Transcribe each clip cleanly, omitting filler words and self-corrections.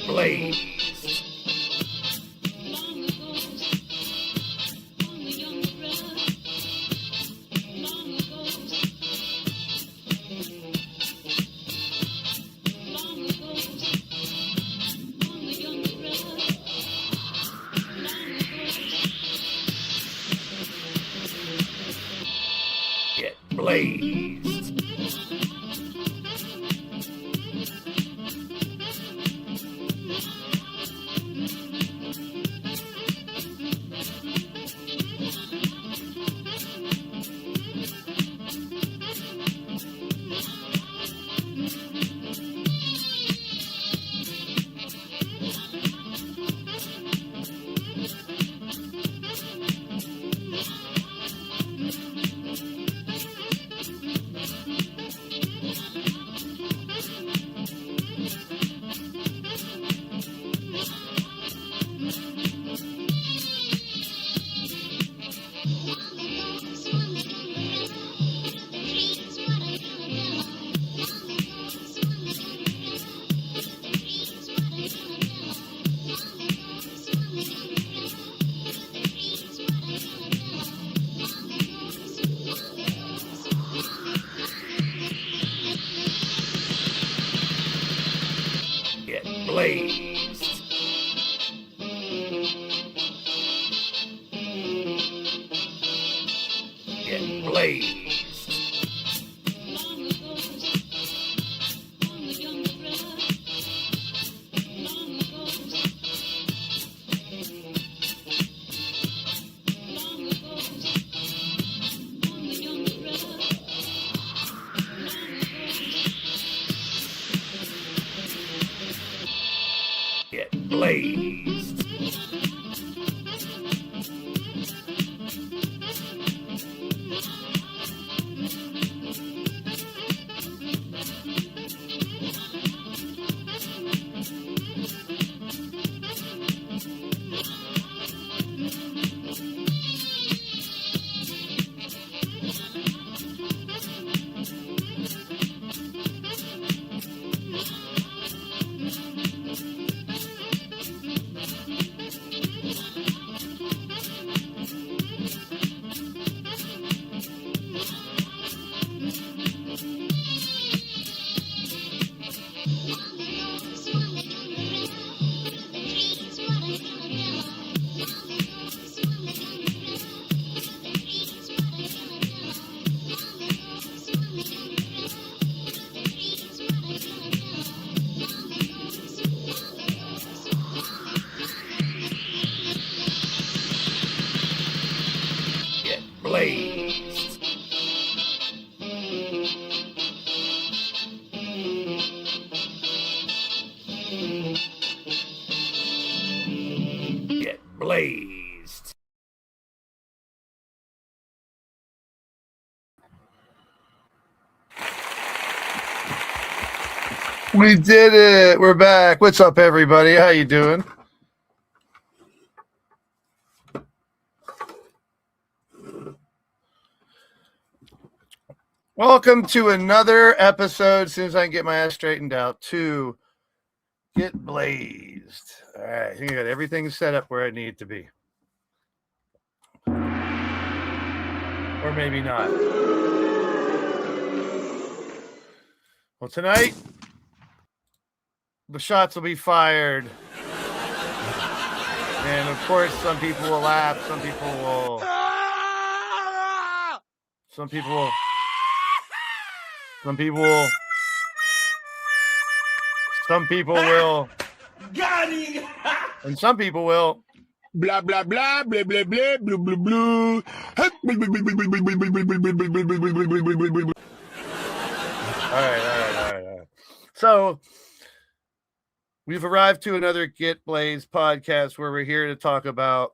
Blaised. Get blazed. Get blazed. Get blazed. Get blazed. Get blazed. Get blazed. We did it. We're back. What's up, everybody? How you doing? Welcome to another episode, as soon as I can get my ass straightened out, to Get Blazed. All right, I think I got everything set up where I need it to be. Or maybe not. Well, tonight, the shots will be fired. And, of course, some people will laugh, some people will... Some people will, Got him! and some people will. Blah, blah, blah, blah, blah, blah, blue, blue, blue. All right. So, we've arrived to another Get Blazed podcast where we're here to talk about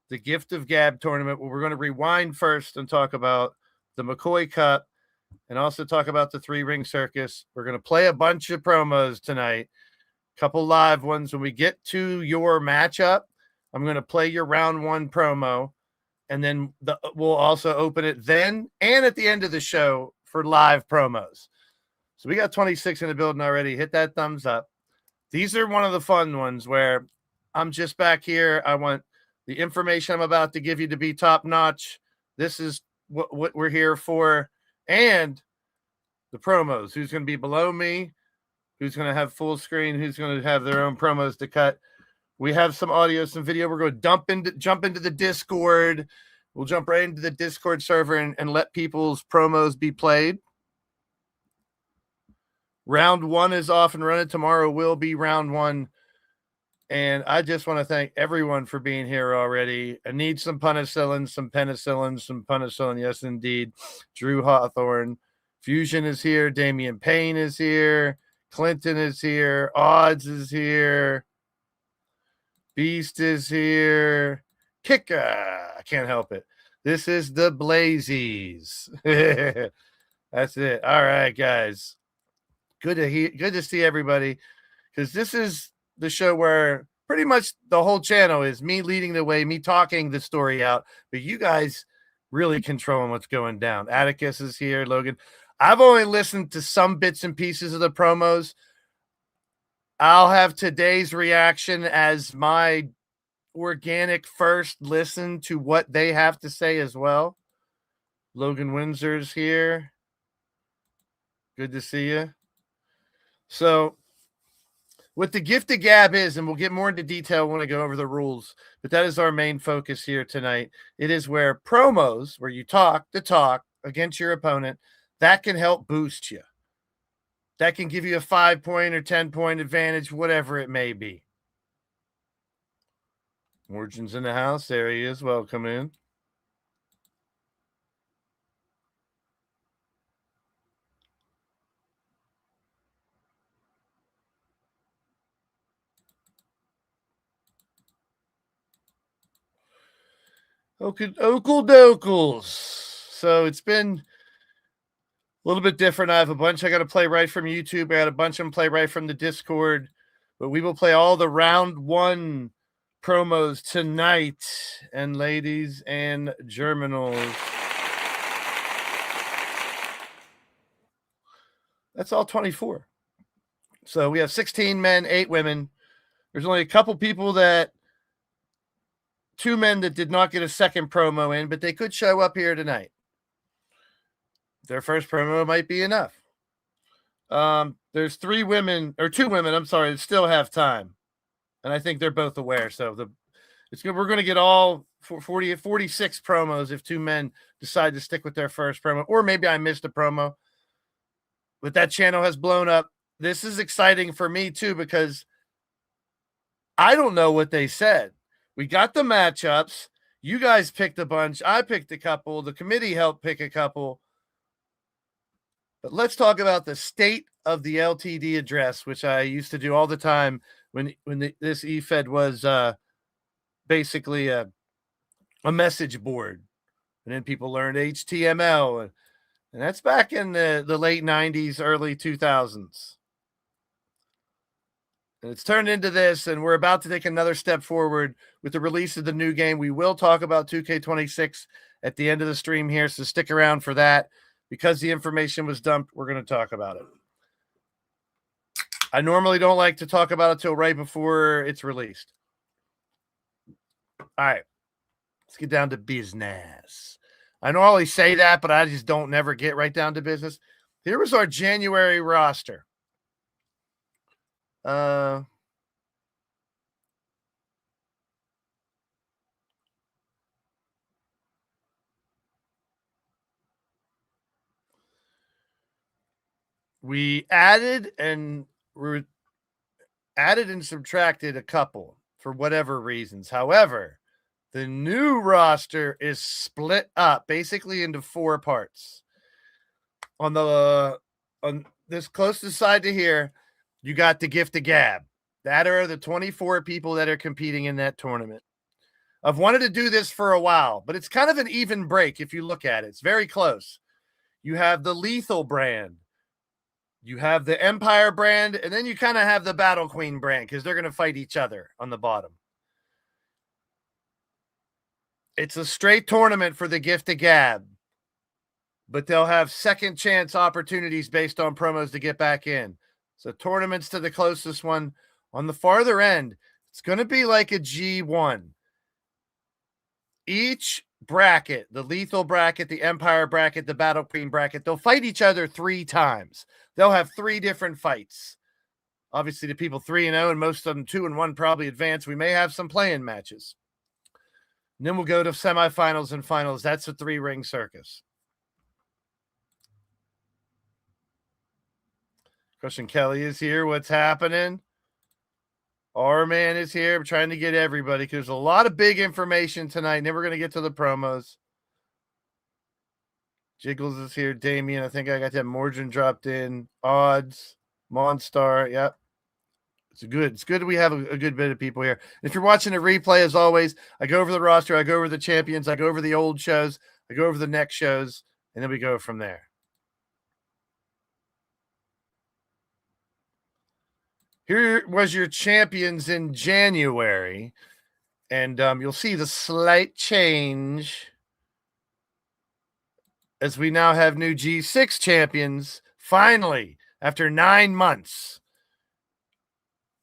the Gift of Gab tournament. Where we're going to rewind first and talk about the McCoy Cup and also talk about the 3-ring circus. We're going to play a bunch of promos tonight, a couple live ones. When we get to your matchup, I'm going to play your round 1 promo, and then we'll also open it then and at the end of the show for live promos. So we got 26 in the building already. Hit that thumbs up. these are one of the fun ones where I'm just back here. I want the information I'm about to give you to be top notch. This is what we're here for. And the promos. Who's going to be below me? Who's going to have full screen? Who's going to have their own promos to cut? We have some audio, some video. We're going to jump into the Discord. We'll jump right into the Discord server and let people's promos be played. Round 1 is off and running. Tomorrow will be round 1. And I just want to thank everyone for being here already. I need some penicillin, some penicillin. Yes, indeed. Drew Hawthorne. Fusion is here. Damian Payne is here. Clinton is here. Odds is here. Beast is here. Kika. I can't help it. This is the Blaised. That's it. All right, guys. Good to see everybody, because this is the show where pretty much the whole channel is me leading the way, me talking the story out, but you guys really controlling what's going down. Atticus is here. Logan. I've only listened to some bits and pieces of the promos. I'll have today's reaction as my organic first listen to what they have to say as well. Logan Windsor's here. Good to see you. So what the gift of gab is, and we'll get more into detail when I go over the rules, but that is our main focus here tonight. It is where promos, where you talk the talk against your opponent, that can help boost you. That can give you a 5-point or 10-point advantage, whatever it may be. Mordrin's in the house. There he is. Welcome in. Okle dokles. So it's been a little bit different. I have a bunch I got to play right from YouTube. I got a bunch of them play right from the Discord. But we will play all the round 1 promos tonight. And ladies and germinals, that's all 24. So we have 16 men, 8 women. There's only a couple people 2 men that did not get a second promo in, but they could show up here tonight. Their first promo might be enough. There's 2 women, I'm sorry, that still have time. And I think they're both aware. So we're going to get all 46 promos if 2 men decide to stick with their first promo, or maybe I missed a promo. But that channel has blown up. This is exciting for me too, because I don't know what they said. We got the matchups. You guys picked a bunch. I picked a couple. The committee helped pick a couple. But let's talk about the state of the LTD address, which I used to do all the time when this EFED was basically a message board. And then people learned HTML. And that's back in the late 90s, early 2000s. And it's turned into this, and we're about to take another step forward with the release of the new game. We will talk about 2K26 at the end of the stream here, so stick around for that. Because the information was dumped, we're going to talk about it. I normally don't like to talk about it till right before it's released. All right, let's get down to business. I normally say that, but I just don't never get right down to business. Here was our January roster. We added and subtracted a couple for whatever reasons. However, the new roster is split up basically into 4 parts. On this closest side to here, you got the gift of gab. That are the 24 people that are competing in that tournament. I've wanted to do this for a while, but it's kind of an even break if you look at it. It's very close. You have the Lethal brand. You have the Empire brand, and then you kind of have the Battle Queen brand because they're going to fight each other on the bottom. It's a straight tournament for the gift of gab, but they'll have second chance opportunities based on promos to get back in. So tournaments to the closest one On the farther end, it's going to be like a G1. Each bracket, the lethal bracket, the Empire bracket, the Battle Queen bracket, they'll fight each other 3 times. They'll have 3 different fights. Obviously, the people 3-0, and most of them 2-1 probably advance. We may have some play-in matches. And then we'll go to semifinals and finals. That's a 3-ring circus. Krushing Kelly is here. What's happening? Our man is here. I'm trying to get everybody because there's a lot of big information tonight. And then we're going to get to the promos. Jiggles is here. Damien, I think I got that. Mordrin dropped in. Odds. Monstar. Yep. It's good we have a good bit of people here. If you're watching a replay, as always, I go over the roster. I go over the champions. I go over the old shows. I go over the next shows. And then we go from there. Here was your champions in January, and you'll see the slight change as we now have new G6 champions, finally, after 9 months.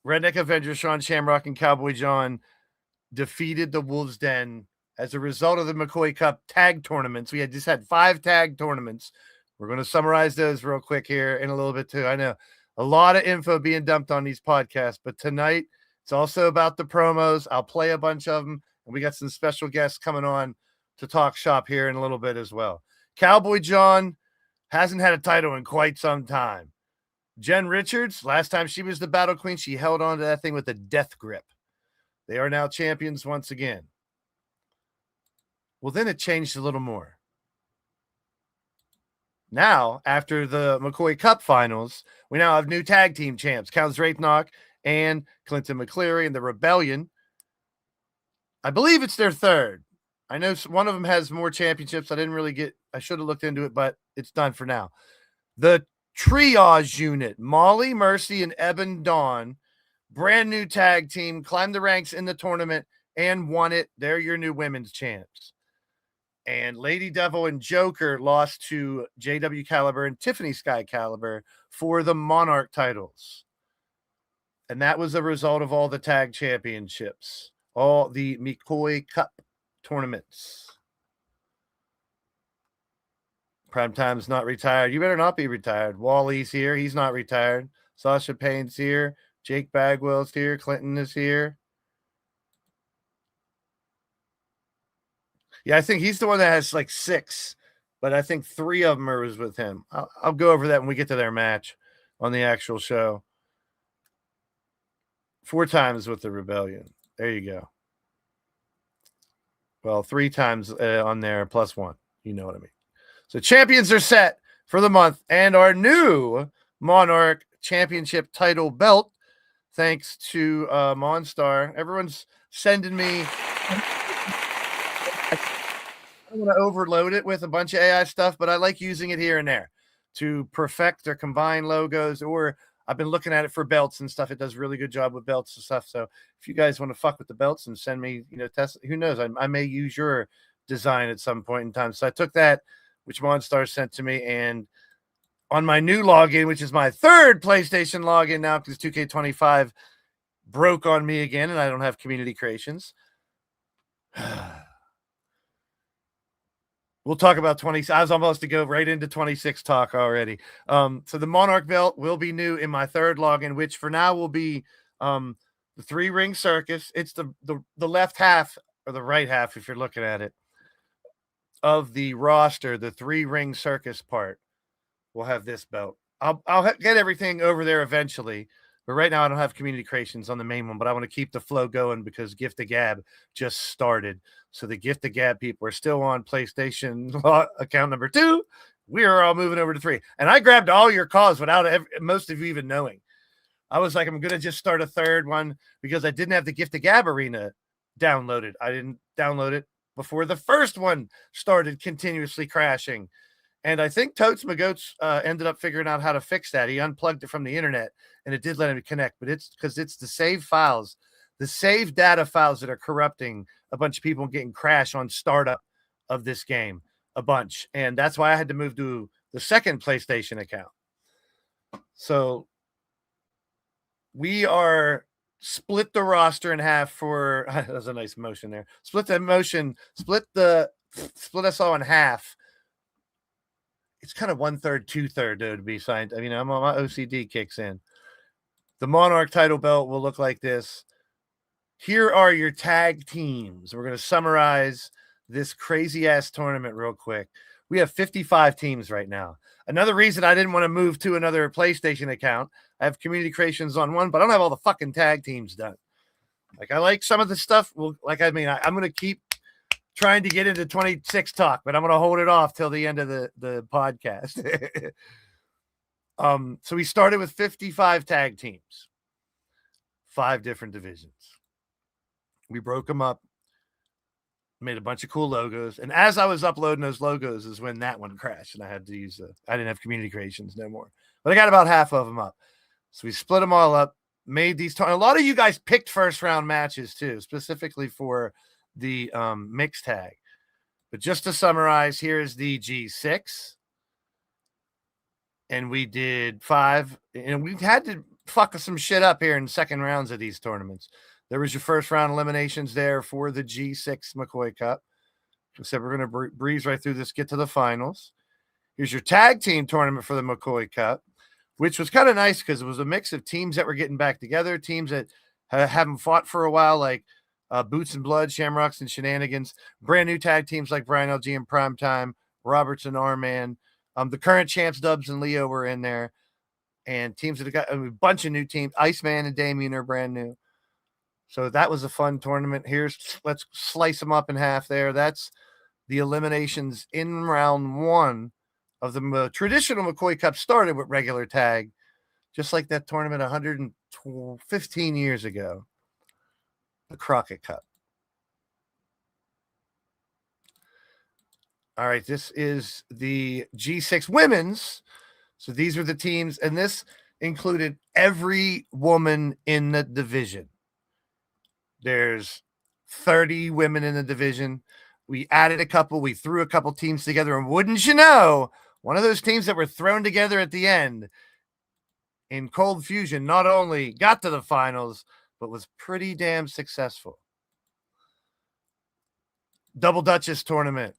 Redneck, Avenger, Sean Shamrock, and Cowboy John defeated the Wolves Den as a result of the McCoy Cup tag tournaments. We had just had 5 tag tournaments. We're going to summarize those real quick here in a little bit too. I know a lot of info being dumped on these podcasts, but tonight it's also about the promos. I'll play a bunch of them, and we got some special guests coming on to talk shop here in a little bit as well. Cowboy John hasn't had a title in quite some time. Jen Richards, last time she was the Battle Queen, she held on to that thing with a death grip. They are now champions once again. Well, then it changed a little more. Now, after the McCoy Cup finals, we now have new tag team champs, Count Zrathknock and Clinton McCleary, and the Rebellion. I believe it's their 3rd. I know one of them has more championships. I should have looked into it, but it's done for now. The Triage unit, Molly, Mercy, and Ebon Dawn, brand new tag team, climbed the ranks in the tournament and won it. They're your new women's champs. And Lady Devil and Joker lost to JW Caliber and Tiffany Sky Caliber for the Monarch titles. And that was a result of all the tag championships, all the McCoy Cup tournaments. Primetime's not retired. You better not be retired. Wally's here. He's not retired. Sasha Payne's here. Jake Bagwell's here. Clinton is here. Yeah, I think he's the one that has like 6, but I think 3 of them are with him. I'll go over that when we get to their match on the actual show. 4 times with the Rebellion. There you go. Well, 3 times on there plus 1. You know what I mean. So champions are set for the month, and our new Monarch Championship title belt, thanks to Monstar. Everyone's sending me. I don't want to overload it with a bunch of AI stuff, but I like using it here and there to perfect their combined logos, or I've been looking at it for belts and stuff. It does a really good job with belts and stuff. So if you guys want to fuck with the belts and send me, test, who knows? I may use your design at some point in time. So I took that, which Monstar sent to me, and on my new login, which is my 3rd PlayStation login now because 2K25 broke on me again and I don't have community creations. We'll talk about 20. I was almost to go right into 26 talk already. So the Monarch belt will be new in my 3rd login, which for now will be the 3-ring circus. It's the left half or the right half, if you're looking at it, of the roster. The 3-ring circus part will have this belt. I'll get everything over there eventually, but right now I don't have community creations on the main one, but I want to keep the flow going because Gift of Gab just started. So the Gift of Gab people are still on PlayStation account number 2. We are all moving over to 3. And I grabbed all your calls without most of you even knowing. I was like, I'm going to just start a 3rd one because I didn't have the Gift of Gab arena downloaded. I didn't download it before the first one started continuously crashing. And I think Totes McGotes ended up figuring out how to fix that. He unplugged it from the internet and it did let him connect, but it's because it's the save files, the save data files that are corrupting a bunch of people and getting crash on startup of this game a bunch. And that's why I had to move to the 2nd PlayStation account. So we are split the roster in half for that was a nice motion there. Split us all in half. It's kind of 1/3, 2/3 to be signed. I mean, my OCD kicks in. The Monarch title belt will look like this. Here are your tag teams. We're going to summarize this crazy ass tournament real quick. We have 55 teams right now. Another reason I didn't want to move to another PlayStation account. I have community creations on one, but I don't have all the fucking tag teams done. Like, I like some of the stuff. I'm going to keep trying to get into 26 talk, but I'm going to hold it off till the end of the podcast. So we started with 55 tag teams, 5 different divisions. We broke them up, made a bunch of cool logos. And as I was uploading those logos is when that one crashed and I had to use I didn't have community creations no more, but I got about half of them up. So we split them all up, made these. A lot of you guys picked first round matches too, specifically for the mixed tag. But just to summarize, here's the G6. And we did 5, and we had to fuck some shit up here in second rounds of these tournaments. There was your first round eliminations there for the G6 McCoy Cup. We said we're going to breeze right through this, get to the finals. Here's your tag team tournament for the McCoy Cup, which was kind of nice because it was a mix of teams that were getting back together, teams that haven't fought for a while, like Boots and Blood, Shamrocks and Shenanigans, brand new tag teams like Brian LG and Primetime, Roberts and R-Man. The current champs, Dubs and Leo, were in there, and teams that have got a bunch of new teams. Iceman and Damien are brand new. So that was a fun tournament. Let's slice them up in half there. That's the eliminations in round 1 of the traditional McCoy Cup. Started with regular tag, just like that tournament 115 years ago, the Crockett Cup. All right, this is the G6 women's. So these were the teams, and this included every woman in the division. There's 30 women in the division. We added a couple. We threw a couple teams together, and wouldn't you know, one of those teams that were thrown together at the end in Cold Fusion not only got to the finals, but was pretty damn successful. Double Duchess tournament,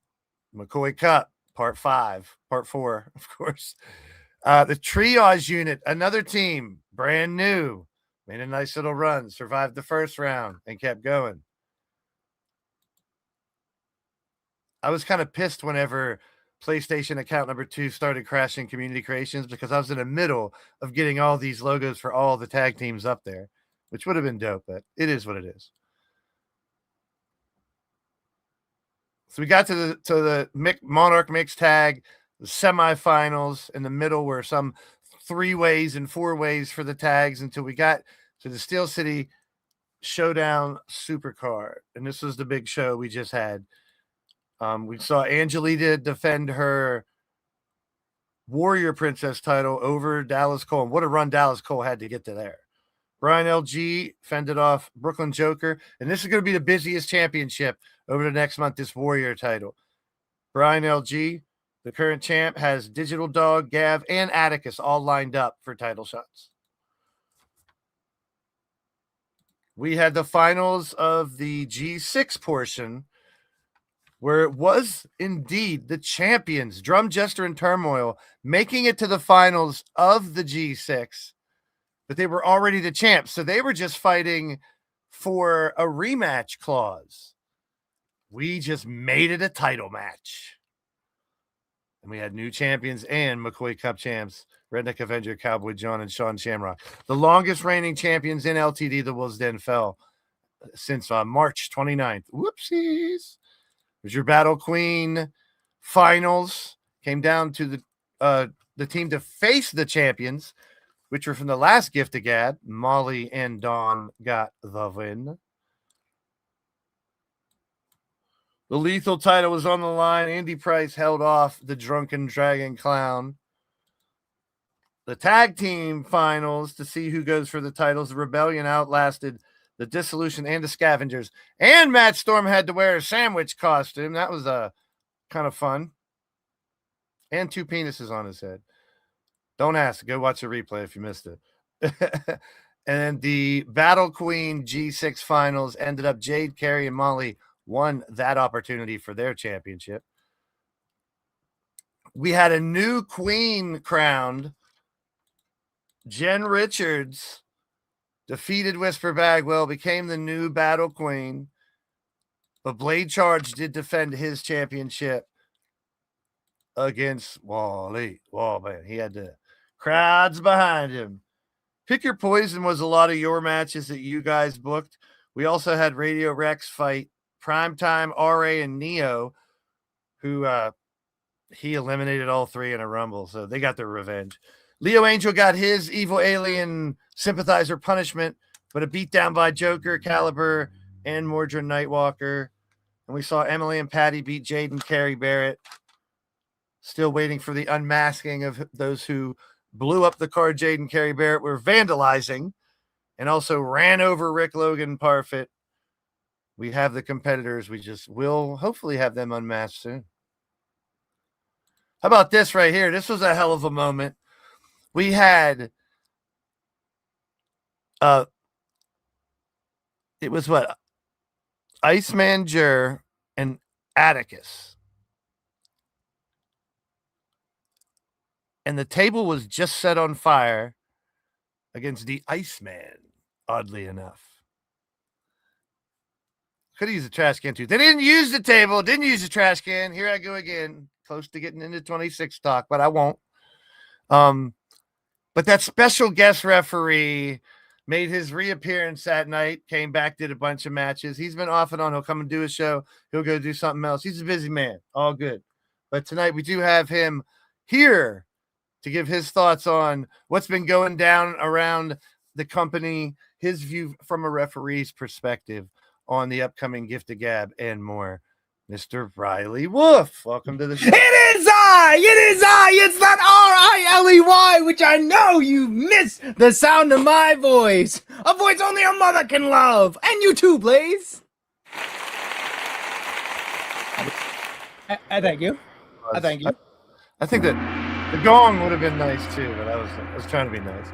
McCoy Cup, part 4, of course. The Triage unit, another team, brand new, made a nice little run, survived the first round, and kept going. I was kind of pissed whenever PlayStation account number 2 started crashing community creations because I was in the middle of getting all these logos for all the tag teams up there, which would have been dope, but it is what it is. So we got to the Monarch mixed tag, the semifinals. In the middle were some 3-ways and 4-ways for the tags until we got to the Steel City Showdown Supercard. And this was the big show we just had. We saw Angelita defend her Warrior Princess title over Dallas Cole. And what a run Dallas Cole had to get to there. Brian LG fended off Brooklyn Joker. And this is going to be the busiest championship over the next month, this Warrior title. Brian LG, the current champ, has Digital Dog, Gav, and Atticus all lined up for title shots. We had the finals of the G6 portion, where it was indeed the champions, Drum Jester and Turmoil, making it to the finals of the G6, but they were already the champs. So they were just fighting for a rematch clause. We just made it a title match. And we had new champions and McCoy Cup champs, Redneck, Avenger, Cowboy John, and Sean Shamrock. The longest reigning champions in LTD, the Wolves Den fell since March 29th. Whoopsies. There's your Battle Queen finals. Came down to the team to face the champions, which were from the last Gift of Gab. Molly and Dawn got the win. The Lethal title was on the line. Andy Price held off the Drunken Dragon Clown. The tag team finals to see who goes for the titles. The Rebellion outlasted the Dissolution and the Scavengers. And Matt Storm had to wear a sandwich costume. That was kind of fun. And 2 penises on his head. Don't ask. Go watch the replay if you missed it. And then the Battle Queen G6 finals ended up Jade, Carrie, and Molly won that opportunity for their championship. We had a new queen crowned. Jen Richards defeated Whisper Bagwell, became the new Battle Queen. But Blade Charge did defend his championship against Wally. Oh, man, he had the crowds behind him. Pick Your Poison was a lot of your matches that you guys booked. We also had Radio Rex fight Primetime, RA, and Neo, who he eliminated all three in a Rumble, so they got their revenge. Leo Angel got his evil alien sympathizer punishment, but a beatdown by Joker, Caliber, and Mordrin Nightwalker. And we saw Emily and Patty beat Jade and Carrie Barrett. Still waiting for the unmasking of those who blew up the car Jade and Carrie Barrett were vandalizing and also ran over Rick Logan Parfit. We have the competitors. We just will hopefully have them unmasked soon. How about this right here? This was a hell of a moment. We had it was what? Iceman Jur and Atticus. And the table was just set on fire against the Iceman, oddly enough. Could have used a trash can too. They didn't use the table, didn't use the trash can. Here I go again, close to getting into 26 talk, but I won't. But that special guest referee made his reappearance that night, came back, did a bunch of matches. He's been off and on. He'll come and do a show. He'll go do something else. He's a busy man. All good. But tonight we do have him here to give his thoughts on what's been going down around the company, his view from a referee's perspective on the upcoming Gift of Gab and more. Mr. Riley Wolf, welcome to the show. It is I, it's that R-I-L-E-Y, which I know you miss the sound of my voice. A voice only a mother can love. And you too, Blaze. I thank you. I thank you. I think that the gong would have been nice too, but I was trying to be nice.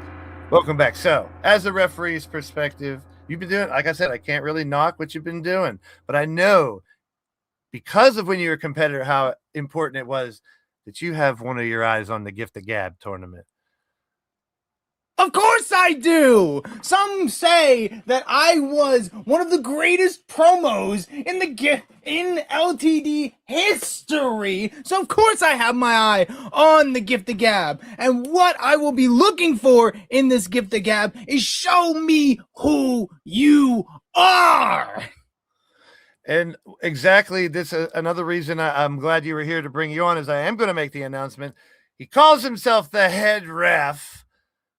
Welcome back. So, as a referee's perspective, you've been doing, like I said, I can't really knock what you've been doing, but I know because of when you were a competitor, how important it was that you have one of your eyes on the Gift of Gab tournament. Of course I do. Some say that I was one of the greatest promos in LTD history. So of course I have my eye on the Gift of Gab. And what I will be looking for in this Gift of Gab is show me who you are. And exactly this another reason I'm glad you were here to bring you on is I am going to make the announcement. He calls himself the head ref,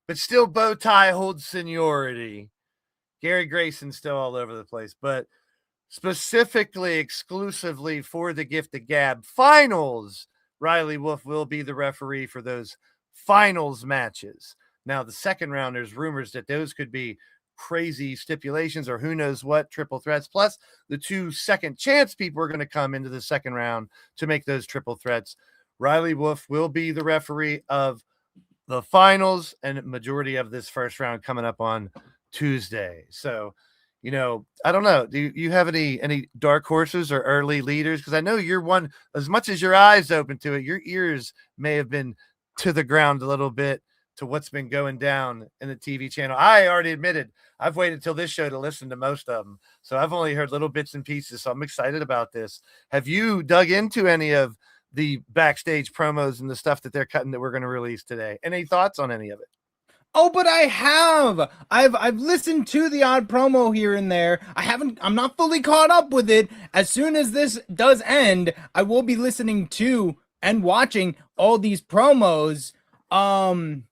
but still bow tie holds seniority. Gary Grayson's still all over the place, but specifically, exclusively for the Gift of Gab finals, Riley Wolf will be the referee for those finals matches. Now, the second round, there's rumors that those could be crazy stipulations or who knows what, triple threats, plus the 2 second chance people are going to come into the second round to make those triple threats. Riley Wolf will be the referee of the finals and majority of this first round coming up on Tuesday. So, you know, I don't know. Do you have any dark horses or early leaders? Because I know you're one, as much as your eyes open to it, your ears may have been to the ground a little bit to what's been going down in the TV channel. I already admitted I've waited till this show to listen to most of them. So I've only heard little bits and pieces. So I'm excited about this. Have you dug into any of the backstage promos and the stuff that they're cutting that we're going to release today? Any thoughts on any of it? Oh, but I have. I've listened to the odd promo here and there. I'm not fully caught up with it. As soon as this does end, I will be listening to and watching all these promos. I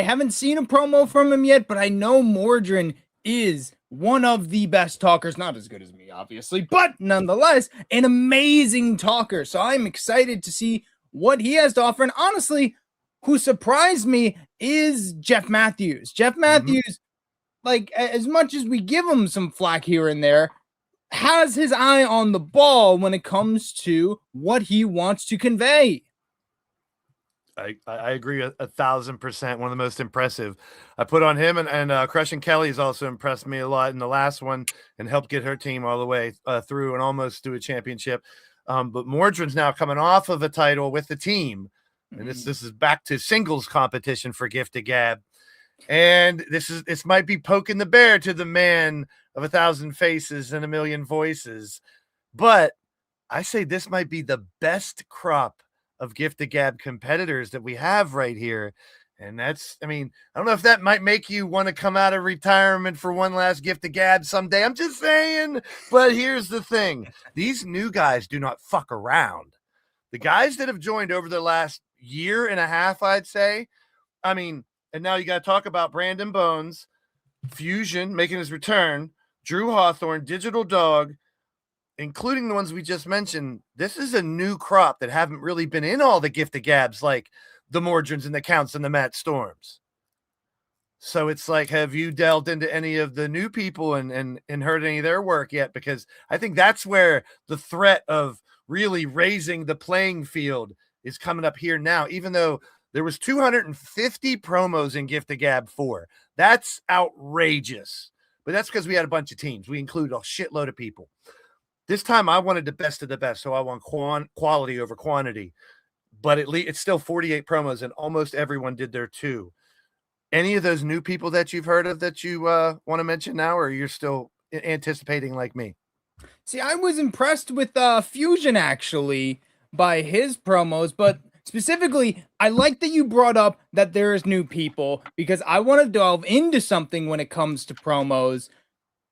haven't seen a promo from him yet, but I know Mordrin is one of the best talkers, not as good as me, obviously, but nonetheless, an amazing talker. So I'm excited to see what he has to offer. And honestly, who surprised me is Jeff Matthews. Jeff Matthews, like, as much as we give him some flack here and there, has his eye on the ball when it comes to what he wants to convey. I agree 1,000%. One of the most impressive. I put on him, and Krushing Kelly has also impressed me a lot in the last one and helped get her team all the way through and almost to a championship. But Mordrin's now coming off of a title with the team, and this is back to singles competition for Gift of Gab. And this might be poking the bear to the man of 1,000 faces and a million voices, but I say this might be the best crop of Gift of Gab competitors that we have right here. And that's, I don't know if that might make you want to come out of retirement for one last Gift of Gab someday. I'm just saying. But here's the thing. These new guys do not fuck around. The guys that have joined over the last year and a half, I'd say, and now you got to talk about Brandon Bones, Fusion making his return, Drew Hawthorne, Digital Dog, including the ones we just mentioned. This is a new crop that haven't really been in all the Gift of Gabs like the Mordrins and the Counts and the Matt Storms. So it's like, have you delved into any of the new people and heard any of their work yet? Because I think that's where the threat of really raising the playing field is coming up here now, even though there was 250 promos in Gift of Gab 4. That's outrageous. But that's because we had a bunch of teams. We included a shitload of people. This time I wanted the best of the best, so I want quality over quantity. But it's still 48 promos, and almost everyone did their two. Any of those new people that you've heard of that you want to mention now, or you're still anticipating like me? See, I was impressed with Fusion, actually, by his promos, but specifically, I like that you brought up that there is new people, because I want to delve into something when it comes to promos.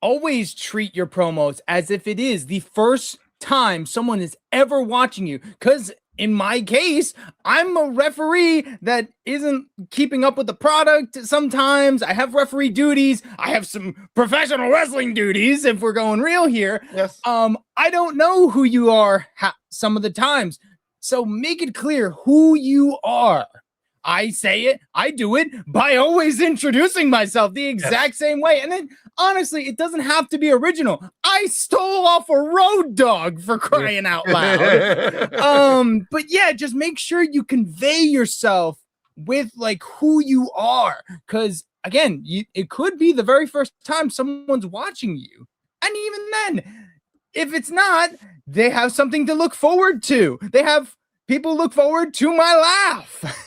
Always treat your promos as if it is the first time someone is ever watching you. Because in my case, I'm a referee that isn't keeping up with the product. Sometimes I have referee duties. I have some professional wrestling duties, if we're going real here. Yes. I don't know who you are some of the times. So make it clear who you are. I say it, I do it by always introducing myself the exact same way. And then, honestly, it doesn't have to be original. I stole off a road dog, for crying out loud. But yeah, just make sure you convey yourself with like who you are. Because again, it could be the very first time someone's watching you. And even then, if it's not, they have something to look forward to. They have people look forward to my laugh.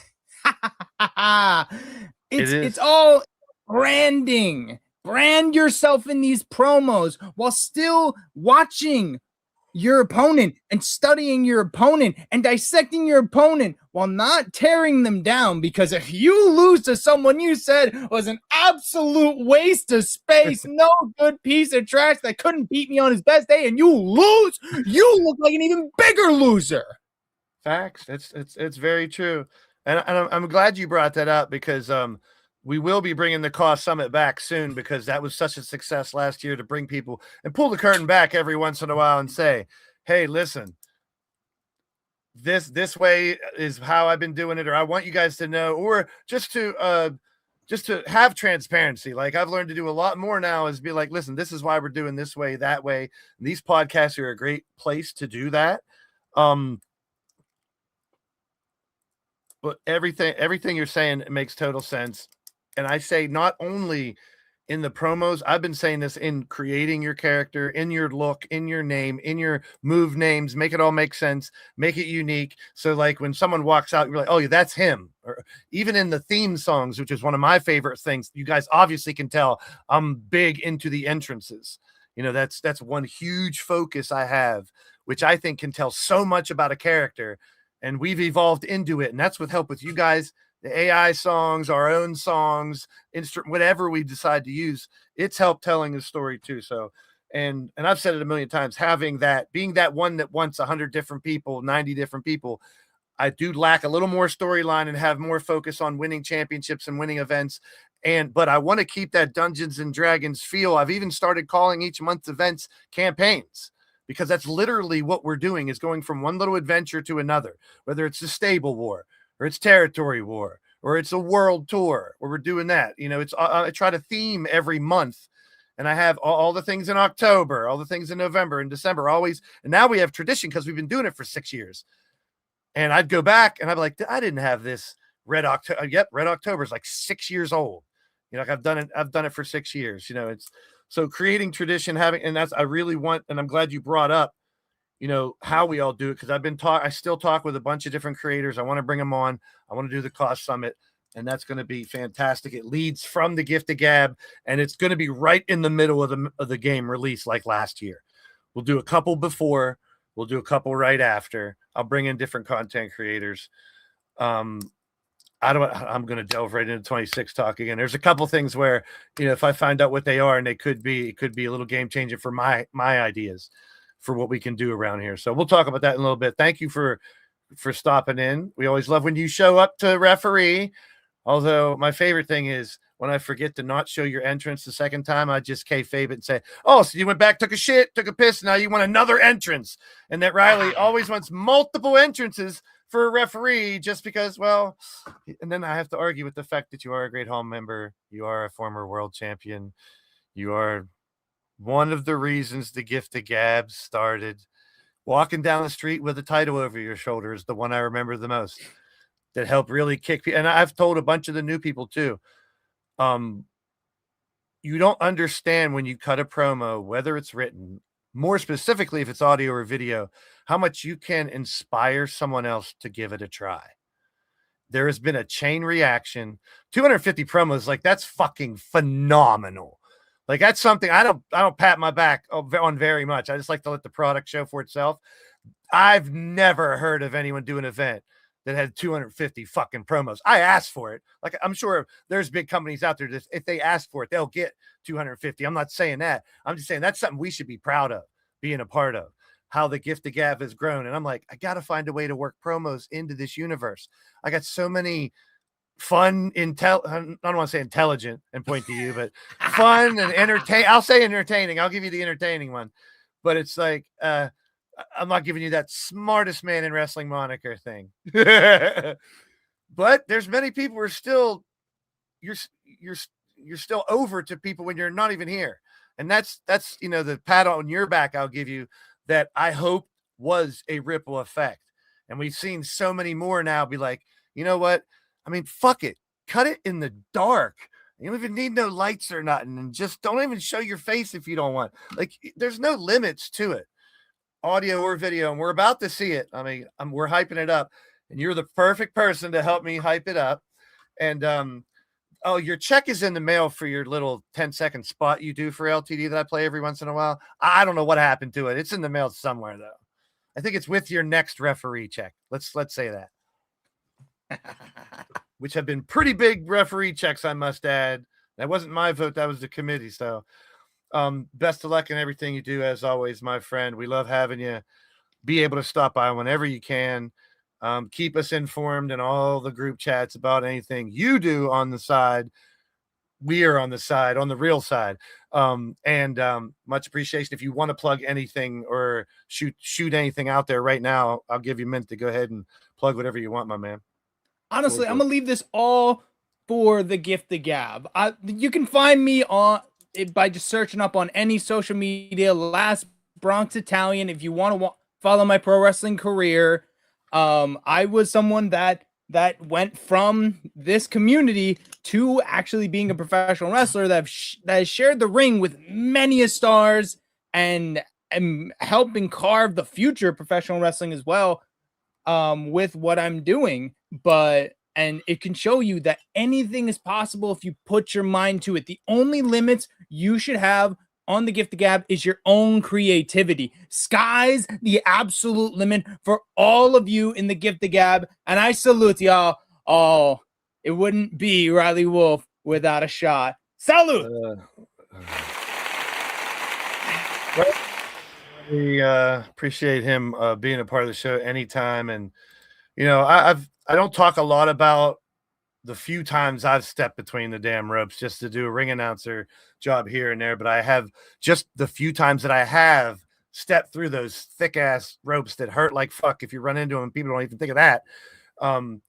It's all branding. Brand yourself in these promos while still watching your opponent and studying your opponent and dissecting your opponent while not tearing them down. Because if you lose to someone you said was an absolute waste of space, no good piece of trash that couldn't beat me on his best day, and you lose, you look like an even bigger loser. Facts. It's very true. And I'm glad you brought that up, because we will be bringing the Cost Summit back soon, because that was such a success last year to bring people and pull the curtain back every once in a while and say, hey, listen, this way is how I've been doing it, or I want you guys to know, or just to have transparency. Like, I've learned to do a lot more now, is be like, listen, this is why we're doing this way, that way. And these podcasts are a great place to do that. But everything you're saying, it makes total sense. And I say not only in the promos, I've been saying this in creating your character, in your look, in your name, in your move names, make it all make sense, make it unique. So like when someone walks out, you're like, oh, yeah, that's him. Or even in the theme songs, which is one of my favorite things, you guys obviously can tell I'm big into the entrances. You know, that's one huge focus I have, which I think can tell so much about a character. And we've evolved into it. And that's with help with you guys, the AI songs, our own songs, whatever we decide to use. It's helped telling the story too. So, and I've said it a million times, being that one that wants 100 different people, 90 different people, I do lack a little more storyline and have more focus on winning championships and winning events. But I want to keep that Dungeons and Dragons feel. I've even started calling each month's events campaigns, because that's literally what we're doing, is going from one little adventure to another, whether it's a stable war or it's territory war or it's a world tour, where we're doing that. You know, I try to theme every month, and I have all the things in October, all the things in November and December, always. And now we have tradition, because we've been doing it for 6 years. And I'd go back and I'd be like, I didn't have this Red October. Yep, Red October is like 6 years old. Like I've done it for 6 years. It's so creating tradition, and that's I really want, and I'm glad you brought up, how we all do it, because I still talk with a bunch of different creators. I want to bring them on. I want to do the Cost Summit, and that's going to be fantastic. It leads from the Gift of Gab, and it's going to be right in the middle of the game release like last year. We'll do a couple before, we'll do a couple right after. I'll bring in different content creators. I'm going to delve right into 26 talk again. There's a couple things where, if I find out what they are, and it could be a little game changer for my ideas for what we can do around here. So we'll talk about that in a little bit. Thank you for stopping in. We always love when you show up to referee. Although my favorite thing is when I forget to not show your entrance the second time, I just kayfabe it and say, oh, so you went back, took a shit, took a piss, now you want another entrance. And that Riley always wants multiple entrances for a referee just because, well, and then I have to argue with the fact that you are a Great Hall member. You are a former world champion. You are one of the reasons the Gift of Gab started. Walking down the street with a title over your shoulder is the one I remember the most, that helped really kick people. And I've told a bunch of the new people too. You don't understand when you cut a promo, whether it's written, more specifically if it's audio or video, how much you can inspire someone else to give it a try. There has been a chain reaction. 250 promos, like that's fucking phenomenal. Like that's something I don't pat my back on very much. I just like to let the product show for itself. I've never heard of anyone do an event that had 250 fucking promos. I asked for it. Like I'm sure there's big companies out there that if they ask for it, they'll get 250. I'm not saying that. I'm just saying that's something we should be proud of being a part of, how the Gift of Gab has grown. And I'm like, I got to find a way to work promos into this universe. I got so many fun, I don't want to say intelligent and point to you, but fun and entertain. I'll say entertaining. I'll give you the entertaining one, but it's like, I'm not giving you that smartest man in wrestling moniker thing. But there's many people who are still, you're still over to people when you're not even here. And that's, the pat on your back I'll give you that I hope was a ripple effect. And we've seen so many more now be like, you know what? I mean, fuck it. Cut it in the dark. You don't even need no lights or nothing. And just don't even show your face if you don't want. Like, there's no limits to it, audio or video. And we're about to see it. I mean, we're hyping it up. And you're the perfect person to help me hype it up. And, your check is in the mail for your little 10-second spot you do for LTD that I play every once in a while. I don't know what happened to it. It's in the mail somewhere, though. I think it's with your next referee check. Let's say that. Which have been pretty big referee checks, I must add. That wasn't my vote. That was the committee. So best of luck in everything you do, as always, my friend. We love having you. Be able to stop by whenever you can. Keep us informed in all the group chats about anything you do on the side. We are on the side, on the real side. And much appreciation. If you want to plug anything or shoot anything out there right now, I'll give you a minute to go ahead and plug whatever you want, my man. Honestly, I'm gonna leave this all for the Gift of Gab. You can find me on it by just searching up on any social media, Last Bronx Italian. If you want to follow my pro wrestling career, I was someone that went from this community to actually being a professional wrestler that has shared the ring with many stars and helping carve the future of professional wrestling as well. With what I'm doing, and it can show you that anything is possible if you put your mind to it. The only limits you should have on the Gift of Gab is your own creativity. Sky's the absolute limit for all of you in the Gift of Gab, and I salute y'all. Oh, it wouldn't be Riley Wolf without a shot. Salute! We appreciate him being a part of the show anytime. And, I don't talk a lot about the few times I've stepped between the damn ropes just to do a ring announcer job here and there. But I have just the few times that I have stepped through those thick ass ropes that hurt like fuck if you run into them. People don't even think of that.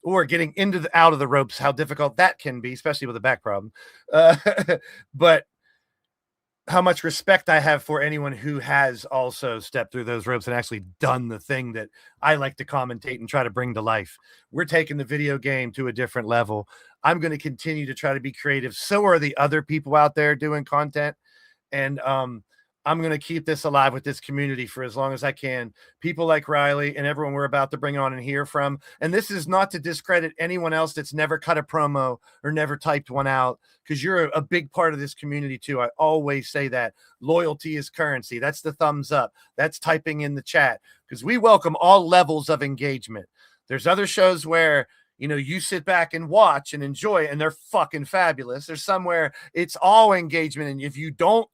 Or getting out of the ropes, how difficult that can be, especially with a back problem. But how much respect I have for anyone who has also stepped through those ropes and actually done the thing that I like to commentate and try to bring to life. We're taking the video game to a different level. I'm going to continue to try to be creative. So are the other people out there doing content. And I'm going to keep this alive with this community for as long as I can. People like Riley and everyone we're about to bring on and hear from. And this is not to discredit anyone else that's never cut a promo or never typed one out, because you're a big part of this community too. I always say that loyalty is currency. That's the thumbs up. That's typing in the chat, because we welcome all levels of engagement. There's other shows where, you know, you sit back and watch and enjoy, and they're fucking fabulous. There's somewhere it's all engagement. And if you don't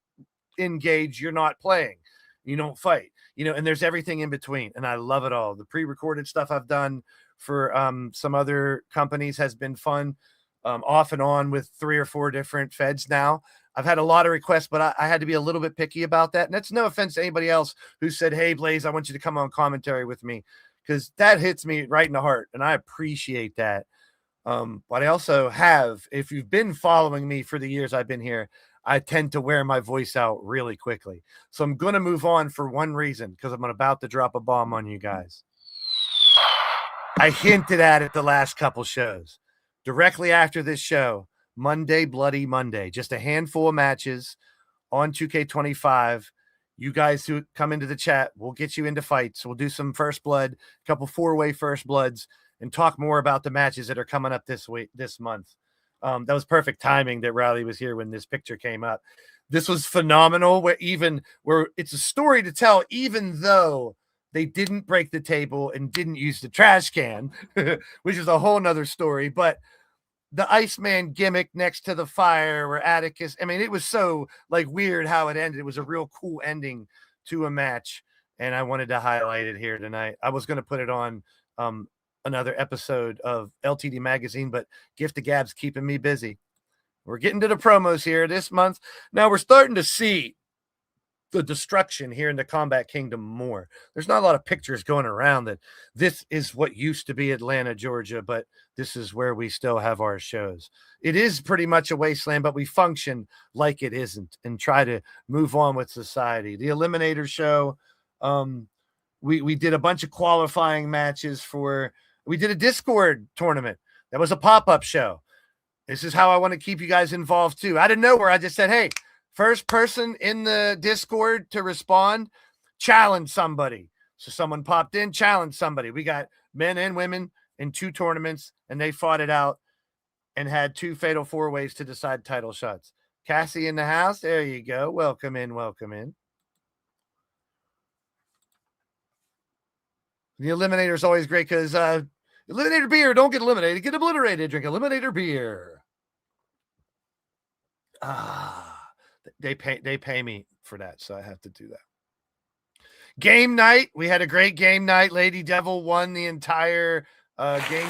engage, you're not playing, you don't fight, you know, and there's everything in between. And I love it all. The pre-recorded stuff I've done for some other companies has been fun, off and on with 3 or 4 different feds now. I've had a lot of requests, but I had to be a little bit picky about that. And that's no offense to anybody else who said, hey, Blaze, I want you to come on commentary with me, because that hits me right in the heart, and I appreciate that. But I also have, if you've been following me for the years I've been here, I tend to wear my voice out really quickly. So I'm going to move on for one reason, because I'm about to drop a bomb on you guys. I hinted at it the last couple shows. Directly after this show, Monday, Bloody Monday, just a handful of matches on 2K25. You guys who come into the chat, we'll get you into fights. We'll do some first blood, a couple 4-way first bloods, and talk more about the matches that are coming up this month. That was perfect timing that Riley was here when this picture came up. This was phenomenal, where it's a story to tell, even though they didn't break the table and didn't use the trash can, which is a whole nother story. But the Iceman gimmick next to the fire where Atticus, I mean, it was so like weird how it ended. It was a real cool ending to a match, and I wanted to highlight it here tonight. I was going to put it on another episode of LTD magazine, but Gift of Gab's keeping me busy. We're getting to the promos here this month. Now we're starting to see the destruction here in the Combat Kingdom more. There's not a lot of pictures going around that this is what used to be Atlanta, Georgia, but this is where we still have our shows. It is pretty much a wasteland, but we function like it isn't and try to move on with society. The Eliminator show, we did a bunch of qualifying matches we did a Discord tournament. That was a pop-up show. This is how I want to keep you guys involved too. Out of nowhere, I just said, hey, first person in the Discord to respond, challenge somebody. So someone popped in, challenge somebody. We got men and women in 2 tournaments, and they fought it out and had 2 fatal 4-ways to decide title shots. Cassie in the house. There you go. Welcome in. Welcome in. The Eliminator is always great because Eliminator beer, don't get eliminated, get obliterated. Drink Eliminator beer. They pay me for that, so I have to do that. Game night. We had a great game night. Lady Devil won the entire game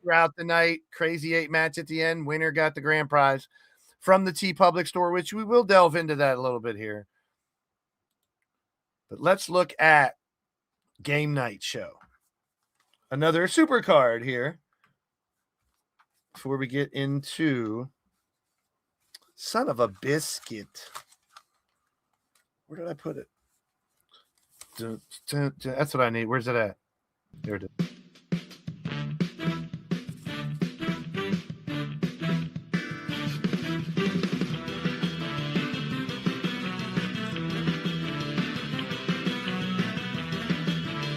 throughout the night. Crazy 8 match at the end. Winner got the grand prize from the T Public store, which we will delve into that a little bit here. But let's look at game night show. Another super card here before we get into son of a biscuit. Where did I put it? That's what I need. Where's it at? There it is.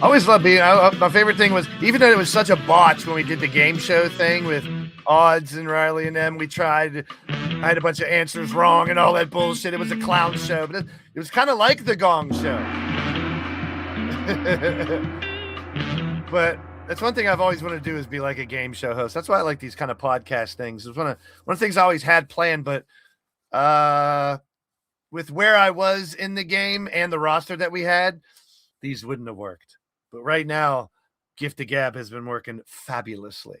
I always love being. My favorite thing was, even though it was such a botch when we did the game show thing with Odds and Riley and them, we tried. I had a bunch of answers wrong and all that bullshit. It was a clown show, but it was kind of like the Gong Show. But that's one thing I've always wanted to do, is be like a game show host. That's why I like these kind of podcast things. It's one of the things I always had planned, but with where I was in the game and the roster that we had, these wouldn't have worked. But right now, Gift of Gab has been working fabulously.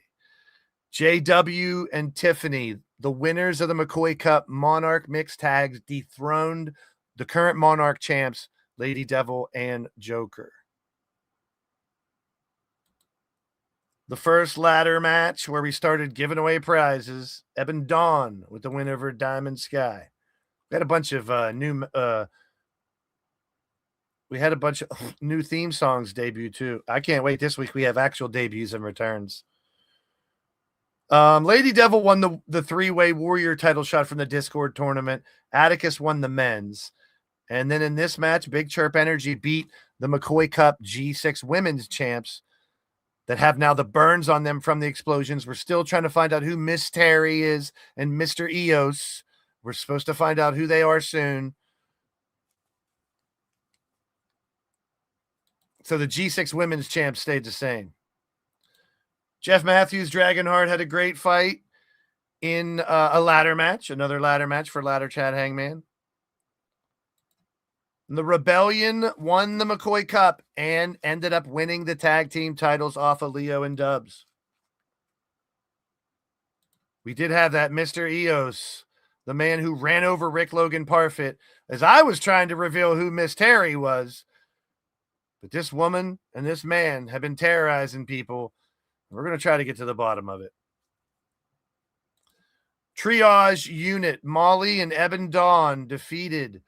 JW and Tiffany, the winners of the McCoy Cup Monarch Mixed Tags, dethroned the current Monarch champs, Lady Devil and Joker. the first ladder match where we started giving away prizes. Ebon Dawn with the win over Diamond Sky. We had a bunch of new theme songs debut too. I can't wait. This week we have actual debuts and returns. Lady Devil won the three-way warrior title shot from the Discord tournament. Atticus won the men's. And then in this match, Big Chirp Energy beat the McCoy Cup G6 women's champs that have now the burns on them from the explosions. We're still trying to find out who Miss Terry is and Mr. Eos. We're supposed to find out who they are soon. So the G6 women's champs stayed the same. Jeff Matthews, Dragonheart had a great fight in a ladder match, another ladder match for Ladder Chat Hangman. The Rebellion won the McCoy Cup and ended up winning the tag team titles off of Leo and Dubs. We did have that Mr. Eos, the man who ran over Rick Logan Parfit, as I was trying to reveal who Miss Terry was. But this woman and this man have been terrorizing people. We're going to try to get to the bottom of it. Triage Unit, Molly and Ebon Dawn defeated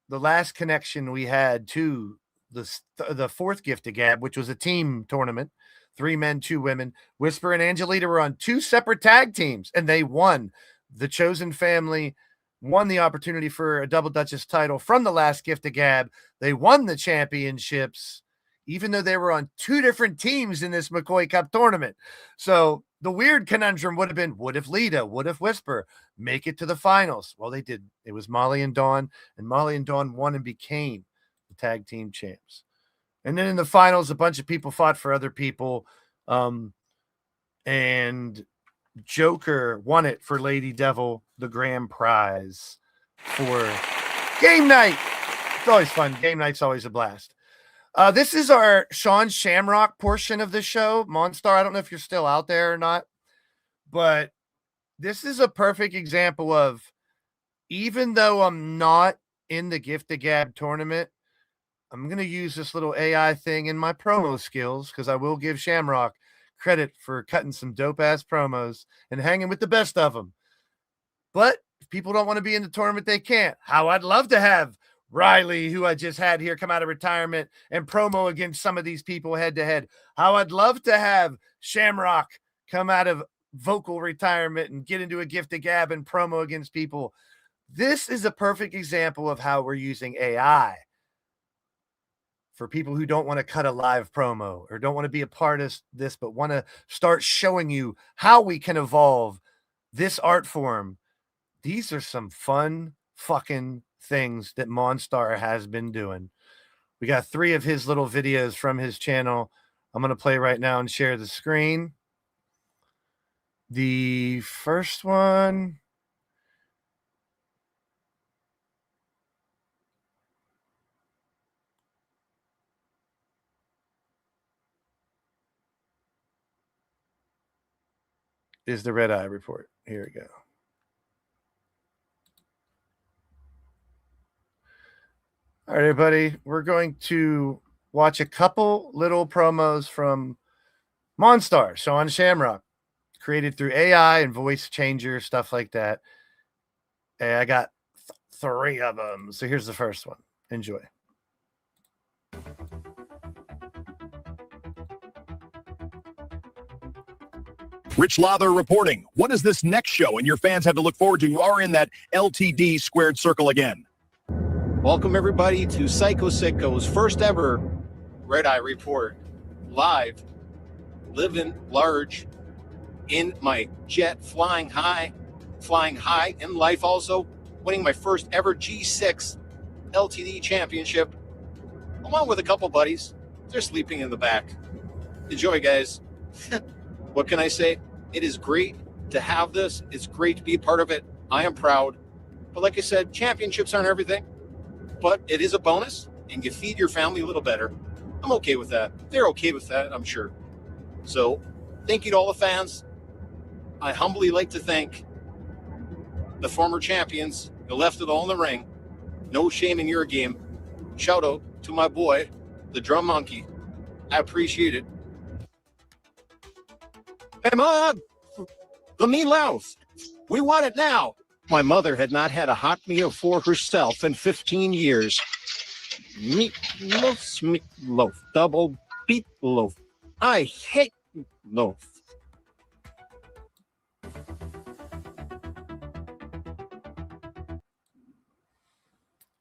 the last connection we had to the fourth Gift of Gab, which was a team tournament. 3 men, 2 women. Whisper and Angelita were on 2 separate tag teams, and they won. The Chosen Family won the opportunity for a Double Duchess title from the last Gift of Gab. They won the championships, even though they were on 2 different teams in this McCoy Cup tournament. So the weird conundrum would have been, what if Lita, what if Whisper make it to the finals? Well, they did. It was Molly and Dawn, and Molly and Dawn won and became the tag team champs. And then in the finals, a bunch of people fought for other people. And Joker won it for Lady Devil, the grand prize for game night. It's always fun. Game night's always a blast. This is our Sean Shamrock portion of the show. Monstar, I don't know if you're still out there or not, but this is a perfect example of, even though I'm not in the Gift of Gab tournament, I'm going to use this little AI thing in my promo skills, because I will give Shamrock credit for cutting some dope-ass promos and hanging with the best of them. But if people don't want to be in the tournament, they can't. How I'd love to have Riley, who I just had here, come out of retirement and promo against some of these people head-to-head. How I'd love to have Shamrock come out of vocal retirement and get into a Gift of Gab and promo against people. This is a perfect example of how we're using AI for people who don't want to cut a live promo or don't want to be a part of this, but want to start showing you how we can evolve this art form. These are some fun fucking things that Monstar has been doing. We got 3 of his little videos from his channel. I'm going to play right now and share the screen. The first one is the Red Eye Report. Here we go. All right, everybody, we're going to watch a couple little promos from Monstar, Sean Shamrock, created through AI and voice changer, stuff like that. And I got 3 of them. So here's the first one. Enjoy. Rich Lather reporting. What is this next show and your fans have to look forward to? You are in that LTD squared circle again. Welcome, everybody, to Psycho Sicko's first ever Red Eye Report. Live, living large, in my jet, flying high in life also, winning my first ever G6 LTD championship, along with a couple buddies. They're sleeping in the back. Enjoy, guys. What can I say? It is great to have this. It's great to be a part of it. I am proud. But like I said, championships aren't everything. But it is a bonus, and you feed your family a little better. I'm okay with that. They're okay with that, I'm sure. So, thank you to all the fans. I humbly like to thank the former champions who left it all in the ring. No shame in your game. Shout out to my boy, the Drum Monkey. I appreciate it. Emma, the meatloaf. We want it now. My mother had not had a hot meal for herself in 15 years. Meatloaf, double beet loaf. I hate loaf.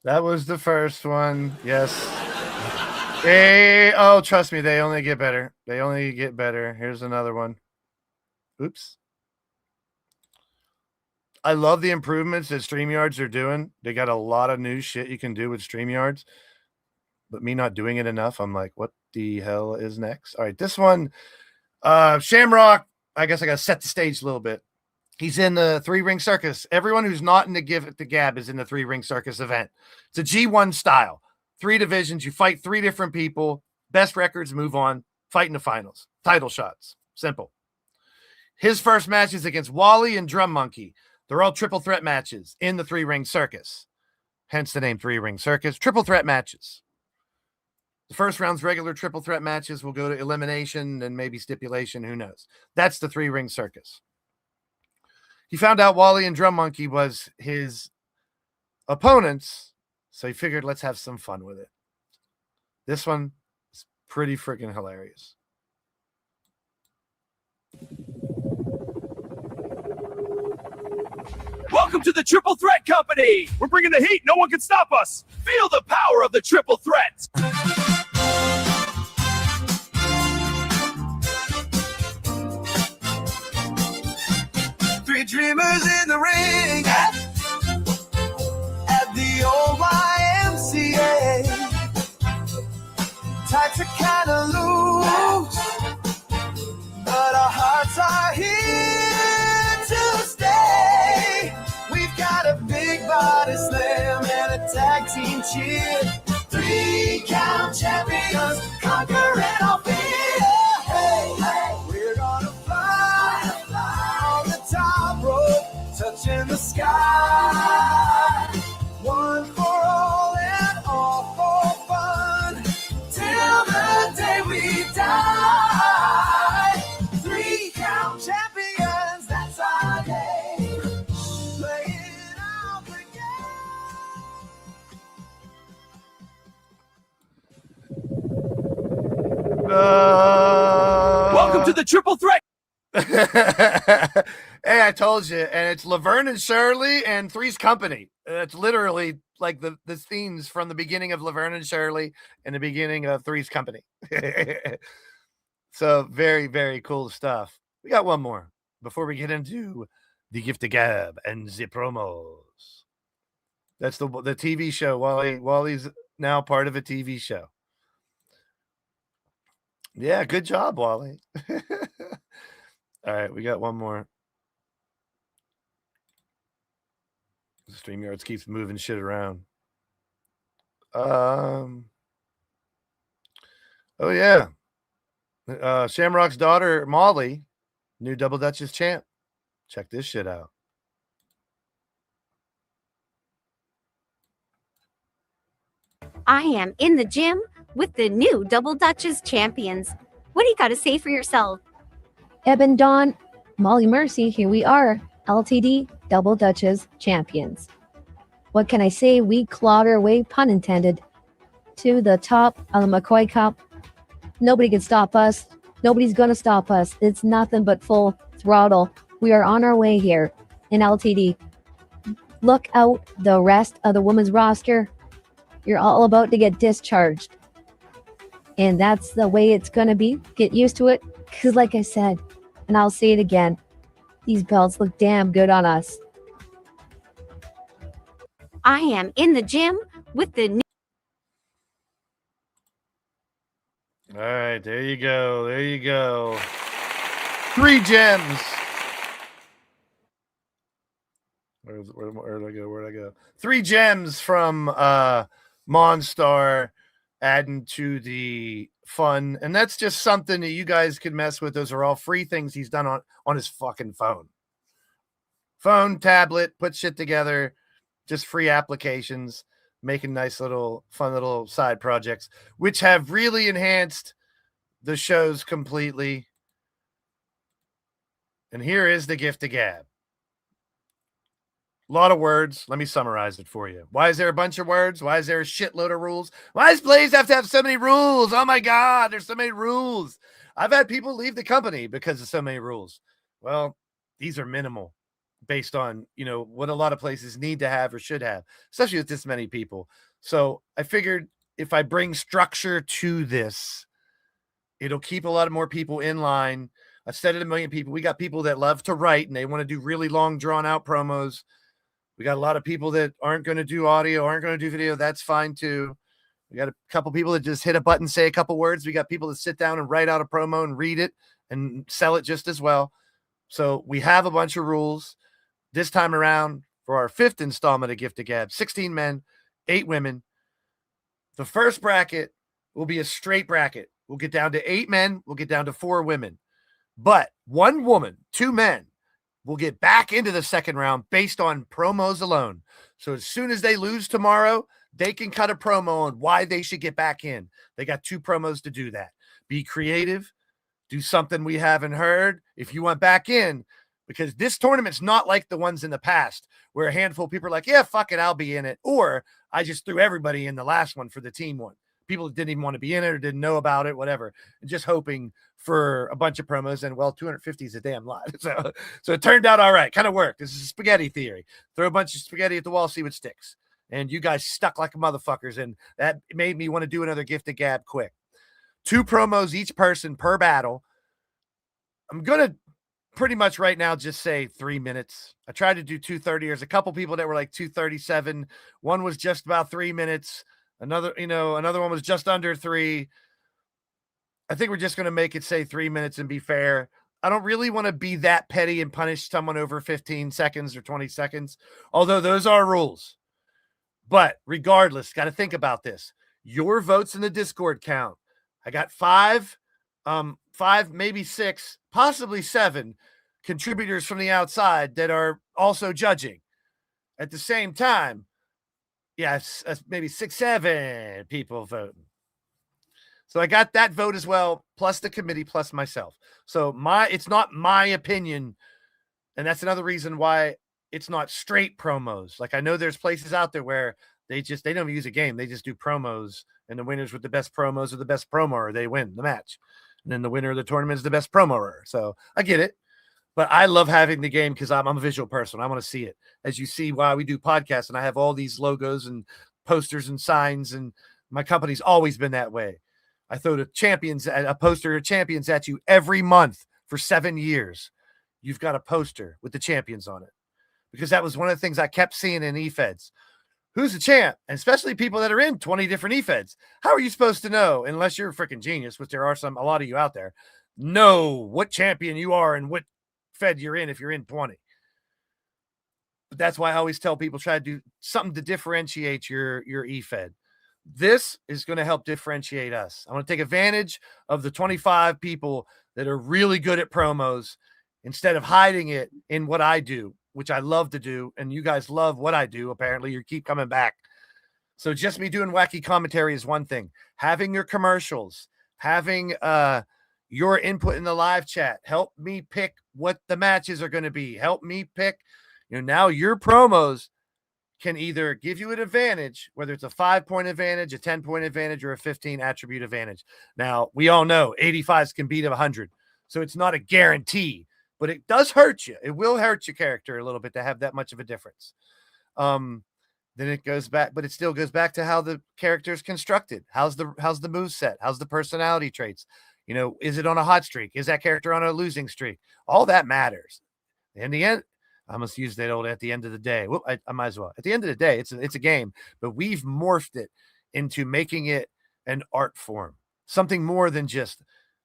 That was the first one. Yes. Hey, oh, trust me, they only get better. They only get better. Here's another one. Oops. I love the improvements that StreamYards are doing. They got a lot of new shit you can do with StreamYards. But me not doing it enough, I'm like, what the hell is next? All right, this one, Shamrock. I guess I got to set the stage a little bit. He's in the 3-ring circus. Everyone who's not in the Give It the Gab is in the 3-ring circus event. It's a G1 style. 3 divisions. You fight 3 different people. Best records move on. Fight in the finals. Title shots. Simple. His first match is against Wally and Drum Monkey. They're all triple threat matches in the 3-ring circus. Hence the name 3-ring circus. Triple threat matches. The first round's regular triple threat matches will go to elimination and maybe stipulation. Who knows? That's the 3-ring circus. He found out Wally and Drum Monkey was his opponents, so he figured let's have some fun with it. This one is pretty freaking hilarious. Welcome to the Triple Threat Company! We're bringing the heat. No one can stop us. Feel the power of the Triple Threat. 3 dreamers in the ring at the old YMCA. Tights are kind of loose, but our hearts are here to stay. We've got a big body slam and a tag team cheer. 3 count champions conquering all fear. Hey, hey, we're gonna fly on the top rope, touching the sky. One for all and all for fun, till the day we die. 3 count champions, that's our name. Playing out the Welcome to the Triple Threat. Hey, I told you. And it's Laverne and Shirley and Three's Company. It's literally like the themes from the beginning of Laverne and Shirley and the beginning of Three's Company. So very, very cool stuff. We got one more before we get into the Gift of Gab and the promos. That's the TV show. Wally's now part of a TV show. Yeah, good job, Wally. All right, we got one more. StreamYards keeps moving shit around. Oh yeah. Shamrock's daughter, Molly, new Double Duchess champ. Check this shit out. I am in the gym with the new Double Duchess champions. What do you got to say for yourself? Ebon, Dawn, Molly, Mercy, here we are, LTD Double Duchess champions. What can I say? We clawed our way, pun intended, to the top of the McCoy Cup. Nobody can stop us. Nobody's gonna stop us. It's nothing but full throttle. We are on our way here in LTD. Look out the rest of the women's roster. You're all about to get discharged. And that's the way it's gonna be. Get used to it. Because like I said, and I'll say it again, these belts look damn good on us. I am in the gym with the new. All right, there you go. There you go. 3 gems. Where'd I go? Where'd I go? 3 gems from Monstar adding to the fun. And that's just something that you guys can mess with. Those are all free things he's done on his fucking phone. Phone, tablet, put shit together. Just free applications, making nice little fun little side projects, which have really enhanced the shows completely. And here is the gift of gab. A lot of words. Let me summarize it for you. Why is there a bunch of words? Why is there a shitload of rules? Why does Blaised have to have so many rules? Oh my God, there's so many rules. I've had people leave the company because of so many rules. Well, these are minimal based on, what a lot of places need to have or should have, especially with this many people. So I figured if I bring structure to this, it'll keep a lot of more people in line. I've said it a million people. We got people that love to write and they want to do really long, drawn out promos. We got a lot of people that aren't going to do audio, aren't going to do video. That's fine too. We got a couple people that just hit a button, say a couple words. We got people that sit down and write out a promo and read it and sell it just as well. So we have a bunch of rules this time around for our 5th installment of Gift of Gab. 16 men, 8 women. The first bracket will be a straight bracket. We'll get down to 8 men. We'll get down to 4 women. But 1 woman, 2 men will get back into the second round based on promos alone. So as soon as they lose tomorrow, they can cut a promo on why they should get back in. They got 2 promos to do that. Be creative. Do something we haven't heard. If you want back in, because this tournament's not like the ones in the past where a handful of people are like, yeah, fuck it, I'll be in it. Or I just threw everybody in the last one for the team one. People that didn't even want to be in it or didn't know about it, whatever. Just hoping for a bunch of promos. And, 250 is a damn lot. So it turned out all right. Kind of worked. This is a spaghetti theory. Throw a bunch of spaghetti at the wall, see what sticks. And you guys stuck like motherfuckers. And that made me want to do another Gift of Gab quick. 2 promos each person per battle. I'm going to pretty much right now just say 3 minutes. I tried to do 2:30. There's a couple people that were like 2:37. One was just about 3 minutes. Another one was just under 3. I think we're just going to make it say 3 minutes and be fair. I don't really want to be that petty and punish someone over 15 seconds or 20 seconds, although those are rules. But regardless, got to think about this. Your votes in the Discord count. I got 5, maybe 6, possibly 7 contributors from the outside that are also judging. At the same time, yes, maybe 6, 7 people voting. So I got that vote as well, plus the committee, plus myself. So it's not my opinion. And that's another reason why it's not straight promos. Like I know there's places out there where they don't even use a game. They just do promos, and the winners with the best promos are the best promoer. They win the match. And then the winner of the tournament is the best promoer. So I get it. But I love having the game because I'm a visual person. I want to see it. As you see why we do podcasts, and I have all these logos and posters and signs, and my company's always been that way. I throw a poster of champions at you every month for 7 years. You've got a poster with the champions on it. Because that was one of the things I kept seeing in eFeds. Who's the champ? And especially people that are in 20 different eFeds. How are you supposed to know, unless you're a freaking genius, which there are a lot of you out there, know what champion you are and what Fed you're in if you're in 20. But that's why I always tell people try to do something to differentiate your eFed. This is going to help differentiate us. I want to take advantage of the 25 people that are really good at promos instead of hiding it in what I do, which I love to do. And you guys love what I do. Apparently you keep coming back. So just me doing wacky commentary is one thing. Having your commercials, having your input in the live chat, help me pick what the matches are going to be. Help me pick, now your promos can either give you an advantage, whether it's a 5-point advantage, a 10-point advantage, or a 15 attribute advantage. Now, we all know 85s can beat 100. So it's not a guarantee, but it does hurt you. It will hurt your character a little bit to have that much of a difference. Then it goes back, but it still goes back to how the character is constructed. How's the moveset? How's the personality traits? Is it on a hot streak? Is that character on a losing streak? All that matters. In the end, I must use that old at the end of the day. Well, I might as well. At the end of the day, it's a game, but we've morphed it into making it an art form. Something more than just,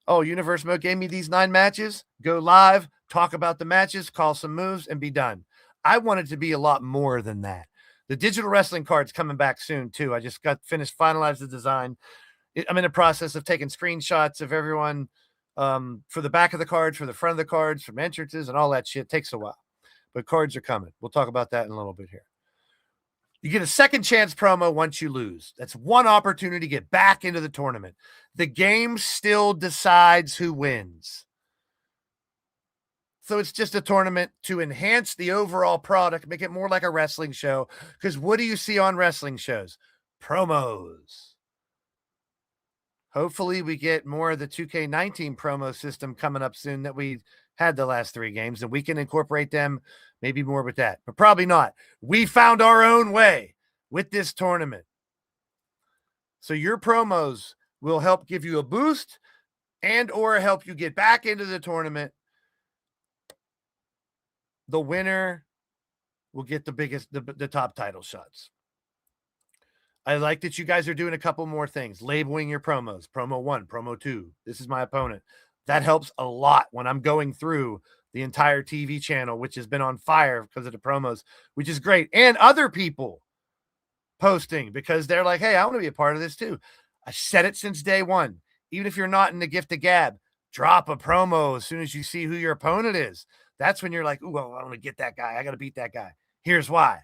Universe Mode gave me these 9 matches, go live, talk about the matches, call some moves, and be done. I want it to be a lot more than that. The digital wrestling card's coming back soon, too. I just finalized the design. I'm in the process of taking screenshots of everyone for the back of the cards, for the front of the cards, from entrances, and all that shit. It takes a while. But cards are coming. We'll talk about that in a little bit here. You get a second chance promo once you lose. That's one opportunity to get back into the tournament. The game still decides who wins. So it's just a tournament to enhance the overall product, make it more like a wrestling show. Because what do you see on wrestling shows? Promos. Hopefully we get more of the 2K19 promo system coming up soon that we had the last 3 games, and we can incorporate them maybe more with that, but probably not. We found our own way with this tournament. So your promos will help give you a boost and or help you get back into the tournament. The winner will get the top title shots. I like that you guys are doing a couple more things, labeling your promos, promo 1, promo 2. This is my opponent. That helps a lot when I'm going through the entire TV channel, which has been on fire because of the promos, which is great. And other people posting because they're like, hey, I want to be a part of this too. I said it since day one. Even if you're not in the gift of gab, drop a promo as soon as you see who your opponent is. That's when you're like, ooh, well, I want to get that guy. I got to beat that guy. Here's why.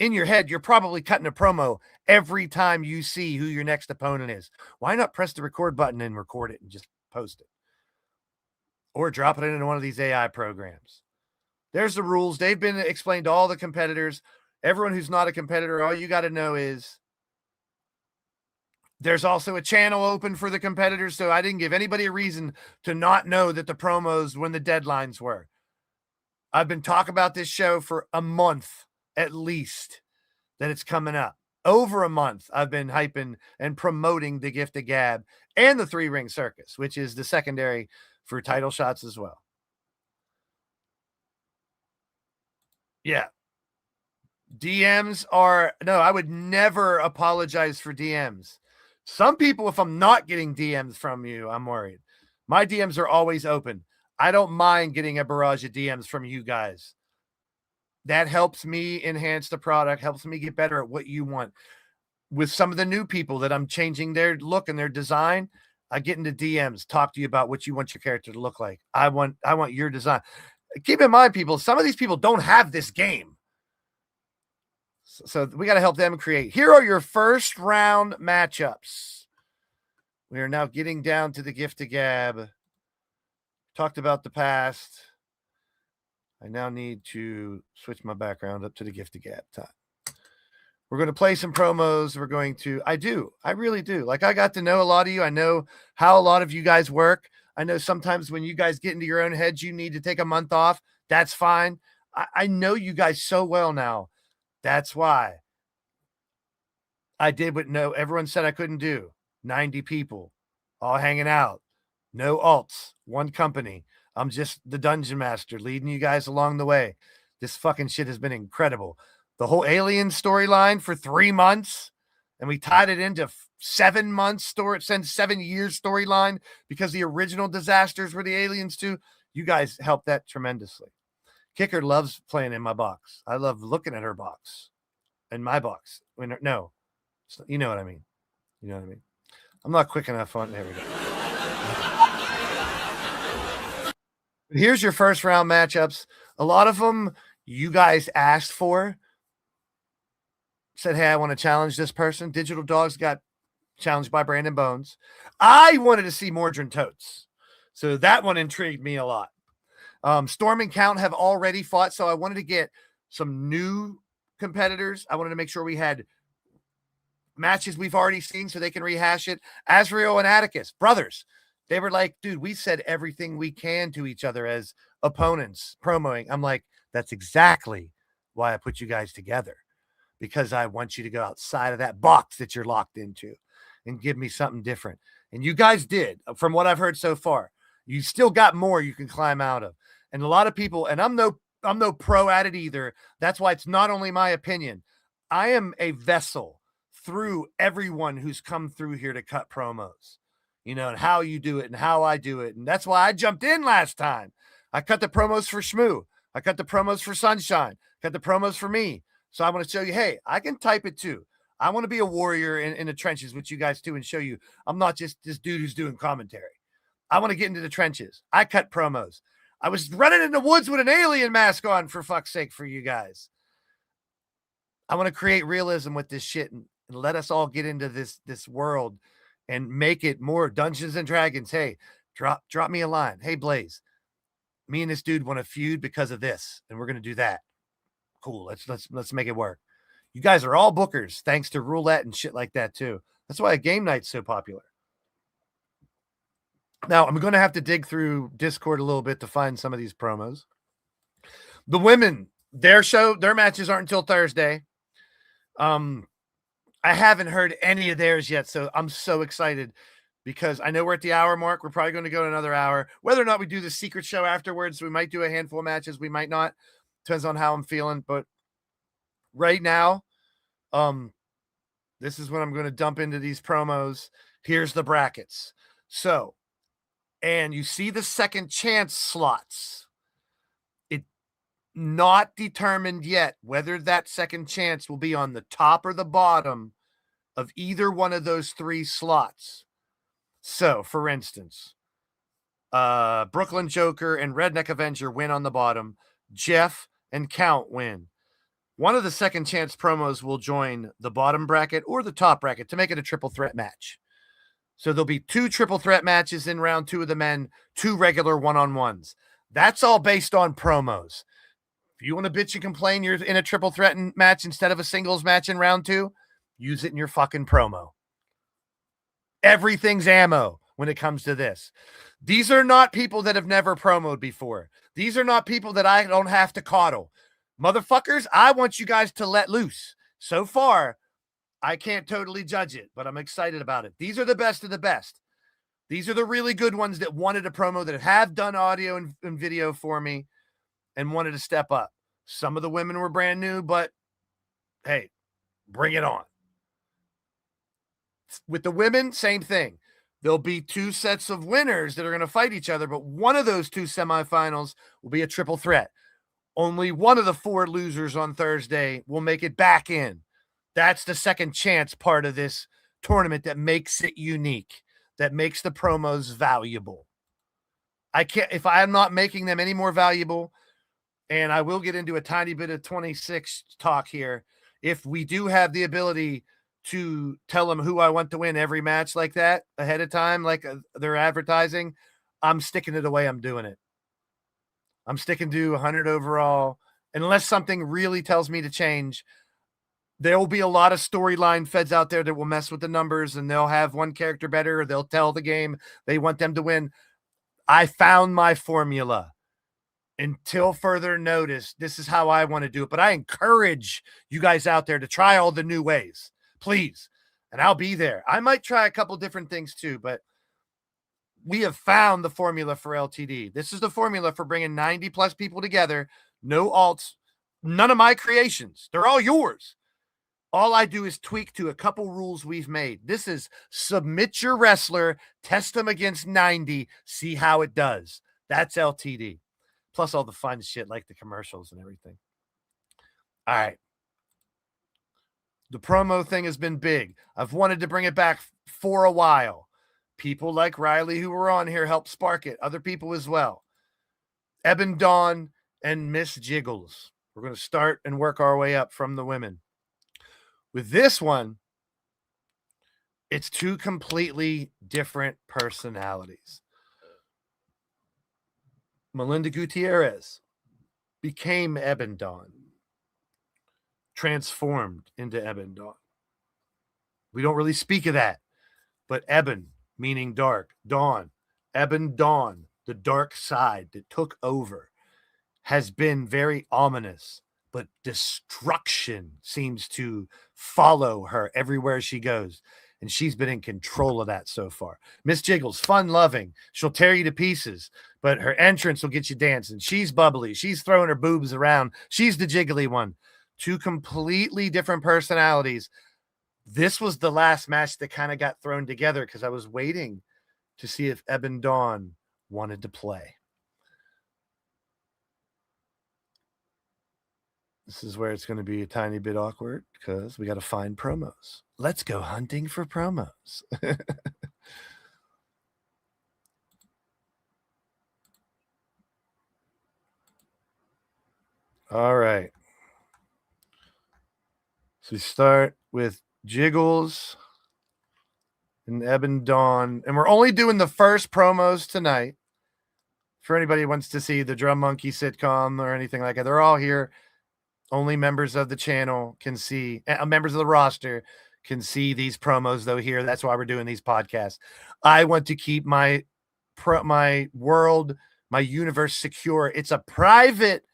In your head, you're probably cutting a promo every time you see who your next opponent is. Why not press the record button and record it and just post it? Or drop it into one of these AI programs. There's the rules. They've been explained to all the competitors. Everyone who's not a competitor, all you got to know is there's also a channel open for the competitors, so I didn't give anybody a reason to not know that the promos when the deadlines were. I've been talking about this show for a month at least that it's coming up. Over a month, I've been hyping and promoting the Gift of Gab and the 3-Ring Circus, which is the secondary for title shots as well. Yeah. DMs are, no, I would never apologize for DMs. Some people, if I'm not getting DMs from you, I'm worried. My DMs are always open. I don't mind getting a barrage of DMs from you guys. That helps me enhance the product, helps me get better at what you want. With some of the new people that I'm changing their look and their design, I get into DMs, talk to you about what you want your character to look like. I want your design. Keep in mind, people, some of these people don't have this game. So we got to help them create. Here are your first round matchups. We are now getting down to the Gift of Gab. Talked about the past. I now need to switch my background up to the Gift of Gab time. We're going to play some promos. We're going to, I really do. Like, I got to know a lot of you. I know how a lot of you guys work. I know sometimes when you guys get into your own heads, you need to take a month off. That's fine. I know you guys so well now. That's why I did what everyone said I couldn't do. 90 people all hanging out. No alts. One company. I'm just the dungeon master leading you guys along the way. This fucking shit has been incredible. The whole alien storyline for 3 months, and we tied it into 7 months story, 7 years storyline because the original disasters were the aliens too. You guys helped that tremendously. Kicker loves playing in my box. I love looking at her box and my box. No, you know what I mean. You know what I mean. I'm not quick enough on. There we go. Here's your first round matchups. A lot of them you guys asked for. Said, hey, I want to challenge this person. Digital Dogs got challenged by Brandon Bones. I wanted to see Mordrin Totes. So that one intrigued me a lot. Storm and Count have already fought, so I wanted to get some new competitors. I wanted to make sure we had matches we've already seen so they can rehash it. Azrael and Atticus, brothers. They were like, dude, we said everything we can to each other as opponents promoting. I'm like, that's exactly why I put you guys together, because I want you to go outside of that box that you're locked into and give me something different. And you guys did, from what I've heard so far. You still got more you can climb out of. And a lot of people, and I'm no pro at it either. That's why it's not only my opinion. I am a vessel through everyone who's come through here to cut promos, you know, and how you do it and how I do it. And that's why I jumped in last time. I cut the promos for Shmoo. I cut the promos for Sunshine. Cut the promos for me. So I want to show you, hey, I can type it too. I want to be a warrior in the trenches with you guys too and show you I'm not just this dude who's doing commentary. I want to get into the trenches. I cut promos. I was running in the woods with an alien mask on, for fuck's sake, for you guys. I want to create realism with this shit and let us all get into this world and make it more Dungeons and Dragons. Hey, drop me a line. Hey, Blaze, me and this dude want to feud because of this, and we're gonna do that. Cool. Let's make it work. You guys are all bookers thanks to roulette and shit like that too. That's why a game night's so popular. Now I'm gonna have to dig through Discord a little bit to find some of these promos. The women, their matches aren't until Thursday. I haven't heard any of theirs yet, so I'm so excited because I know we're at the hour mark. We're probably going to go another hour. Whether or not we do the secret show afterwards, we might do a handful of matches. We might not. Depends on how I'm feeling. But right now, this is when I'm going to dump into these promos. Here's the brackets. So, and you see the second chance slots. It not determined yet whether that second chance will be on the top or the bottom of either one of those 3 slots. So, for instance, Brooklyn Joker and Redneck Avenger win on the bottom. Jeff and Count win. One of the second chance promos will join the bottom bracket or the top bracket to make it a triple threat match. So there'll be 2 triple threat matches in round 2 of the men, 2 regular one-on-ones. That's all based on promos. If you want to bitch and complain you're in a triple threat match instead of a singles match in round 2, use it in your fucking promo. Everything's ammo when it comes to this. These are not people that have never promoed before. These are not people that I don't have to coddle. Motherfuckers, I want you guys to let loose. So far, I can't totally judge it, but I'm excited about it. These are the best of the best. These are the really good ones that wanted a promo, that have done audio and video for me and wanted to step up. Some of the women were brand new, but hey, bring it on. With the women, same thing. There'll be 2 sets of winners that are going to fight each other, but one of those 2 semifinals will be a triple threat. Only one of the 4 losers on Thursday will make it back in. That's the second chance part of this tournament that makes it unique, that makes the promos valuable. If I'm not making them any more valuable, and I will get into a tiny bit of 26 talk here, if we do have the ability to tell them who I want to win every match like that ahead of time, like they're advertising, I'm sticking to the way I'm doing it. I'm sticking to 100 overall. Unless something really tells me to change, there will be a lot of storyline feds out there that will mess with the numbers, and they'll have one character better, or they'll tell the game they want them to win. I found my formula. Until further notice, this is how I want to do it. But I encourage you guys out there to try all the new ways. Please. And I'll be there. I might try a couple different things too, but we have found the formula for LTD. This is the formula for bringing 90 plus people together. No alts, none of my creations. They're all yours. All I do is tweak to a couple rules we've made. This is submit your wrestler, test them against 90, see how it does. That's LTD. Plus all the fun shit like the commercials and everything. All right. The promo thing has been big. I've wanted to bring it back for a while. People like Riley who were on here helped spark it. Other people as well. Ebon, Dawn, and Miss Jiggles. We're going to start and work our way up from the women. With this one, it's 2 completely different personalities. Melinda Gutierrez became Ebon Dawn. Transformed into Ebon Dawn. We don't really speak of that, but Ebon, meaning dark, Dawn, Ebon Dawn, the dark side that took over, has been very ominous, but destruction seems to follow her everywhere she goes, and she's been in control of that so far. Miss Jiggles, fun-loving, she'll tear you to pieces, but her entrance will get you dancing. She's bubbly, she's throwing her boobs around, she's the jiggly one. 2 completely different personalities. This was the last match that kind of got thrown together because I was waiting to see if Ebon Dawn wanted to play. This is where it's going to be a tiny bit awkward because we got to find promos. Let's go hunting for promos. All right. So we start with Jiggles and Ebon Dawn. And we're only doing the first promos tonight for anybody who wants to see the Drum Monkey sitcom or anything like that, they're all here. Only members of the channel can see, members of the roster can see these promos though here. That's why we're doing these podcasts. I want to keep my world, my universe secure. It's a private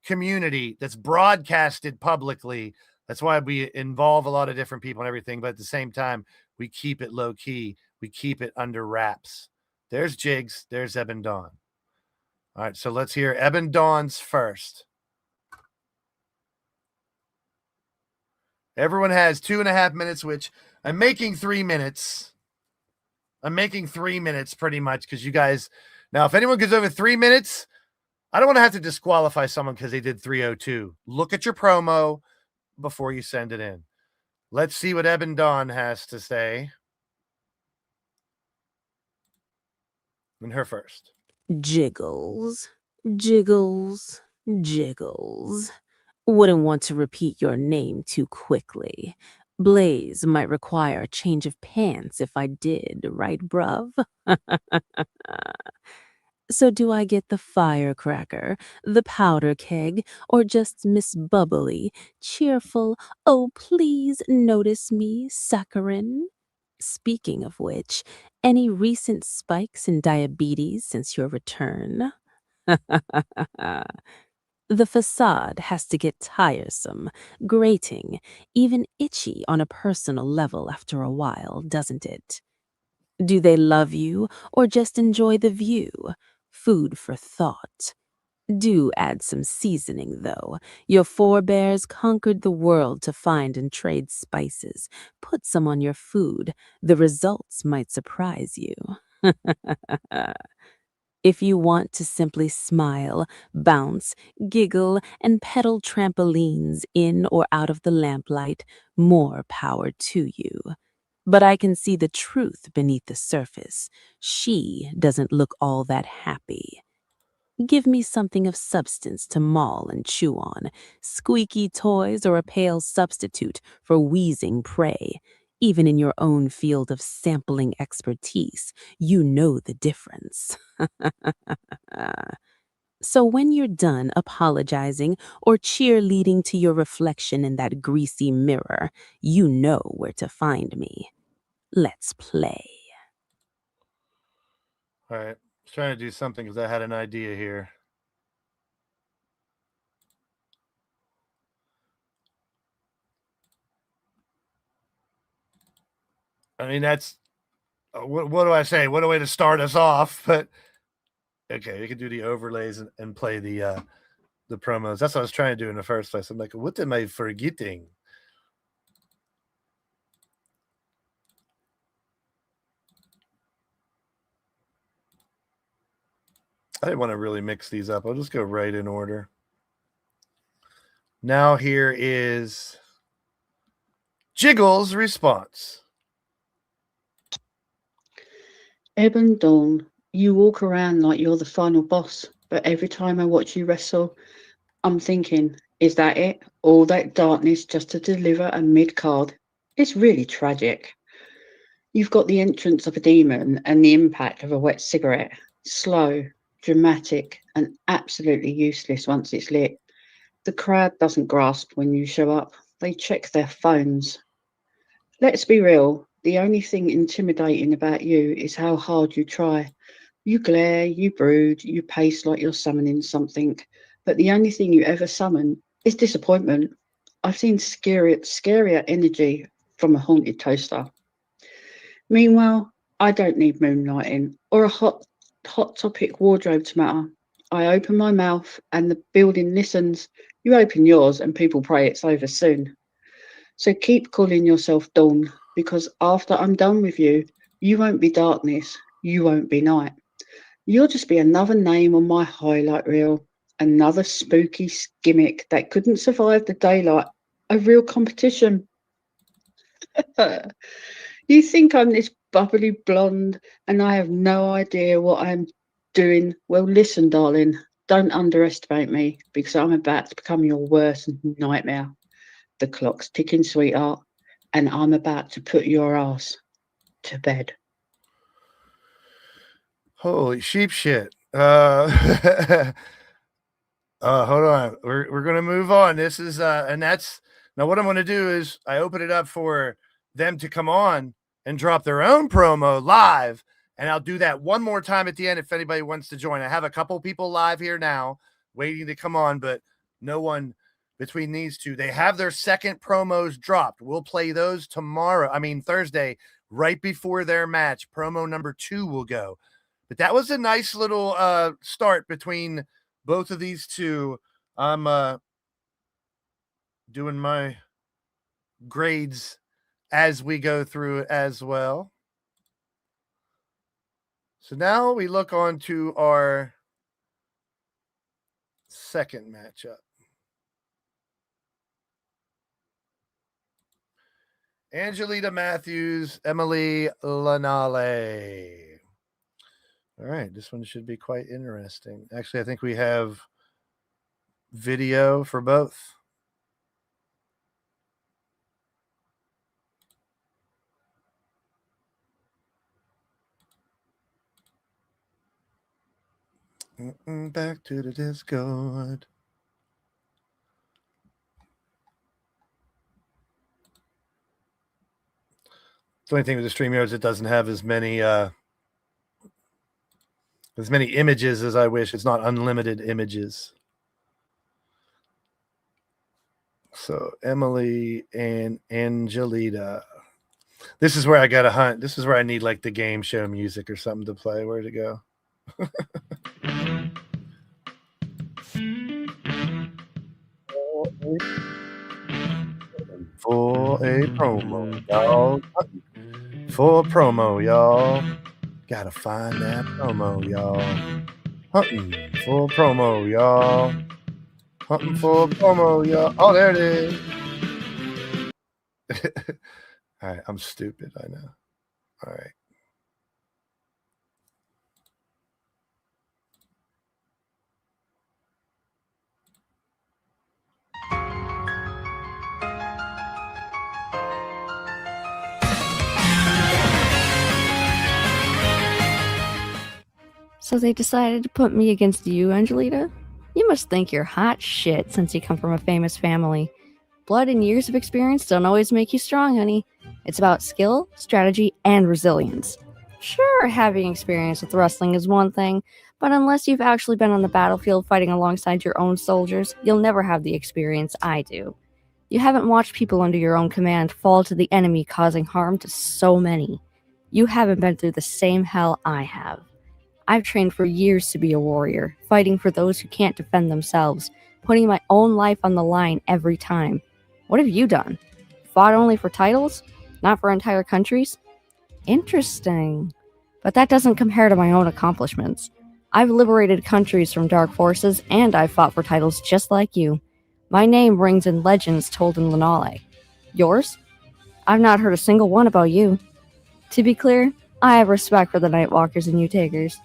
community that's broadcasted publicly. That's why we involve a lot of different people and everything, but at the same time, we keep it low key. We keep it under wraps. There's Jigs. There's Ebon Dawn. All right, so let's hear Ebon Dawn's first. Everyone has 2.5 minutes, which I'm making 3 minutes. I'm making 3 minutes pretty much because you guys. Now, if anyone goes over 3 minutes, I don't want to have to disqualify someone because they did 3:02. Look at your promo before you send it in. Let's see what Ebon Dawn has to say. And her first. Jiggles, Jiggles, Jiggles. Wouldn't want to repeat your name too quickly. Blaze might require a change of pants if I did, right, bruv? So do I get the firecracker, the powder keg, or just Miss Bubbly, cheerful, oh please notice me, saccharin? Speaking of which, any recent spikes in diabetes since your return? The facade has to get tiresome, grating, even itchy on a personal level after a while, doesn't it? Do they love you or just enjoy the view? Food for thought. Do add some seasoning, though. Your forebears conquered the world to find and trade spices. Put some on your food. The results might surprise you. If you want to simply smile, bounce, giggle, and pedal trampolines in or out of the lamplight, more power to you. But I can see the truth beneath the surface. She doesn't look all that happy. Give me something of substance to maul and chew on. Squeaky toys or a pale substitute for wheezing prey. Even in your own field of sampling expertise, you know the difference. So when you're done apologizing or cheerleading to your reflection in that greasy mirror, you know where to find me. Let's play. All right. I was trying to do something because I had an idea here. I mean, that's what do I say? What a way to start us off. But okay, we can do the overlays and play the promos. That's what I was trying to do in the first place. I'm like, what am I forgetting? I didn't want to really mix these up. I'll just go right in order. Now here is Jiggles' response. Ebon Dawn, you walk around like you're the final boss, but every time I watch you wrestle, I'm thinking, is that it? All that darkness just to deliver a mid-card? It's really tragic. You've got the entrance of a demon and the impact of a wet cigarette. Slow, dramatic, and absolutely useless once it's lit. The crowd doesn't grasp when you show up. They check their phones. Let's be real. The only thing intimidating about you is how hard you try. You glare, you brood, you pace like you're summoning something, but the only thing you ever summon is disappointment. I've seen scarier energy from a haunted toaster. Meanwhile, I don't need moonlighting or a hot topic wardrobe to matter. I open my mouth and the building listens. You open yours and people pray it's over soon. So keep calling yourself Dawn, because after I'm done with you, you won't be darkness, you won't be night. You'll just be another name on my highlight reel, another spooky gimmick that couldn't survive the daylight, a real competition. You think I'm this bubbly blonde and I have no idea what I'm doing? Well, listen, darling, don't underestimate me, because I'm about to become your worst nightmare. The clock's ticking, sweetheart, and I'm about to put your ass to bed. Holy sheep shit. Hold on. We're gonna move on. This is and that's now what I'm gonna do is I open it up for them to come on and drop their own promo live, and I'll do that one more time at the end if anybody wants to join. I have a couple people live here now waiting to come on, but no one between these two. They have their second promos dropped. We'll play those tomorrow. I mean Thursday, right before their match. Promo number 2 will go. But that was a nice little start between both of these two. I'm doing my grades as we go through it as well. So now we look on to our second matchup. Angelita Matthews, Emily Lonale. All right, this one should be quite interesting. Actually, I think we have video for both. Back to the Discord. The only thing with the StreamYard is it doesn't have as many images as I wish. It's not unlimited images. So Emily and Angelita. This is where I got to hunt. This is where I need like the game show music or something to play. Where'd it go? For a promo, y'all. For a promo, y'all. Gotta find that promo, y'all. Hunting for a promo, y'all. Hunting for a promo, y'all. Oh, there it is. All right, I'm stupid, I know. All right. So they decided to put me against you, Angelita? You must think you're hot shit since you come from a famous family. Blood and years of experience don't always make you strong, honey. It's about skill, strategy, and resilience. Sure, having experience with wrestling is one thing, but unless you've actually been on the battlefield fighting alongside your own soldiers, you'll never have the experience I do. You haven't watched people under your own command fall to the enemy causing harm to so many. You haven't been through the same hell I have. I've trained for years to be a warrior, fighting for those who can't defend themselves, putting my own life on the line every time. What have you done? Fought only for titles? Not for entire countries? Interesting. But that doesn't compare to my own accomplishments. I've liberated countries from dark forces, and I've fought for titles just like you. My name rings in legends told in Lonale. Yours? I've not heard a single one about you. To be clear, I have respect for the Nightwalkers and you takers.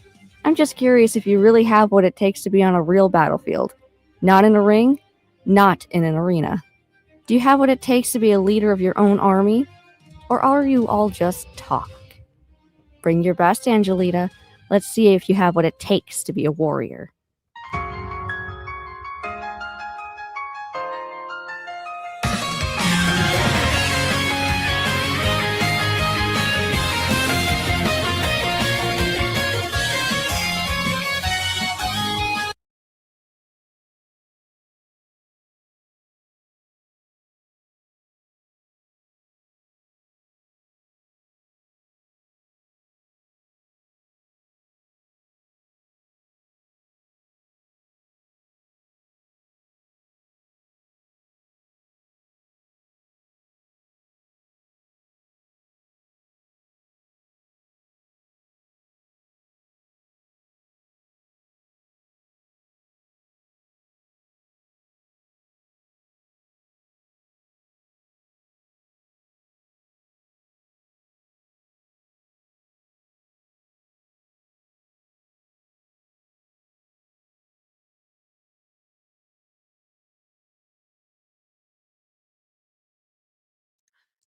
I'm just curious if you really have what it takes to be on a real battlefield. Not in a ring, not in an arena. Do you have what it takes to be a leader of your own army? Or are you all just talk? Bring your best, Angelita. Let's see if you have what it takes to be a warrior.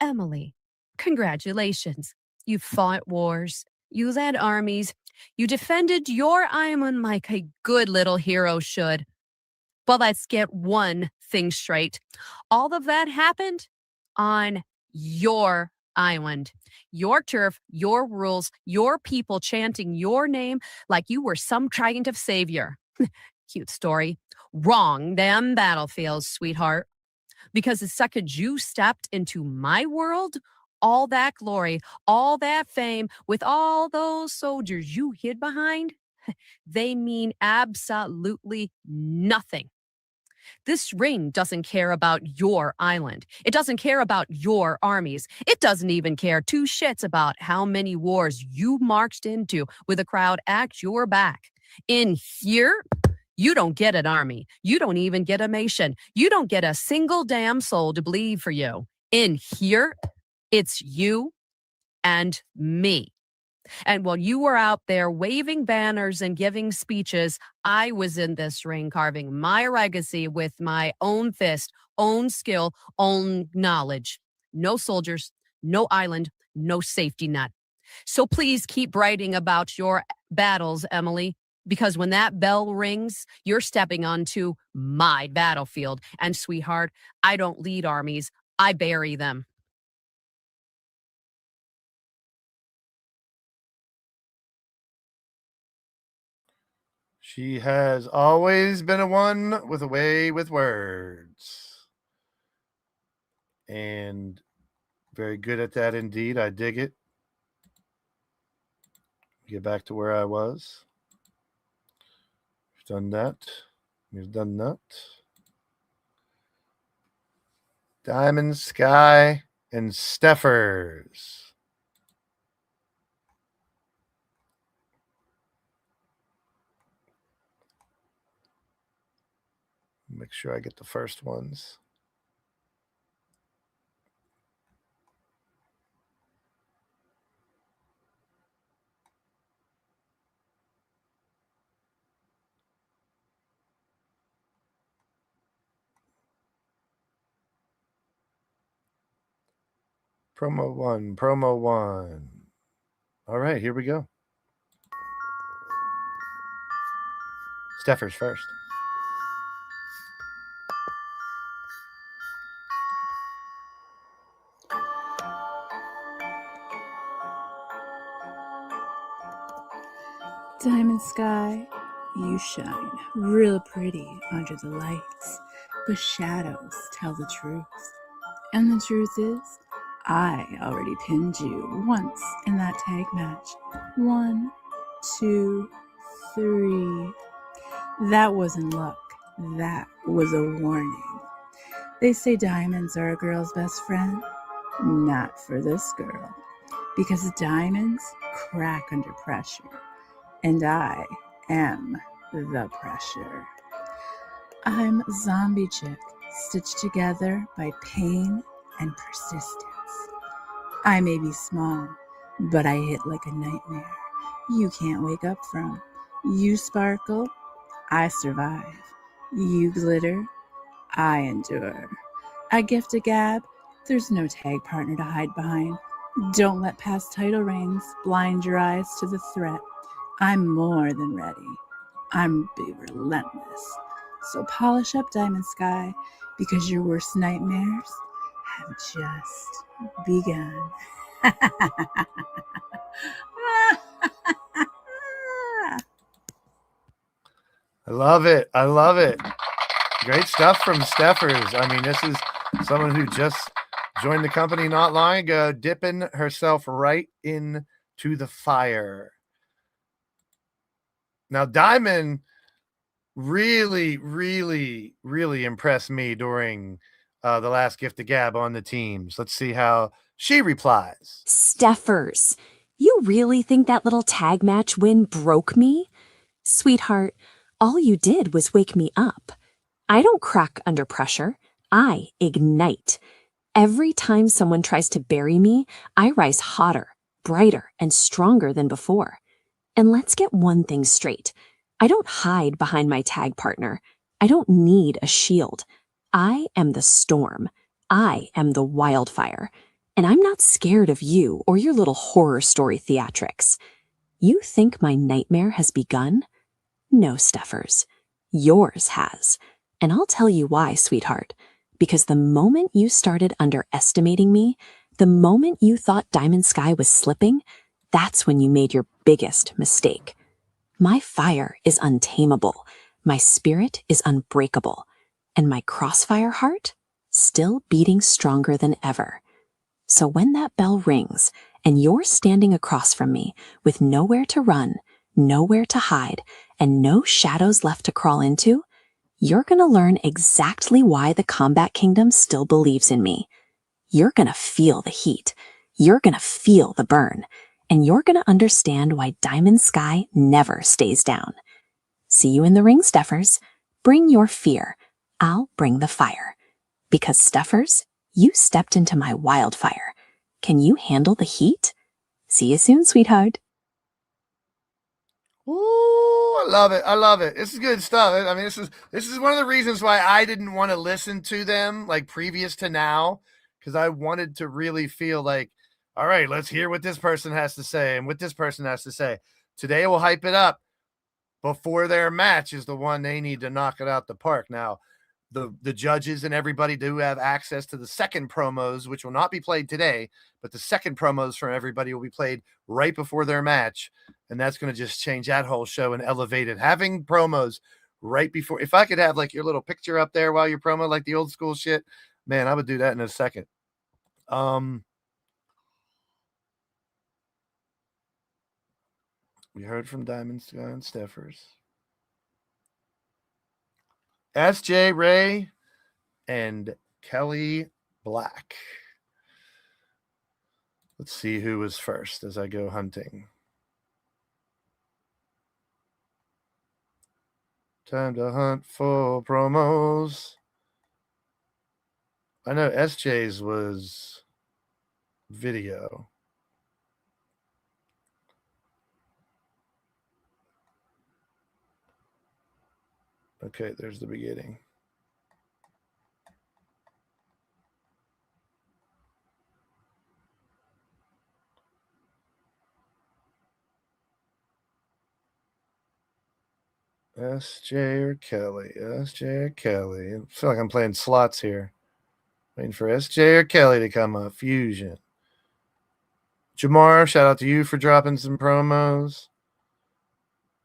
Emily, congratulations. You fought wars, you led armies, You defended your island like a good little hero should. But let's get one thing straight. All of that happened on your island. Your turf, your rules, your people chanting your name like you were some kind of savior. Cute story. Wrong damn battlefields, sweetheart. Because the second you stepped into my world, all that glory, all that fame, with all those soldiers you hid behind, they mean absolutely nothing. This ring doesn't care about your island. It doesn't care about your armies. It doesn't even care two shits about how many wars you marched into with a crowd at your back. In here, you don't get an army. You don't even get a nation. You don't get a single damn soul to bleed for you. In here, it's you and me. And while you were out there waving banners and giving speeches, I was in this ring carving my legacy with my own fist, own skill, own knowledge. No soldiers, no island, no safety net. So please keep writing about your battles, Emily, because when that bell rings, you're stepping onto my battlefield. And sweetheart, I don't lead armies, I bury them. She has always been a one with a way with words. And very good at that indeed. I dig it. Get back to where I was. We've done that. We've done that. Diamond, Sky, and Stephers. Make sure I get the first ones. Promo one, promo one. All right, here we go. Stephers first. Diamond Sky, you shine real pretty under the lights, but shadows tell the truth. And the truth is, I already pinned you once in that tag match. 1, 2, 3. That wasn't luck. That was a warning. They say diamonds are a girl's best friend. Not for this girl. Because diamonds crack under pressure. And I am the pressure. I'm zombie chick, stitched together by pain and persistence. I may be small, but I hit like a nightmare you can't wake up from. You sparkle, I survive. You glitter, I endure. I gift a gab, there's no tag partner to hide behind. Don't let past title reigns blind your eyes to the threat. I'm more than ready. I'm be relentless. So polish up, Diamond Sky, because your worst nightmares have just begun. I love it. I love it. Great stuff from Stephers. I mean, this is someone who just joined the company not long ago, dipping herself right into the fire. Now, Diamond really, really, really impressed me during the last Gift of Gab on the teams. Let's see how she replies. Stephers, you really think that little tag match win broke me? Sweetheart, all you did was wake me up. I don't crack under pressure. I ignite. Every time someone tries to bury me, I rise hotter, brighter, and stronger than before. And let's get one thing straight. I don't hide behind my tag partner. I don't need a shield. I am the storm. I am the wildfire. And I'm not scared of you or your little horror story theatrics. You think my nightmare has begun? No, Stephers. Yours has. And I'll tell you why, sweetheart. Because the moment you started underestimating me, the moment you thought Diamond Sky was slipping, that's when you made your biggest mistake. My fire is untamable, my spirit is unbreakable, and my crossfire heart still beating stronger than ever. So when that bell rings and you're standing across from me with nowhere to run, nowhere to hide, and no shadows left to crawl into, you're gonna learn exactly why the Combat Kingdom still believes in me. You're gonna feel the heat, you're gonna feel the burn, and you're gonna understand why Diamond Sky never stays down. See you in the ring, Stephers. Bring your fear. I'll bring the fire. Because, Stephers, you stepped into my wildfire. Can you handle the heat? See you soon, sweetheart. Ooh, I love it. I love it. This is good stuff. I mean, this is one of the reasons why I didn't want to listen to them like previous to now, because I wanted to really feel like, all right, let's hear what this person has to say and what this person has to say. Today we'll hype it up before their match is the one they need to knock it out the park. Now, the judges and everybody do have access to the second promos, which will not be played today, but the second promos from everybody will be played right before their match. And that's going to just change that whole show and elevate it. Having promos right before, if I could have like your little picture up there while you promo, like the old school shit, man, I would do that in a second. We heard from Diamond Sky and Stephers. S.J. Ray and Kelly Black. Let's see who was first as I go hunting. Time to hunt for promos. I know SJ's was video. Okay, there's the beginning. SJ or Kelly? SJ or Kelly? I feel like I'm playing slots here. Waiting for SJ or Kelly to come up. Fusion. Jamar, shout out to you for dropping some promos.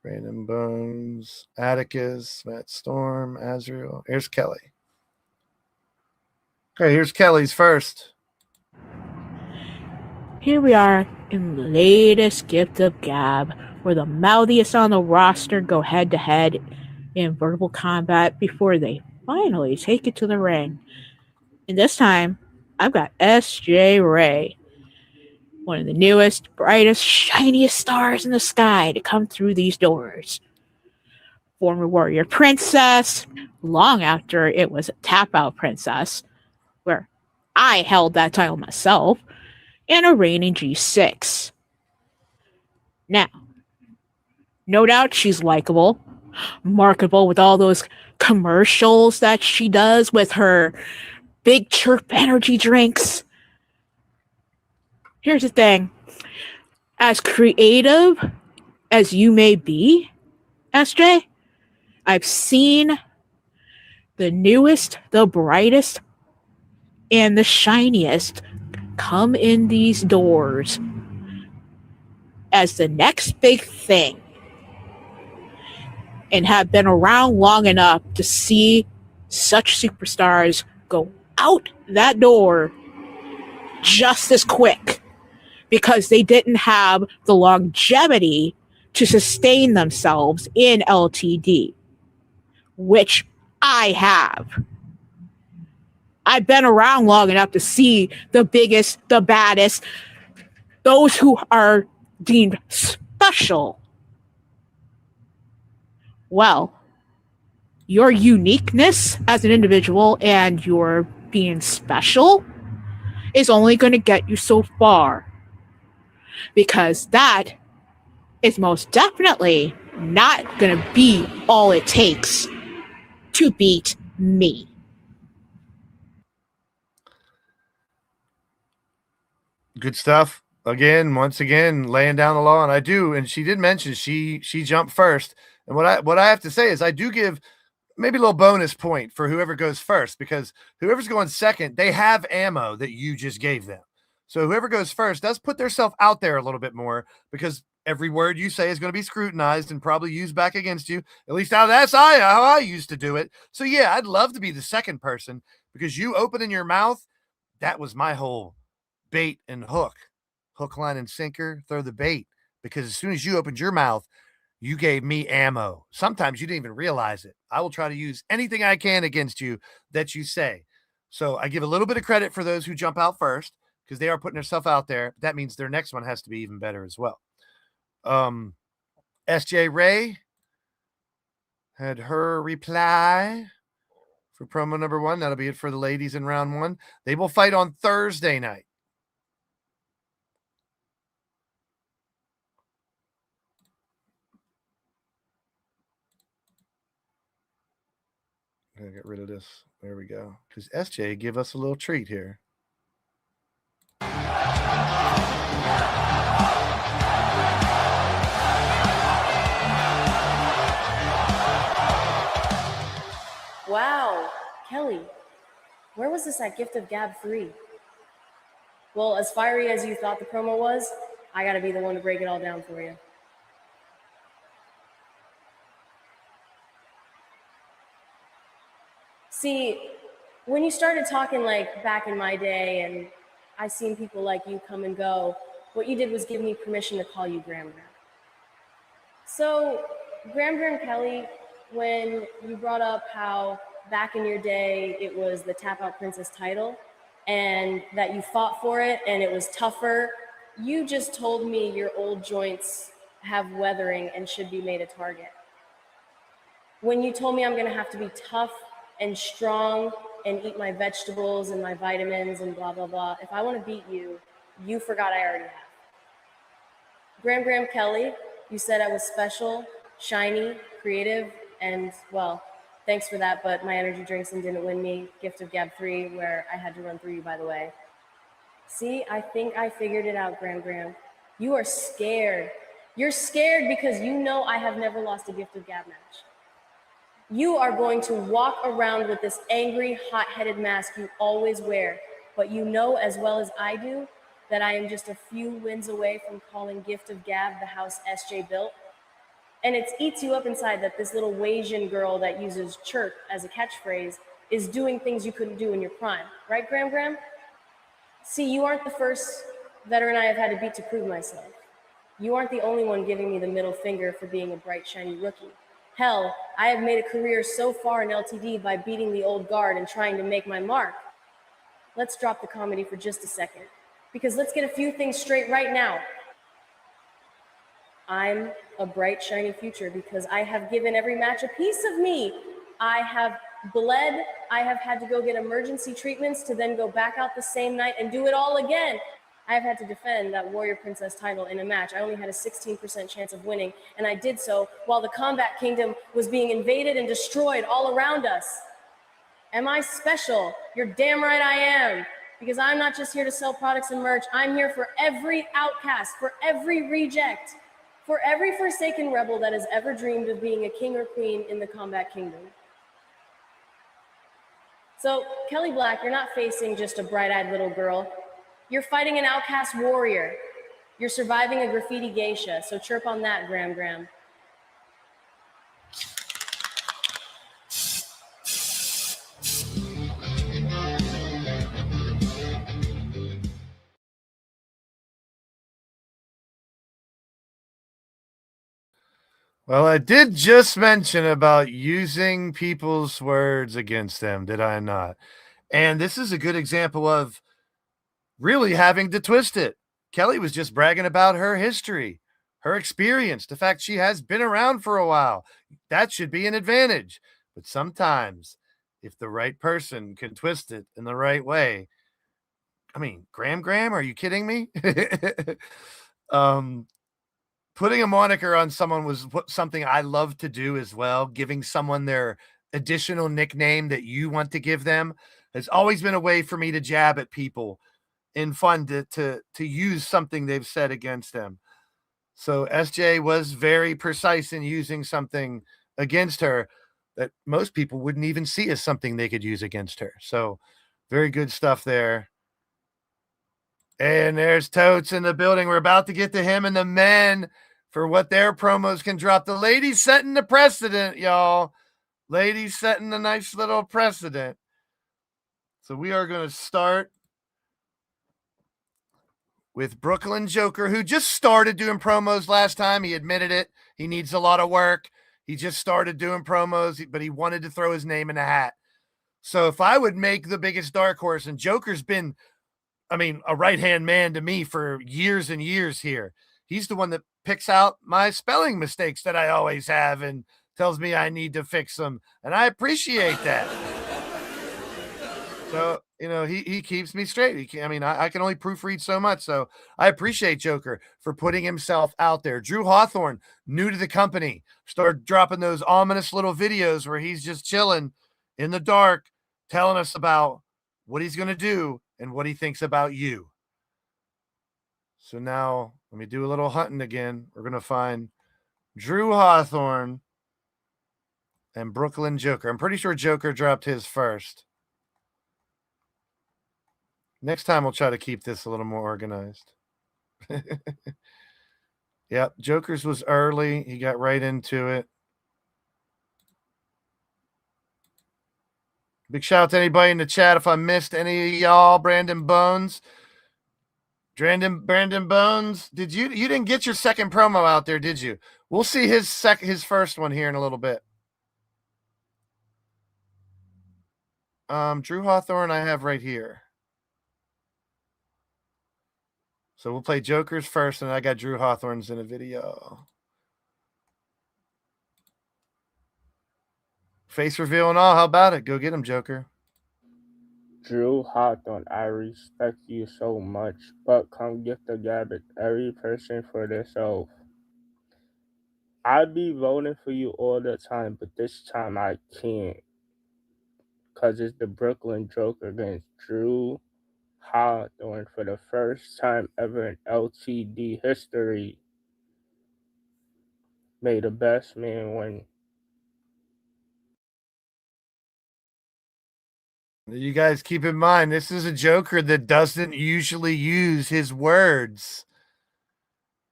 Brandon Bones, Atticus, Matt Storm, Azrael. Here's Kelly. Okay, here's Kelly's first. Here we are in the latest Gift of Gab, where the mouthiest on the roster go head-to-head in verbal combat before they finally take it to the ring. And this time, I've got S.J. Ray, one of the newest, brightest, shiniest stars in the sky to come through these doors. Former warrior princess, long after it was a tap-out princess, where I held that title myself, and a reigning G6. Now, no doubt she's likable, marketable with all those commercials that she does with her big chirp energy drinks. Here's the thing. As creative as you may be, SJ, I've seen the newest, the brightest, and the shiniest come in these doors as the next big thing, and have been around long enough to see such superstars go out that door just as quick, because they didn't have the longevity to sustain themselves in LTD, which I have. I've been around long enough to see the biggest, the baddest, those who are deemed special. Well, your uniqueness as an individual and your being special is only going to get you so far, because that is most definitely not going to be all it takes to beat me. Good stuff. once again, laying down the law, and I do. And she did mention she jumped first. And what I have to say is I do give maybe a little bonus point for whoever goes first, because whoever's going second, they have ammo that you just gave them. So whoever goes first does put themselves out there a little bit more, because every word you say is going to be scrutinized and probably used back against you. At least how I used to do it. So yeah, I'd love to be the second person, because you opening your mouth, that was my whole bait and hook, line, and sinker. Throw the bait, because as soon as you opened your mouth, you gave me ammo. Sometimes you didn't even realize it. I will try to use anything I can against you that you say. So I give a little bit of credit for those who jump out first, because they are putting themselves out there. That means their next one has to be even better as well. SJ Ray had her reply for promo number 1. That'll be it for the ladies in round 1. They will fight on Thursday night. I'm gonna get rid of this. There we go. Because SJ give us a little treat here. Wow, Kelly, where was this at Gift of Gab 3? Well, as fiery as you thought the promo was, I gotta be the one to break it all down for you. See, when you started talking like back in my day and I seen people like you come and go, what you did was give me permission to call you Gram Gram. So, Gram Kelly, when you brought up how back in your day it was the Tap Out Princess title and that you fought for it and it was tougher, you just told me your old joints have weathering and should be made a target. When you told me I'm gonna have to be tough and strong and eat my vegetables and my vitamins and blah, blah, blah, if I wanna beat you, you forgot I already have. Gram Kelly, you said I was special, shiny, creative, and well, thanks for that, but my energy drinks didn't win me Gift of Gab 3, where I had to run through you, by the way. See, I think I figured it out, Gram. You are scared. You're scared because you know I have never lost a Gift of Gab match. You are going to walk around with this angry, hot-headed mask you always wear, but you know as well as I do that I am just a few wins away from calling Gift of Gab the house SJ built. And it eats you up inside that this little Wasian girl that uses chirp as a catchphrase is doing things you couldn't do in your prime. Right, Gram? See, you aren't the first veteran I have had to beat to prove myself. You aren't the only one giving me the middle finger for being a bright, shiny rookie. Hell, I have made a career so far in LTD by beating the old guard and trying to make my mark. Let's drop the comedy for just a second, because let's get a few things straight right now. I'm a bright, shiny future because I have given every match a piece of me. I have bled. I have had to go get emergency treatments to then go back out the same night and do it all again. I have had to defend that Warrior Princess title in a match. I only had a 16% chance of winning, and I did so while the Combat Kingdom was being invaded and destroyed all around us. Am I special? You're damn right I am. Because I'm not just here to sell products and merch. I'm here for every outcast, for every reject, for every forsaken rebel that has ever dreamed of being a king or queen in the Combat Kingdom. So, Kelly Black, you're not facing just a bright-eyed little girl. You're fighting an outcast warrior. You're surviving a graffiti geisha, so chirp on that, Gram. Well, I did just mention about using people's words against them, did I not? And this is a good example of really having to twist it. Kelly was just bragging about her history, her experience, the fact she has been around for a while. That should be an advantage. But sometimes, if the right person can twist it in the right way, I mean, Gram, are you kidding me? Putting a moniker on someone was something I love to do as well. Giving someone their additional nickname that you want to give them has always been a way for me to jab at people in fun to use something they've said against them. So SJ was very precise in using something against her that most people wouldn't even see as something they could use against her. So very good stuff there. And there's Totes in the building. We're about to get to him and the men for what their promos can drop. The ladies setting the precedent, y'all. Ladies setting a nice little precedent. So we are going to start with Brooklyn Joker, who just started doing promos last time. He admitted it. He needs a lot of work. He just started doing promos, but he wanted to throw his name in the hat. So if I would make the biggest dark horse, and Joker's been, I mean, a right-hand man to me for years and years here. He's the one that picks out my spelling mistakes that I always have and tells me I need to fix them. And I appreciate that. So, you know, he keeps me straight. I can only proofread so much. So I appreciate Joker for putting himself out there. Drew Hawthorne, new to the company, started dropping those ominous little videos where he's just chilling in the dark, telling us about what he's going to do and what he thinks about you. So now let me do a little hunting again. We're going to find Drew Hawthorne and Brooklyn Joker. I'm pretty sure Joker dropped his first. Next time we'll try to keep this a little more organized. Yep, Joker's was early. He got right into it. Big shout out to anybody in the chat if I missed any of y'all. Brandon Bones. Brandon Bones, you didn't get your second promo out there, did you? We'll see his first one here in a little bit. Drew Hawthorne I have right here. So we'll play Joker's first, and I got Drew Hawthorne's in a video. Face reveal and all. How about it? Go get him, Joker. Drew Hawthorne, I respect you so much, but come get the gab at every person for themselves. I'd be voting for you all the time, but this time I can't. Because it's the Brooklyn Joker against Drew Hawthorne for the first time ever in LTD history. May the best man win. You guys keep in mind, this is a Joker that doesn't usually use his words,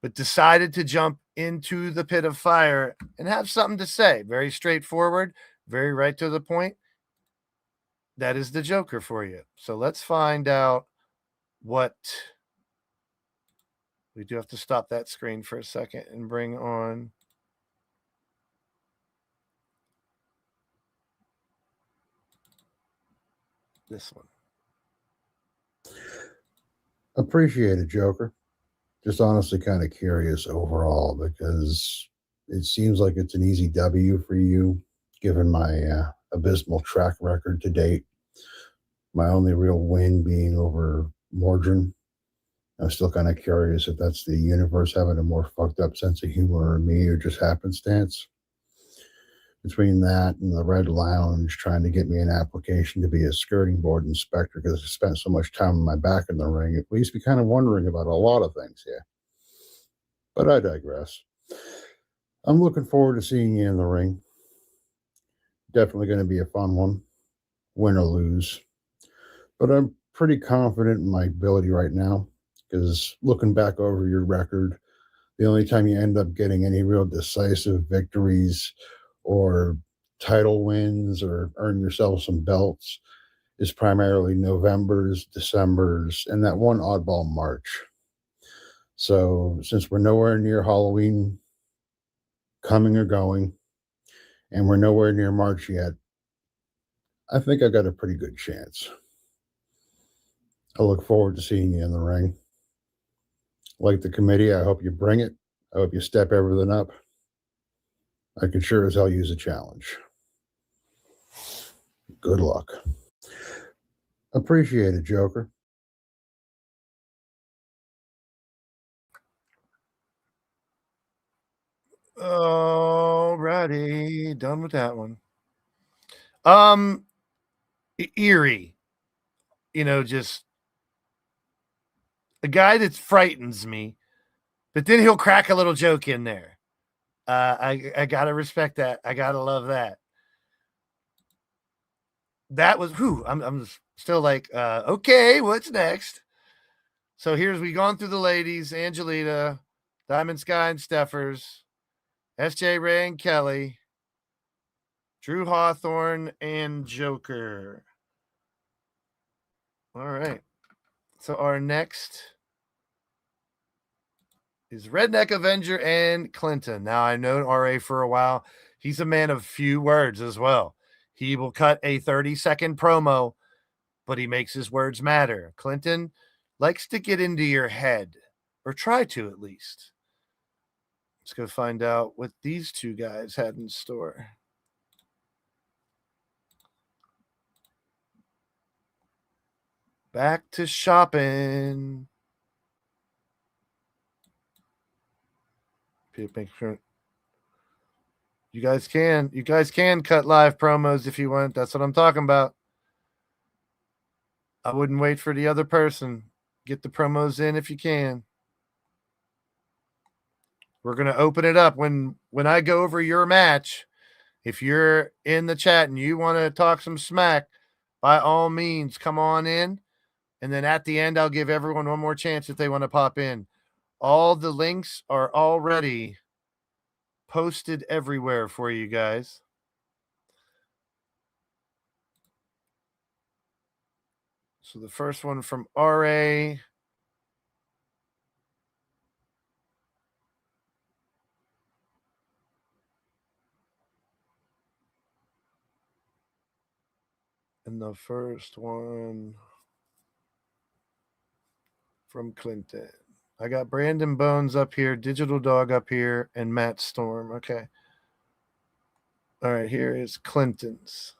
but decided to jump into the pit of fire and have something to say. Very straightforward, very right to the point. That is the Joker for you. So let's find out what we do. Have to stop that screen for a second and bring on this one. Appreciate it, Joker. Just honestly kind of curious overall because it seems like it's an easy W for you, given my abysmal track record to date. My only real win being over Mordrin. I'm still kind of curious if that's the universe having a more fucked up sense of humor or me or just happenstance. Between that and the Red Lounge trying to get me an application to be a skirting board inspector because I spent so much time on my back in the ring, it leaves me kind of wondering about a lot of things here. But I digress. I'm looking forward to seeing you in the ring. Definitely going to be a fun one, win or lose. But I'm pretty confident in my ability right now because looking back over your record, the only time you end up getting any real decisive victories or title wins or earn yourself some belts is primarily Novembers, Decembers, and that one oddball March. So since we're nowhere near Halloween coming or going, and we're nowhere near March yet, I think I got a pretty good chance. I look forward to seeing you in the ring. Like the committee, I hope you bring it. I hope you step everything up. I could sure as hell use a challenge. Good luck. Appreciate it, Joker. Alrighty, done with that one. Eerie, just a guy that frightens me, but then he'll crack a little joke in there. I gotta respect that. I gotta love that. That was I'm still like, okay, what's next? So we've gone through the ladies: Angelita, Diamond Sky and Stephers, S.J. Ray and Kelly, Drew Hawthorne, and Joker. All right. So our next is Redneck, Avenger, and Clinton. Now, I've known RA for a while. He's a man of few words as well. He will cut a 30-second promo, but he makes his words matter. Clinton likes to get into your head, or try to at least. Let's go find out what these two guys had in store. Back to shopping. Make sure you guys can cut live promos if you want. That's what I'm talking about. I wouldn't wait for the other person. Get the promos in if you can. We're going to open it up when I go over your match. If you're in the chat and you want to talk some smack, by all means, come on in. And then at the end, I'll give everyone one more chance if they want to pop in. All the links are already posted everywhere for you guys. So the first one from RA. And the first one from Clinton. I got Brandon Bones up here, Digital Dog up here, and Matt Storm. Okay. All right, here is Clinton's.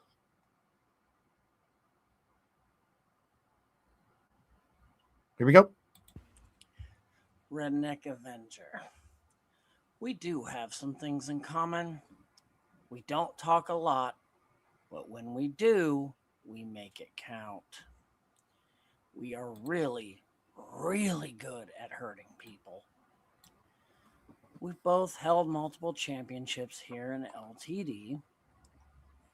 Here we go. Redneck Avenger. We do have some things in common. We don't talk a lot, but when we do, we make it count. We are really, really good at hurting people. We've both held multiple championships here in LTD.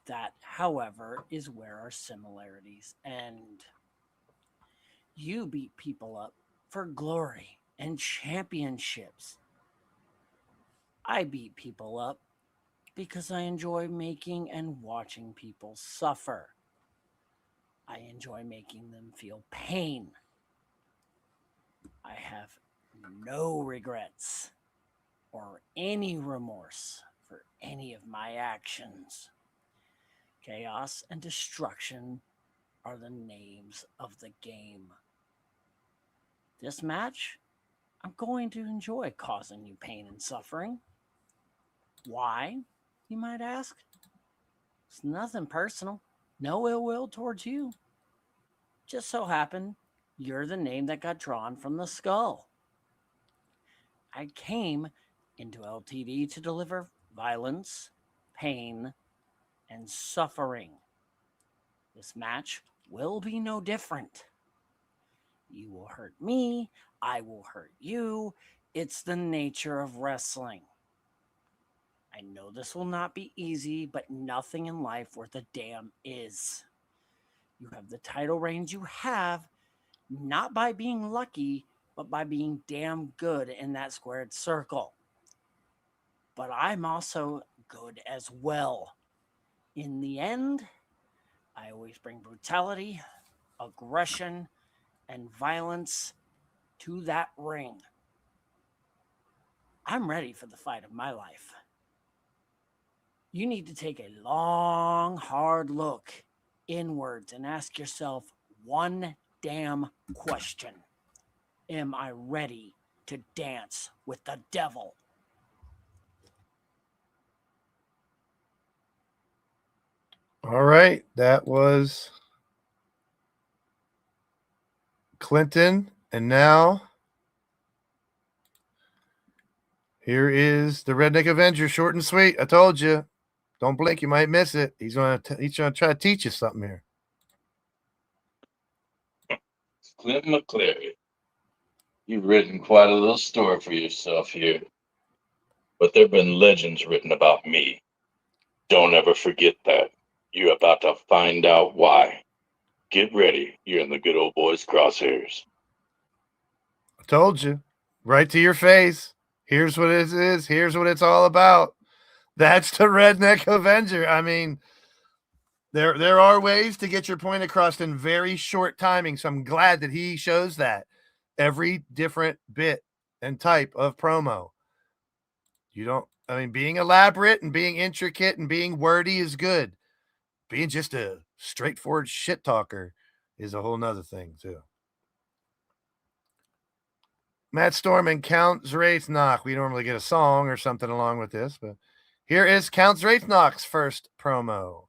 That, however, is where our similarities end. You beat people up for glory and championships. I beat people up because I enjoy making and watching people suffer. I enjoy making them feel pain. I have no regrets or any remorse for any of my actions. Chaos and destruction are the names of the game. This match, I'm going to enjoy causing you pain and suffering. Why, you might ask? It's nothing personal. No ill will towards you. Just so happened you're the name that got drawn from the skull. I came into LTD to deliver violence, pain, and suffering. This match will be no different. You will hurt me, I will hurt you. It's the nature of wrestling. I know this will not be easy, but nothing in life worth a damn is. You have the title reigns you have, not by being lucky, but by being damn good in that squared circle. But I'm also good as well. In the end, I always bring brutality, aggression, and violence to that ring. I'm ready for the fight of my life. You need to take a long, hard look inwards and ask yourself one damn question. Am I ready to dance with the devil? All right. That was Clinton. And now here is the Redneck Avenger, short and sweet. I told you. Don't blink, you might miss it. He's gonna try to teach you something here. Clint McCleary. You've written quite a little story for yourself here. But there have been legends written about me. Don't ever forget that. You're about to find out why. Get ready. You're in the good old boy's crosshairs. I told you. Right to your face. Here's what it is. Here's what it's all about. That's the Redneck Avenger. I mean, there are ways to get your point across in very short timing. So I'm glad that he shows that. Every different bit and type of promo. Being elaborate and being intricate and being wordy is good. Being just a straightforward shit talker is a whole nother thing, too. Matt Storm and Count Zrathknock. We normally get a song or something along with this, but here is Count Zrathknock's first promo.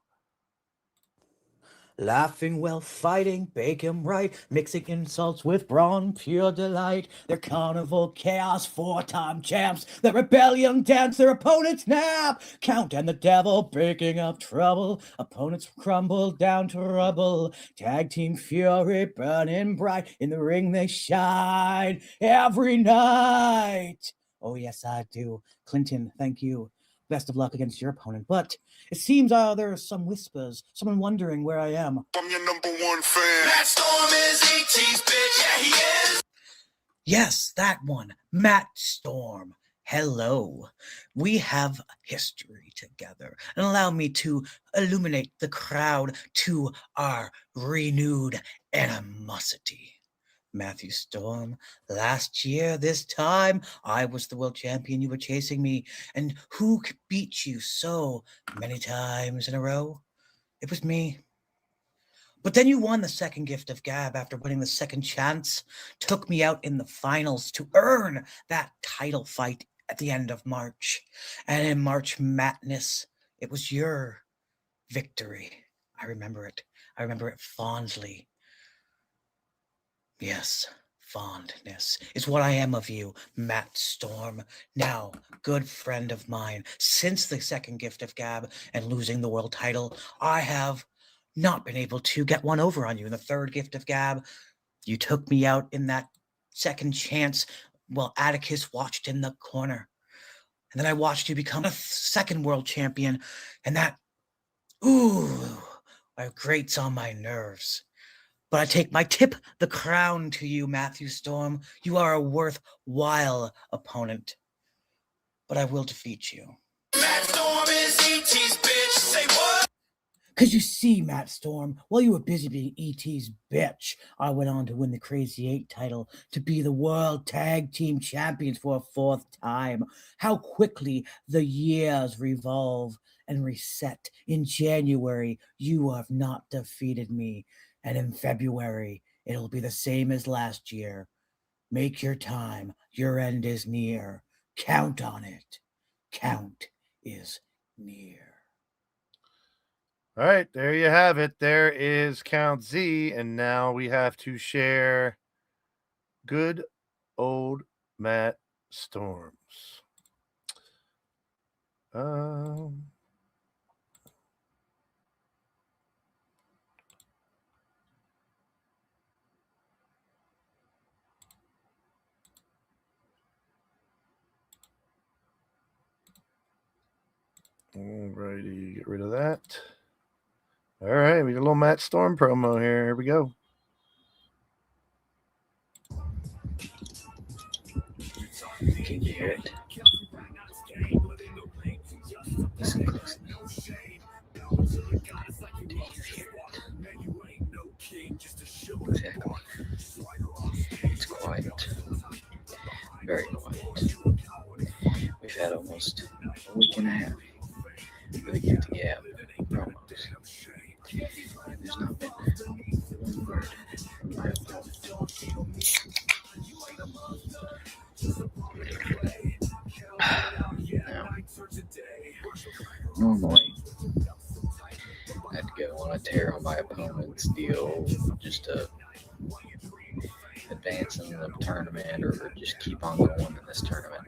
Laughing while fighting, bake 'em right, mixing insults with brawn, pure delight. Their carnival chaos, 4-time champs, the rebellion dance, their opponents nap. Count and the devil breaking up trouble, opponents crumble down to rubble. Tag team fury burning bright, in the ring they shine every night. Oh yes, I do. Clinton, thank you. Best of luck against your opponent. But it seems there are some whispers, someone wondering where I am. I'm your number one fan. Matt Storm is ET's bitch. Yeah, he is. Yes, that one. Matt Storm. Hello. We have history together. And allow me to illuminate the crowd to our renewed animosity. Matthew Storm, last year, this time, I was the world champion. You were chasing me. And who could beat you so many times in a row? It was me. But then you won the second gift of gab after winning the second chance, took me out in the finals to earn that title fight at the end of March. And in March Madness, it was your victory. I remember it. I remember it fondly. Yes, fondness is what I am of you, Matt Storm. Now, good friend of mine, since the second gift of gab and losing the world title, I have not been able to get one over on you. In the third gift of gab, you took me out in that second chance while Atticus watched in the corner. And then I watched you become a second world champion, and that, grates on my nerves. But I take my tip, the crown to you, Matthew Storm. You are a worthwhile opponent. But I will defeat you. Matt Storm is ET's bitch. Say what? Because you see, Matt Storm, while you were busy being ET's bitch, I went on to win the Crazy 8 title to be the World Tag Team Champions for a fourth time. How quickly the years revolve and reset. In January, you have not defeated me. And in February, it'll be the same as last year. Make your time. Your end is near. Count on it. Count is near. All right, there you have it. There is Count Z, and now we have to share good old Matt Storms. Alrighty, get rid of that. All right, we got a little Matt Storm promo here. Here we go. Can you hear it? Listen closely. Do you hear it? Exactly. It's quiet. Very quiet. We've had almost a week and a half with a Get to Gab promos. And there's not been one word from my opponent. Now, normally, I'd go on a tear on my opponent's deal just to advance in the tournament or just keep on going in this tournament.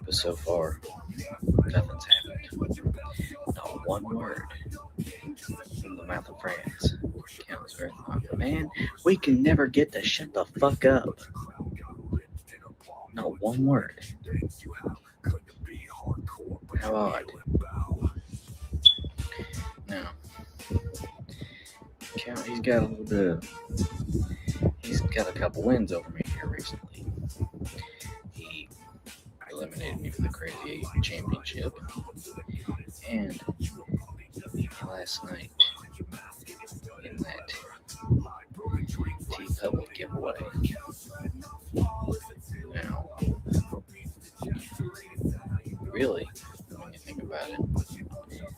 But so far, nothing's happened. Not one word from the mouth of France. Count Zrathknock. Man, we can never get to shut the fuck up. Not one word. How odd. Now, Count, he's got a little bit of, he's got a couple wins over me here recently. He eliminated me from the Crazy 8 Championship. And last night, in that T-Public giveaway. Now, really, when you think about it,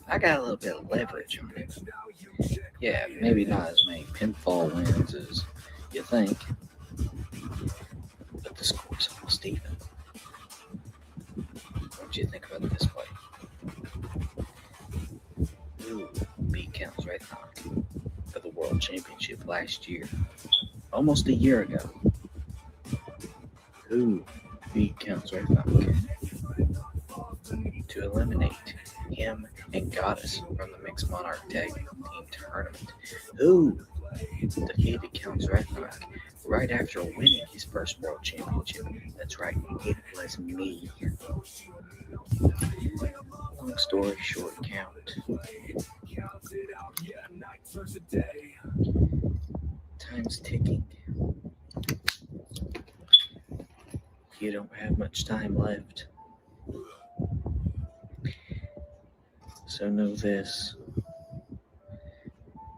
I got a little bit of leverage on it. Yeah, maybe not as many pinfall wins as you think, but the score's almost even. What do you think about it this way? Who beat Count Zrathknock for the World Championship last year? Almost a year ago. Who beat Count Zrathknock to eliminate him and Goddess from the Mixed Monarch Tag Team Tournament? Who defeated Count Zrathknock right after winning his first World Championship? That's right, it was me. Long story short, Count. Time's ticking. You don't have much time left. So know this.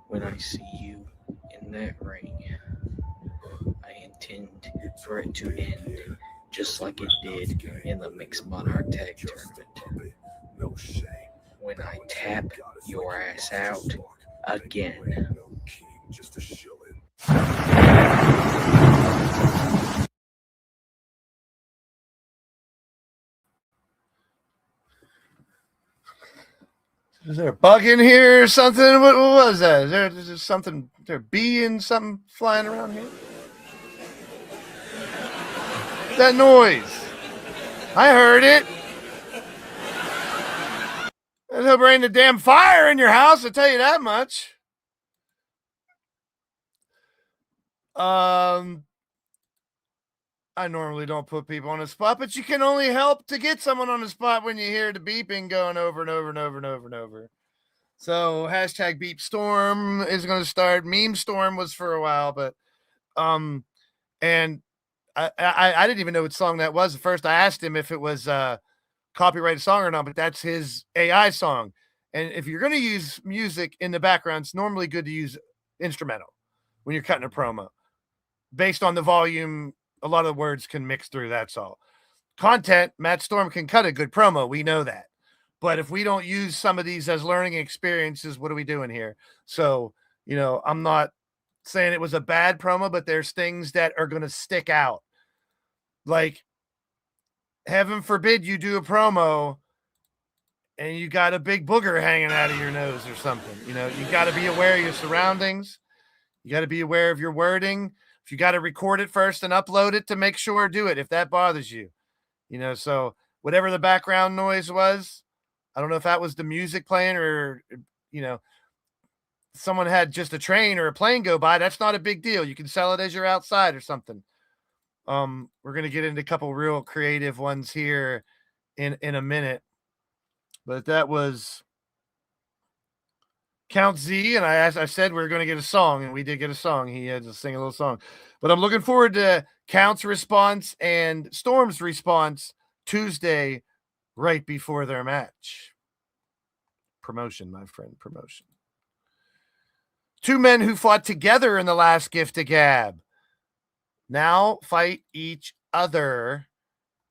When I see you in that ring, I intend for it to end just like it did in the Mixed Monarch Tag Tournament. When I tap your ass out again. Is there a bug in here or something? What was that? Is there something? Is there a bee and something flying around here? That noise. I heard it. It'll bring the damn fire in your house, I'll tell you that much. I normally don't put people on the spot, but you can only help to get someone on the spot when you hear the beeping going over and over and over and over and over. So hashtag beep storm is going to start. Meme storm was for a while, but and I didn't even know what song that was at first. I asked him if it was a copyrighted song or not, but that's his AI song. And if you're going to use music in the background, it's normally good to use instrumental when you're cutting a promo. Based on the volume, a lot of the words can mix through, that's all. Content, Matt Storm can cut a good promo. We know that. But if we don't use some of these as learning experiences, what are we doing here? So, I'm not saying it was a bad promo, but there's things that are going to stick out. Like, heaven forbid you do a promo and you got a big booger hanging out of your nose or something. You got to be aware of your surroundings. You got to be aware of your wording. If you got to record it first and upload it to make sure, do it if that bothers you. So whatever the background noise was, I don't know if that was the music playing or, someone had just a train or a plane go by. That's not a big deal. You can sell it as you're outside or something. We're going to get into a couple real creative ones here in a minute. But that was Count Z, and I said we were going to get a song, and we did get a song. He had to sing a little song. But I'm looking forward to Count's response and Storm's response Tuesday right before their match. Promotion, my friend, promotion. Two men who fought together in the last Gift of Gab now fight each other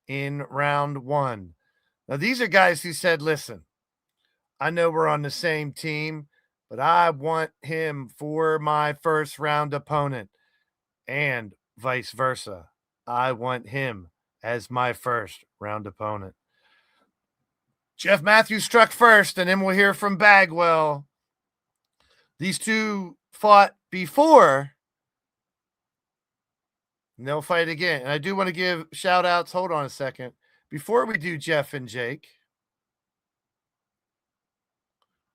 in round one. Now, these are guys who said, listen, I know we're on the same team, but I want him for my first round opponent, and vice versa. I want him as my first round opponent. Jeff Matthews struck first, and then we'll hear from Bagwell. These two fought before, and they'll fight again. And I do want to give shout outs. Hold on a second. Before we do Jeff and Jake,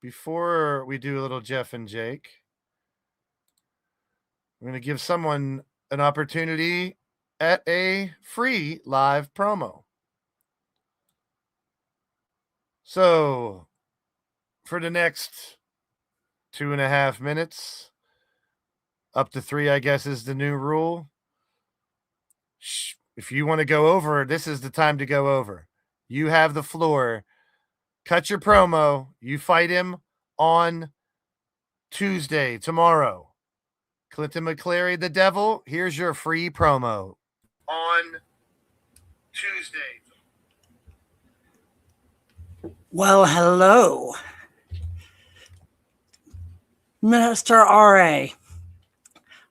before we do a little Jeff and Jake, I'm going to give someone an opportunity at a free live promo. So, for the next 2.5 minutes, up to 3, I guess, is the new rule. If you want to go over, this is the time to go over. You have the floor. Cut your promo. You fight him on Tuesday, tomorrow. Clinton McCleary, the devil, here's your free promo. On Tuesday. Well, hello, Mr. R.A.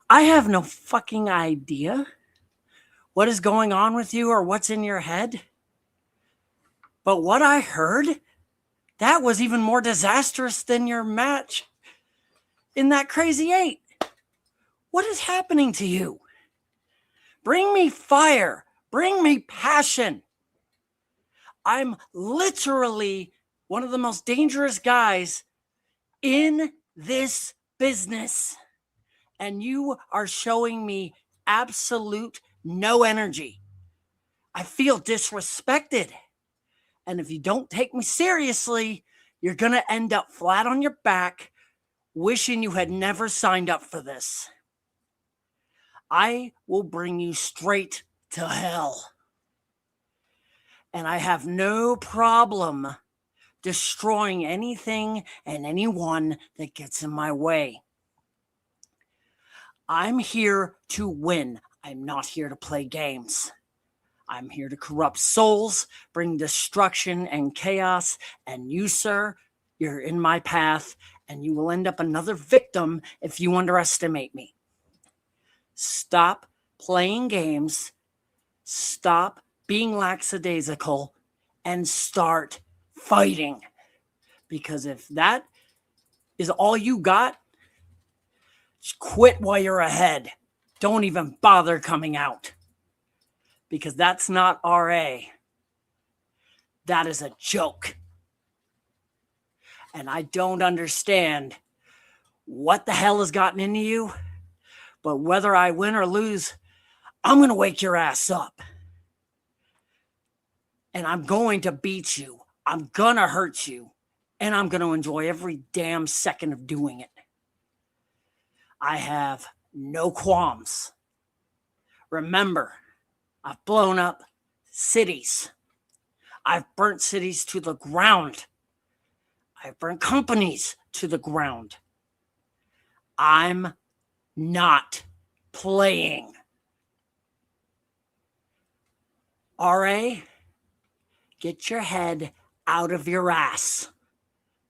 I have no fucking idea what is going on with you or what's in your head. But what I heard, that was even more disastrous than your match in that Crazy 8. What is happening to you? Bring me fire. Bring me passion. I'm literally one of the most dangerous guys in this business. And you are showing me absolute no energy. I feel disrespected. And if you don't take me seriously, you're going to end up flat on your back, wishing you had never signed up for this. I will bring you straight to hell. And I have no problem destroying anything and anyone that gets in my way. I'm here to win. I'm not here to play games. I'm here to corrupt souls, bring destruction and chaos, and you, sir, you're in my path, and you will end up another victim if you underestimate me. Stop playing games, stop being lackadaisical, and start fighting. Because if that is all you got, just quit while you're ahead. Don't even bother coming out. Because that's not RA. That is a joke. And I don't understand what the hell has gotten into you, but whether I win or lose, I'm going to wake your ass up. And I'm going to beat you. I'm going to hurt you. And I'm going to enjoy every damn second of doing it. I have no qualms. Remember, I've blown up cities. I've burnt cities to the ground. I've burnt companies to the ground. I'm not playing. RA, get your head out of your ass.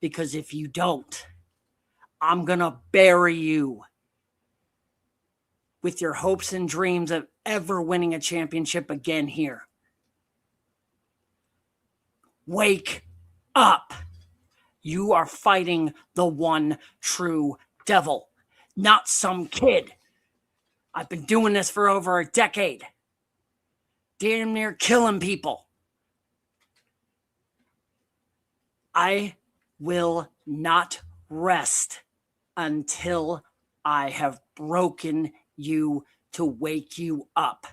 Because if you don't, I'm going to bury you with your hopes and dreams of ever winning a championship again here. Wake up. You are fighting the one true devil, not some kid. I've been doing this for over a decade. Damn near killing people. I will not rest until I have broken you to wake you up.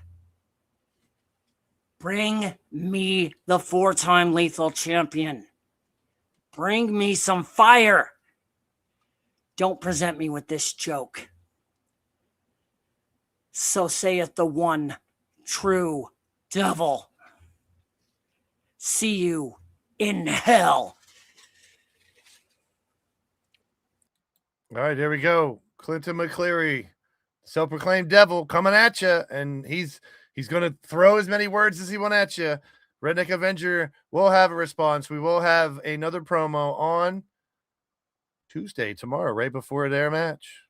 Bring me the 4-time lethal champion. Bring me some fire. Don't present me with this joke. So saith the one true devil. See you in hell. All right, there we go. Clinton McCleary, self-proclaimed devil, coming at you, and he's going to throw as many words as he wants at you. Redneck Avenger will have a response. We will have another promo on Tuesday, tomorrow, right before their match.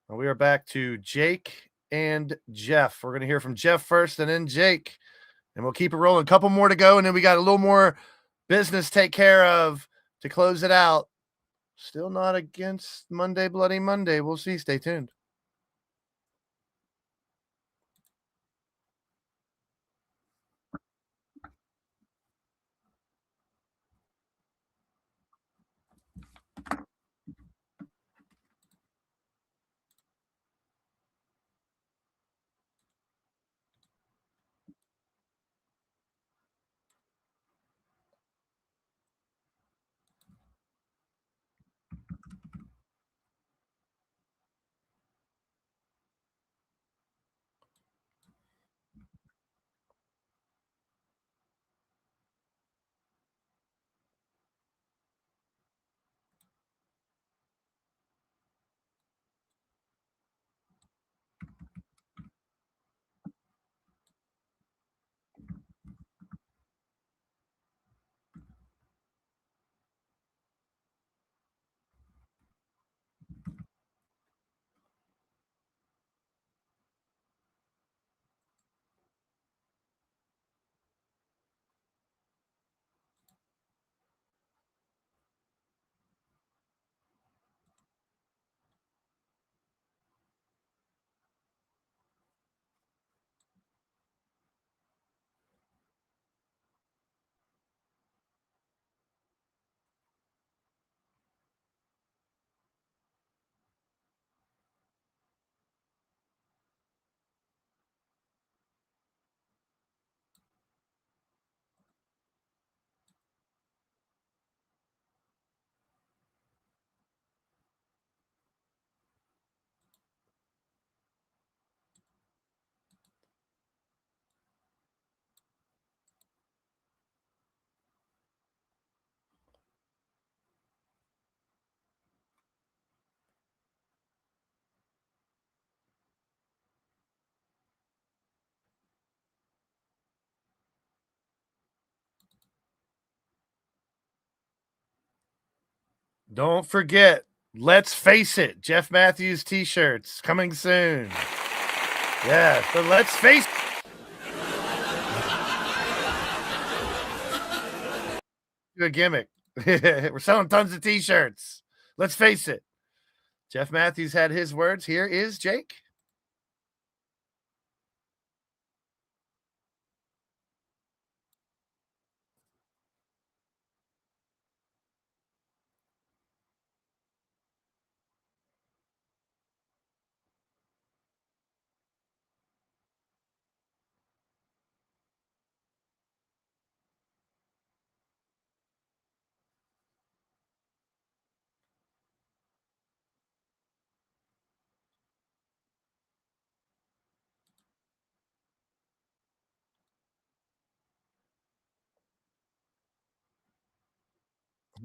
And we are back to Jake and Jeff. We're going to hear from Jeff first and then Jake, and we'll keep it rolling. A couple more to go, and then we got a little more business to take care of to close it out. Still not against Monday, Bloody Monday. We'll see. Stay tuned. Don't forget, let's face it, Jeff Matthews t-shirts coming soon. Yeah, so let's face a gimmick. We're selling tons of t-shirts. Let's face it. Jeff Matthews had his words. Here is Jake.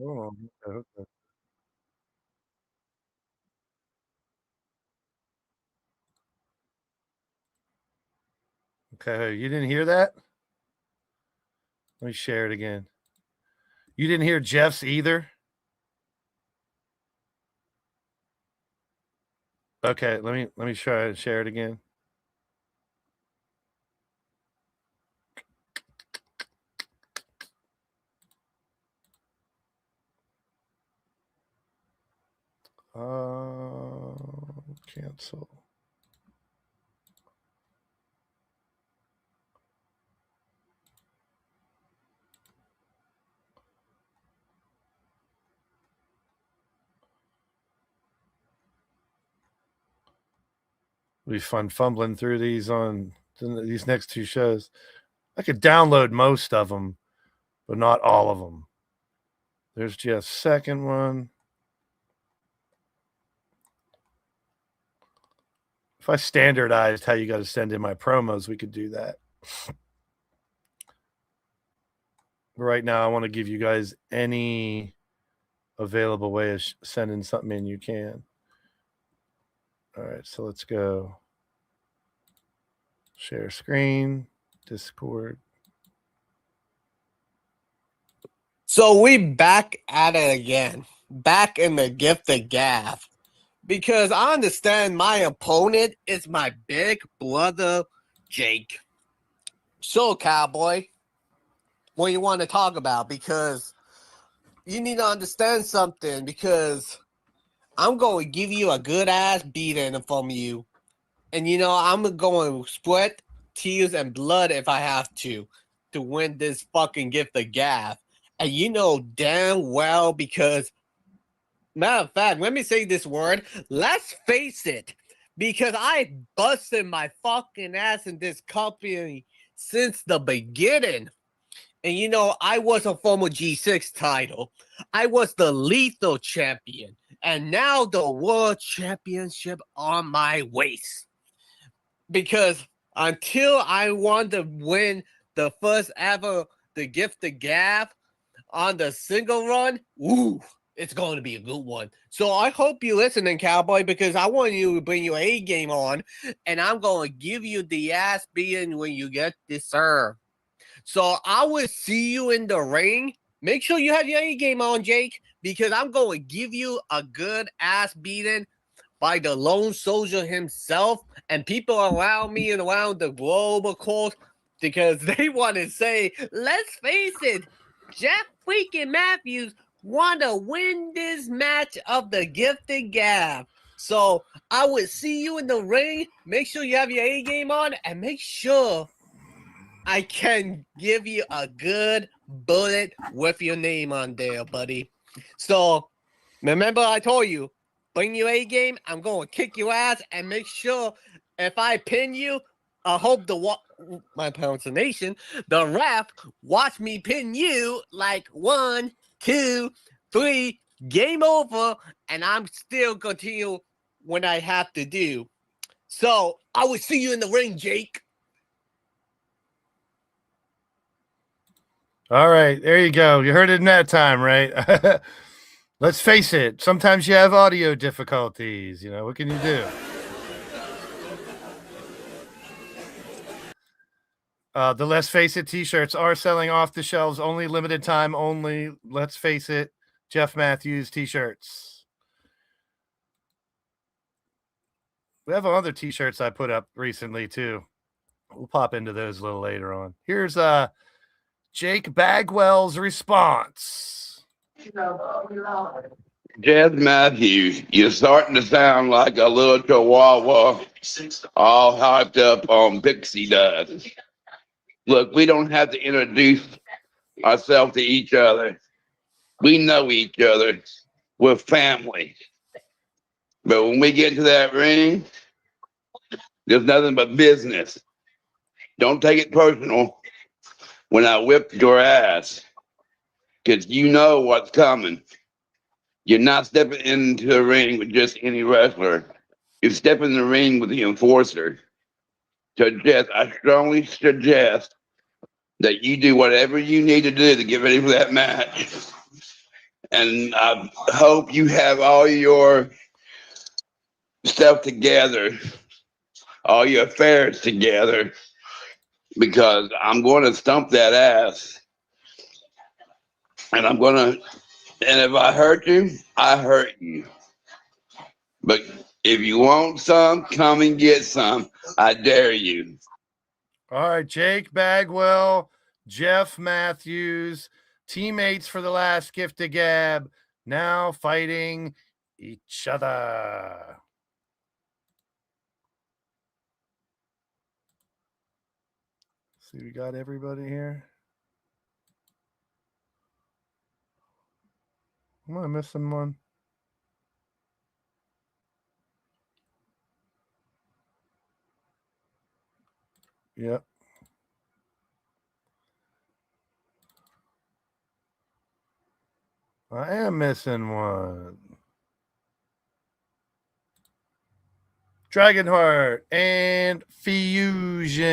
Oh, okay. Okay, you didn't hear that? Let me share it again. You didn't hear Jeff's either? Okay, let me try to share it again. Cancel. It'll be fun fumbling through these on these next two shows. I could download most of them, but not all of them. There's Jeff's second one. If I standardized how you got to send in my promos, we could do that. But right now, I want to give you guys any available way of sending something in you can. All right, so let's go. Share screen, Discord. So we back at it again. Back in the gift of gab. Because I understand my opponent is my big brother, Jake. So, Cowboy, what you want to talk about? Because you need to understand something. Because I'm going to give you a good-ass beating from you. And, you know, I'm going to sweat, tears, and blood if I have to win this fucking gift of gab. And you know damn well because, matter of fact, let me say this word. Let's face it, because I busted my fucking ass in this company since the beginning. And you know, I was a former G6 title. I was the lethal champion. And now the world championship on my waist. Because until I want to win the first ever the gift of gab on the single run, ooh, it's going to be a good one. So I hope you're listening, Cowboy, because I want you to bring your A game on, and I'm going to give you the ass beating when you get deserved. So I will see you in the ring. Make sure you have your A game on, Jake, because I'm going to give you a good ass beating by the lone soldier himself, and people around me and around the globe, of course, because they want to say, let's face it, Jeff freaking Matthews want to win this match of the gifted gab. So I will see you in the ring. Make sure you have your A game on, and make sure I can give you a good bullet with your name on there, buddy. So remember I told you, bring your A game. I'm going to kick your ass, and make sure if I pin you, I hope my pronunciation, the ref watch me pin you like 1, 2, 3, game over, and I'm still continue when I have to do. So I will see you in the ring, Jake. All right, there you go. You heard it in that time, right? Let's face it. Sometimes you have audio difficulties. You know, what can you do? The Let's Face It t-shirts are selling off the shelves, only limited time only. Let's face it, Jeff Matthews t-shirts. We have other t-shirts I put up recently too. We'll pop into those a little later on. Here's Jake Bagwell's response. Jeff Matthews, you're starting to sound like a little chihuahua all hyped up on pixie dust. Look, we don't have to introduce ourselves to each other. We know each other. We're family. But when we get into that ring, there's nothing but business. Don't take it personal when I whip your ass, because you know what's coming. You're not stepping into the ring with just any wrestler. You're stepping in the ring with the enforcer. So, Jess, I strongly suggest that you do whatever you need to do to get ready for that match. And I hope you have all your stuff together, all your affairs together, because I'm going to stump that ass. And if I hurt you, I hurt you. But if you want some, come and get some. I dare you. All right, Jake Bagwell, Jeff Matthews, teammates for the last Gift of Gab, now fighting each other. See, we got everybody here. Am I missing one? Yep. I am missing one. Dragonheart and Fusion.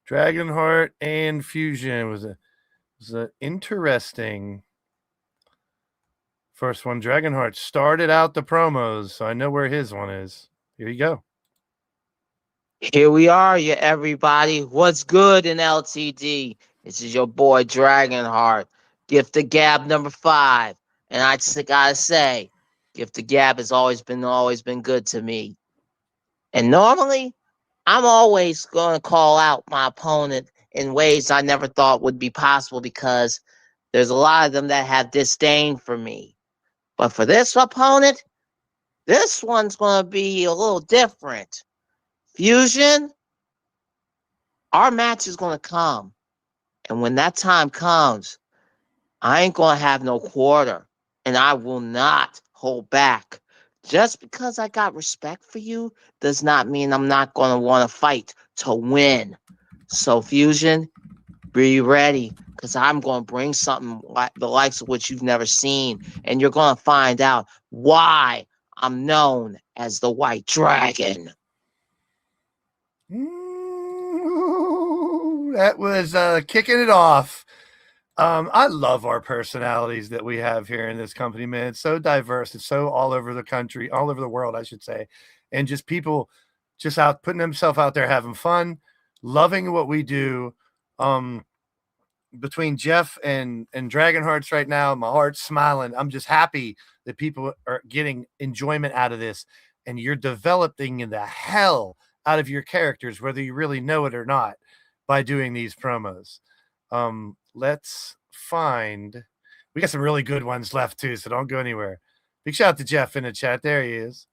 Dragonheart and Fusion was an interesting first one. Dragonheart started out the promos, so I know where his one is. Here you go. Here we are, you everybody. What's good in LTD? This is your boy Dragonheart, Gift of Gab number 5, and I just gotta say, Gift of Gab has always been good to me. And normally, I'm always gonna call out my opponent in ways I never thought would be possible because there's a lot of them that have disdain for me. But for this opponent, this one's gonna be a little different. Fusion, our match is going to come. And when that time comes, I ain't going to have no quarter. And I will not hold back. Just because I got respect for you does not mean I'm not going to want to fight to win. So, Fusion, be ready. Because I'm going to bring something like the likes of what you've never seen. And you're going to find out why I'm known as the White Dragon. That was kicking it off. I love our personalities that we have here in this company, man. It's so diverse. It's so all over the country, all over the world, I should say. And just people just out putting themselves out there, having fun, loving what we do. Between Jeff and Dragonhearts right now, my heart's smiling. I'm just happy that people are getting enjoyment out of this. And you're developing the hell out of your characters, whether you really know it or not, by doing these promos. Let's find, we got some really good ones left too, so don't go anywhere. Big shout out to Jeff in the chat. There he is.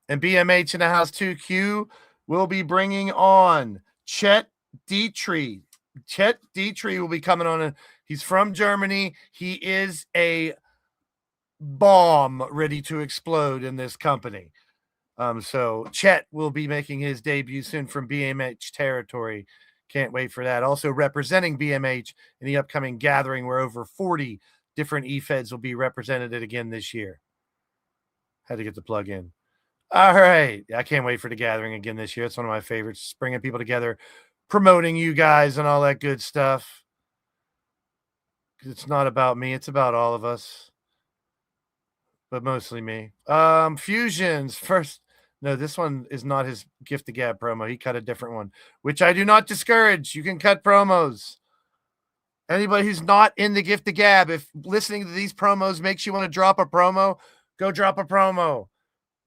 And BMH in the house 2Q will be bringing on Chet Dietrich. Chet Dietrich will be coming on. He's from Germany. He is a bomb ready to explode in this company. So Chet will be making his debut soon from BMH territory. Can't wait for that. Also representing BMH in the upcoming gathering where over 40 different eFeds will be represented again this year. Had to get the plug in. All right. I can't wait for the gathering again this year. It's one of my favorites. Just bringing people together, promoting you guys and all that good stuff. It's not about me. It's about all of us. But mostly me. Fusions first. No, this one is not his Gift of Gab promo. He cut a different one, which I do not discourage. You can cut promos. Anybody who's not in the Gift of Gab, if listening to these promos makes you want to drop a promo, go drop a promo.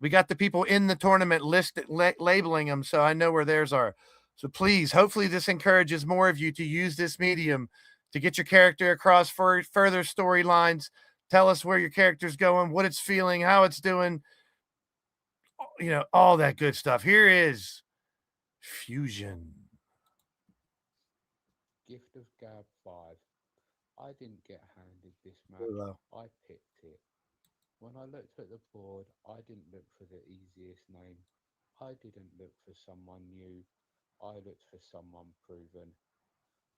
We got the people in the tournament labeling them, so I know where theirs are. So please, hopefully this encourages more of you to use this medium to get your character across for further storylines. Tell us where your character's going, what it's feeling, how it's doing, you know, all that good stuff. Here is Fusion. Gift of Gab 5. I didn't get handed this match. Hello. I picked it. When I looked at the board, I didn't look for the easiest name. I didn't look for someone new. I looked for someone proven.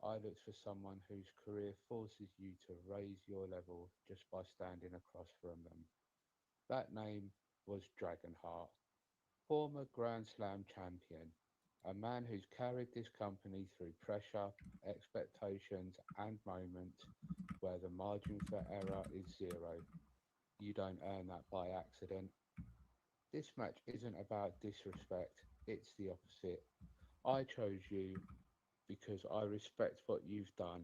I looked for someone whose career forces you to raise your level just by standing across from them. That name was Dragonheart, former Grand Slam champion, a man who's carried this company through pressure, expectations, and moments where the margin for error is zero. You don't earn that by accident. This match isn't about disrespect, it's the opposite. I chose you because I respect what you've done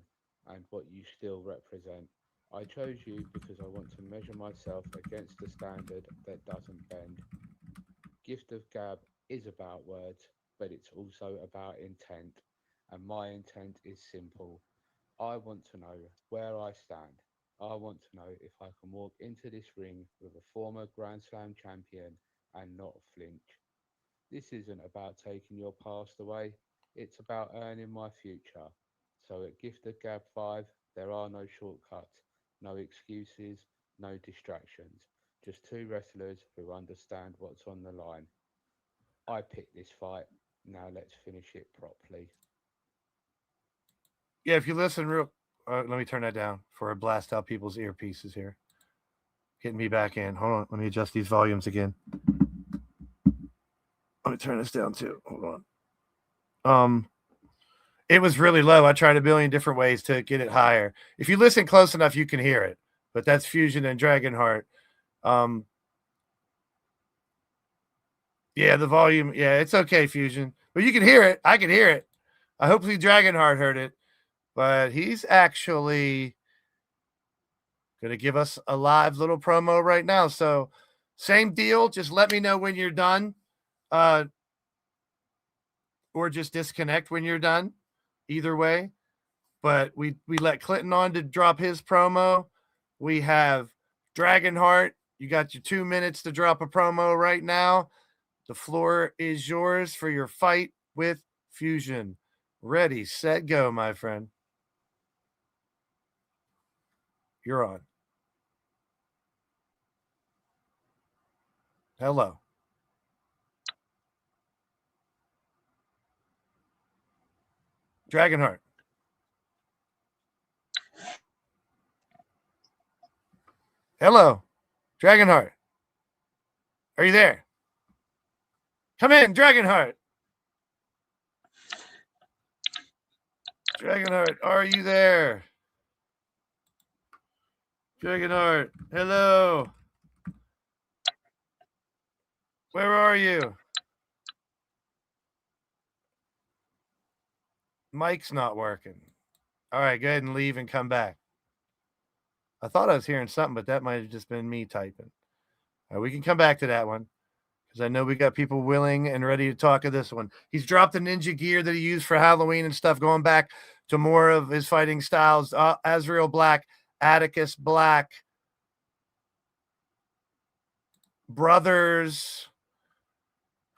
and what you still represent. I chose you because I want to measure myself against a standard that doesn't bend. Gift of Gab is about words, but it's also about intent. And my intent is simple. I want to know where I stand. I want to know if I can walk into this ring with a former Grand Slam champion and not flinch. This isn't about taking your past away. It's about earning my future. So at Gift of Gab 5, there are no shortcuts, no excuses, no distractions. Just two wrestlers who understand what's on the line. I picked this fight. Now let's finish it properly. Yeah, if you listen let me turn that down before I blast out people's earpieces here. Getting me back in. Hold on. Let me adjust these volumes again. Let me turn this down too. Hold on. It was really low. I tried a billion different ways to get it higher. If you listen close enough, you can hear it. But that's Fusion and Dragonheart. Yeah, the volume. Yeah, it's okay, Fusion. But you can hear it. I can hear it. Hopefully Dragonheart heard it. But he's actually going to give us a live little promo right now. So same deal. Just let me know when you're done. Or just disconnect when you're done. Either way. But we let Clinton on to drop his promo. We have Dragonheart. You got your 2 minutes to drop a promo right now. The floor is yours for your fight with Fusion. Ready, set, go, my friend. You're on. Hello. Dragonheart. Hello. Dragonheart. Are you there? Come in, Dragonheart. Dragonheart, are you there? Dragonheart, hello. Where are you? Mic's not working. All right, go ahead and leave and come back. I thought I was hearing something, but that might have just been me typing. All right, we can come back to that one because I know we got people willing and ready to talk of this one. He's dropped the ninja gear that he used for Halloween and stuff, going back to more of his fighting styles. Azrael Black, Atticus Black, brothers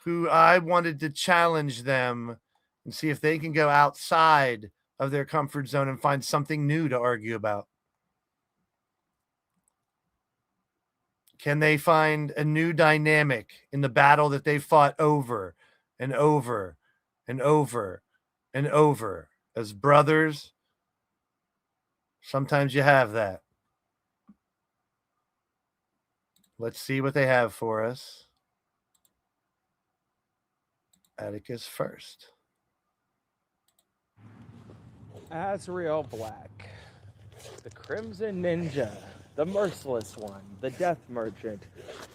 who I wanted to challenge them and see if they can go outside of their comfort zone and find something new to argue about. Can they find a new dynamic in the battle that they fought over and over and over and over? As brothers, sometimes you have that. Let's see what they have for us. Atticus first. Azrael Black, the Crimson Ninja, the Merciless One, the Death Merchant,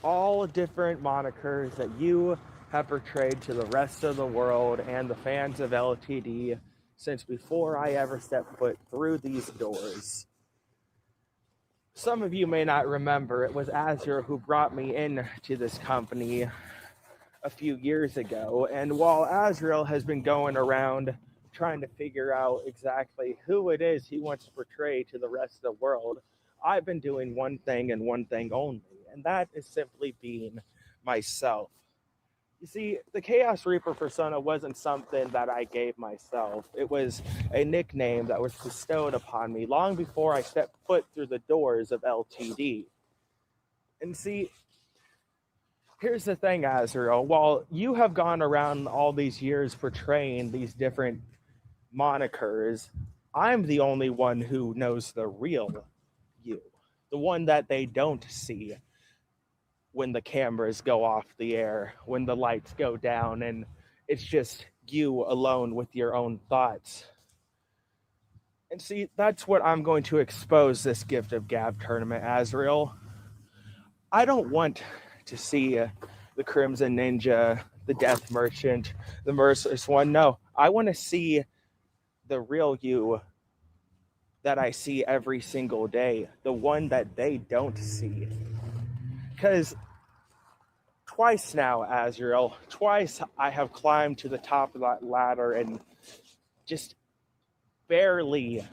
all different monikers that you have portrayed to the rest of the world and the fans of LTD since before I ever stepped foot through these doors. Some of you may not remember, it was Azrael who brought me into this company a few years ago. And while Azrael has been going around trying to figure out exactly who it is he wants to portray to the rest of the world, I've been doing one thing and one thing only, and that is simply being myself. You see, the Chaos Reaper persona wasn't something that I gave myself. It was a nickname that was bestowed upon me long before I stepped foot through the doors of LTD. And see, here's the thing, Azrael. While you have gone around all these years portraying these different monikers, I'm the only one who knows the real you, the one that they don't see when the cameras go off the air, when the lights go down, and it's just you alone with your own thoughts. And see, that's what I'm going to expose this Gift of Gab tournament, Azrael. I don't want to see the Crimson Ninja, the Death Merchant, the Merciless One. No, I want to see the real you that I see every single day, the one that they don't see. Because twice now, Azrael, twice I have climbed to the top of that ladder and just barely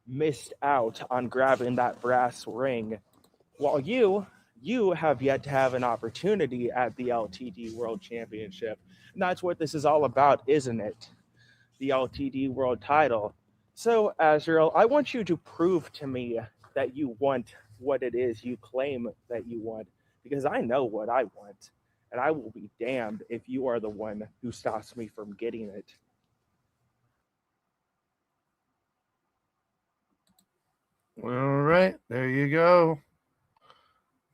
missed out on grabbing that brass ring, while you have yet to have an opportunity at the LTD World Championship. And that's what this is all about, isn't it? The LTD World title. So, Azrael, I want you to prove to me that you want what it is you claim that you want, because I know what I want, and I will be damned if you are the one who stops me from getting it. All right, there you go.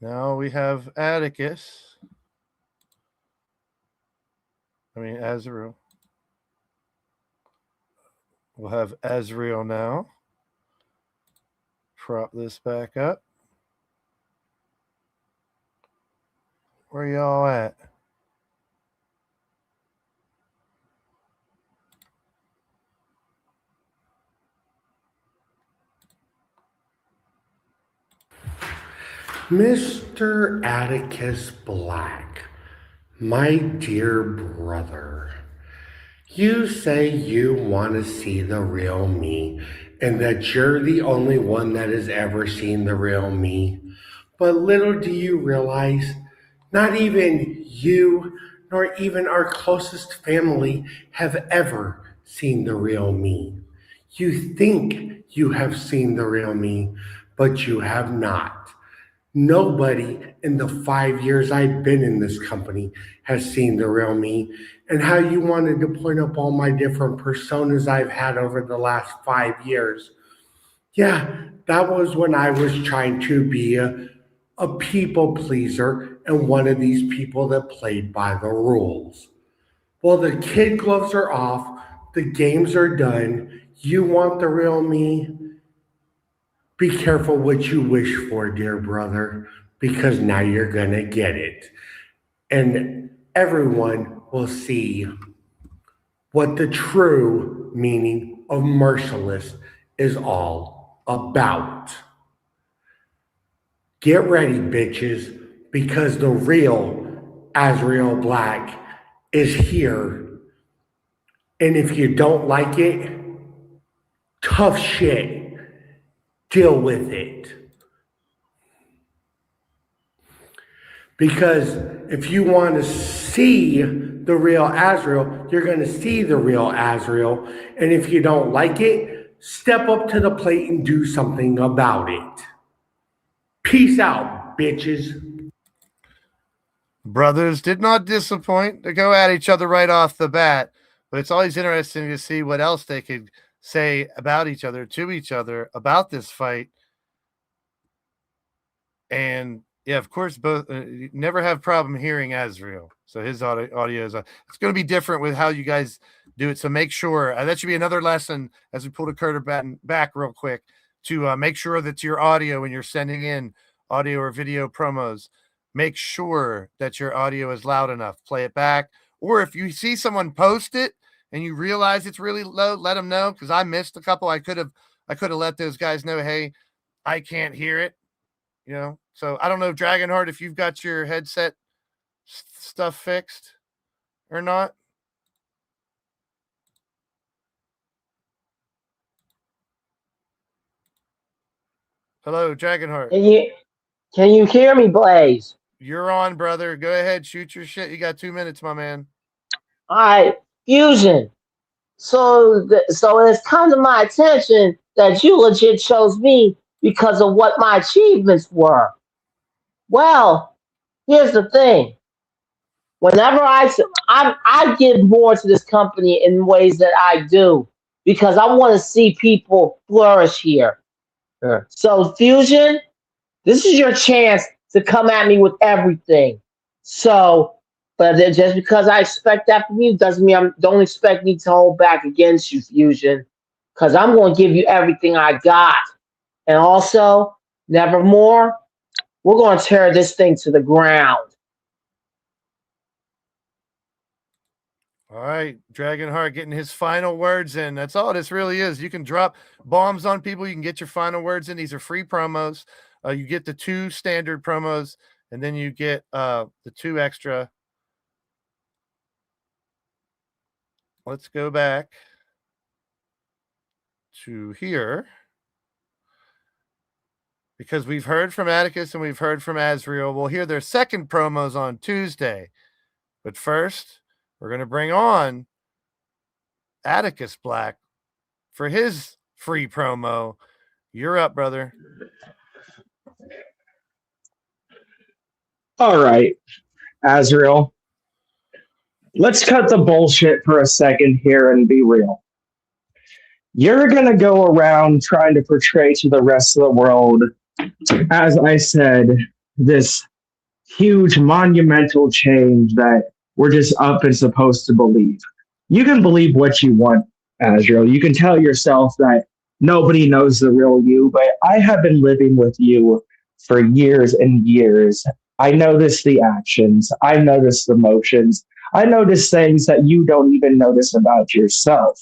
Now we have Atticus. Azrael. We'll have Azrael now. Prop this back up. Where y'all at? Mr. Atticus Black, my dear brother, you say you want to see the real me and that you're the only one that has ever seen the real me. But little do you realize, not even you nor even our closest family have ever seen the real me. You think you have seen the real me, but you have not. Nobody in the 5 years I've been in this company has seen the real me. And how you wanted to point up all my different personas I've had over the last 5 years. Yeah, that was when I was trying to be a people pleaser and one of these people that played by the rules. Well, the kid gloves are off. The games are done. You want the real me? Be careful what you wish for, dear brother, because now you're going to get it. And everyone will see what the true meaning of merciless is all about. Get ready, bitches, because the real Azrael Black is here. And if you don't like it, tough shit. Deal with it. Because if you want to see the real Azrael, you're going to see the real Azrael. And if you don't like it, step up to the plate and do something about it. Peace out, bitches. Brothers did not disappoint. They go at each other right off the bat, but it's always interesting to see what else they could say about each other, to each other, about this fight. And yeah, of course, both never have problem hearing Azrael. So his audio is it's going to be different with how you guys do it. So make sure that should be another lesson as we pull the curtain back real quick to make sure that your audio, when you're sending in audio or video promos, make sure that your audio is loud enough. Play it back. Or if you see someone post it and you realize it's really low, let them know, because I missed a couple. I could have let those guys know, hey, I can't hear it. So I don't know, Dragonheart, if you've got your headset stuff fixed or not. Hello, Dragonheart. Can you hear me, Blaze? You're on, brother. Go ahead, shoot your shit. You got 2 minutes, my man. All right, Fusion. So it's come to my attention that you legit chose me because of what my achievements were. Well, here's the thing. Whenever I give more to this company in ways that I do because I want to see people flourish here. Sure. So Fusion, this is your chance to come at me with everything. So, but just because I expect that from you doesn't mean don't expect me to hold back against you, Fusion, because I'm going to give you everything I got. And also, nevermore, we're going to tear this thing to the ground. All right, Dragonheart getting his final words in. That's all this really is. You can drop bombs on people. You can get your final words in. These are free promos. You get the 2 standard promos, and then you get the 2 extra. Let's go back to here, because we've heard from Atticus and we've heard from Azrael. We'll hear their second promos on Tuesday. But first, we're going to bring on Atticus Black for his free promo. You're up, brother. All right, Azrael. Let's cut the bullshit for a second here and be real. You're going to go around trying to portray to the rest of the world, as I said, this huge monumental change that we're just up and supposed to believe. You can believe what you want, Azrael. You can tell yourself that nobody knows the real you, but I have been living with you for years and years. I notice the actions. I notice the motions. I notice things that you don't even notice about yourself.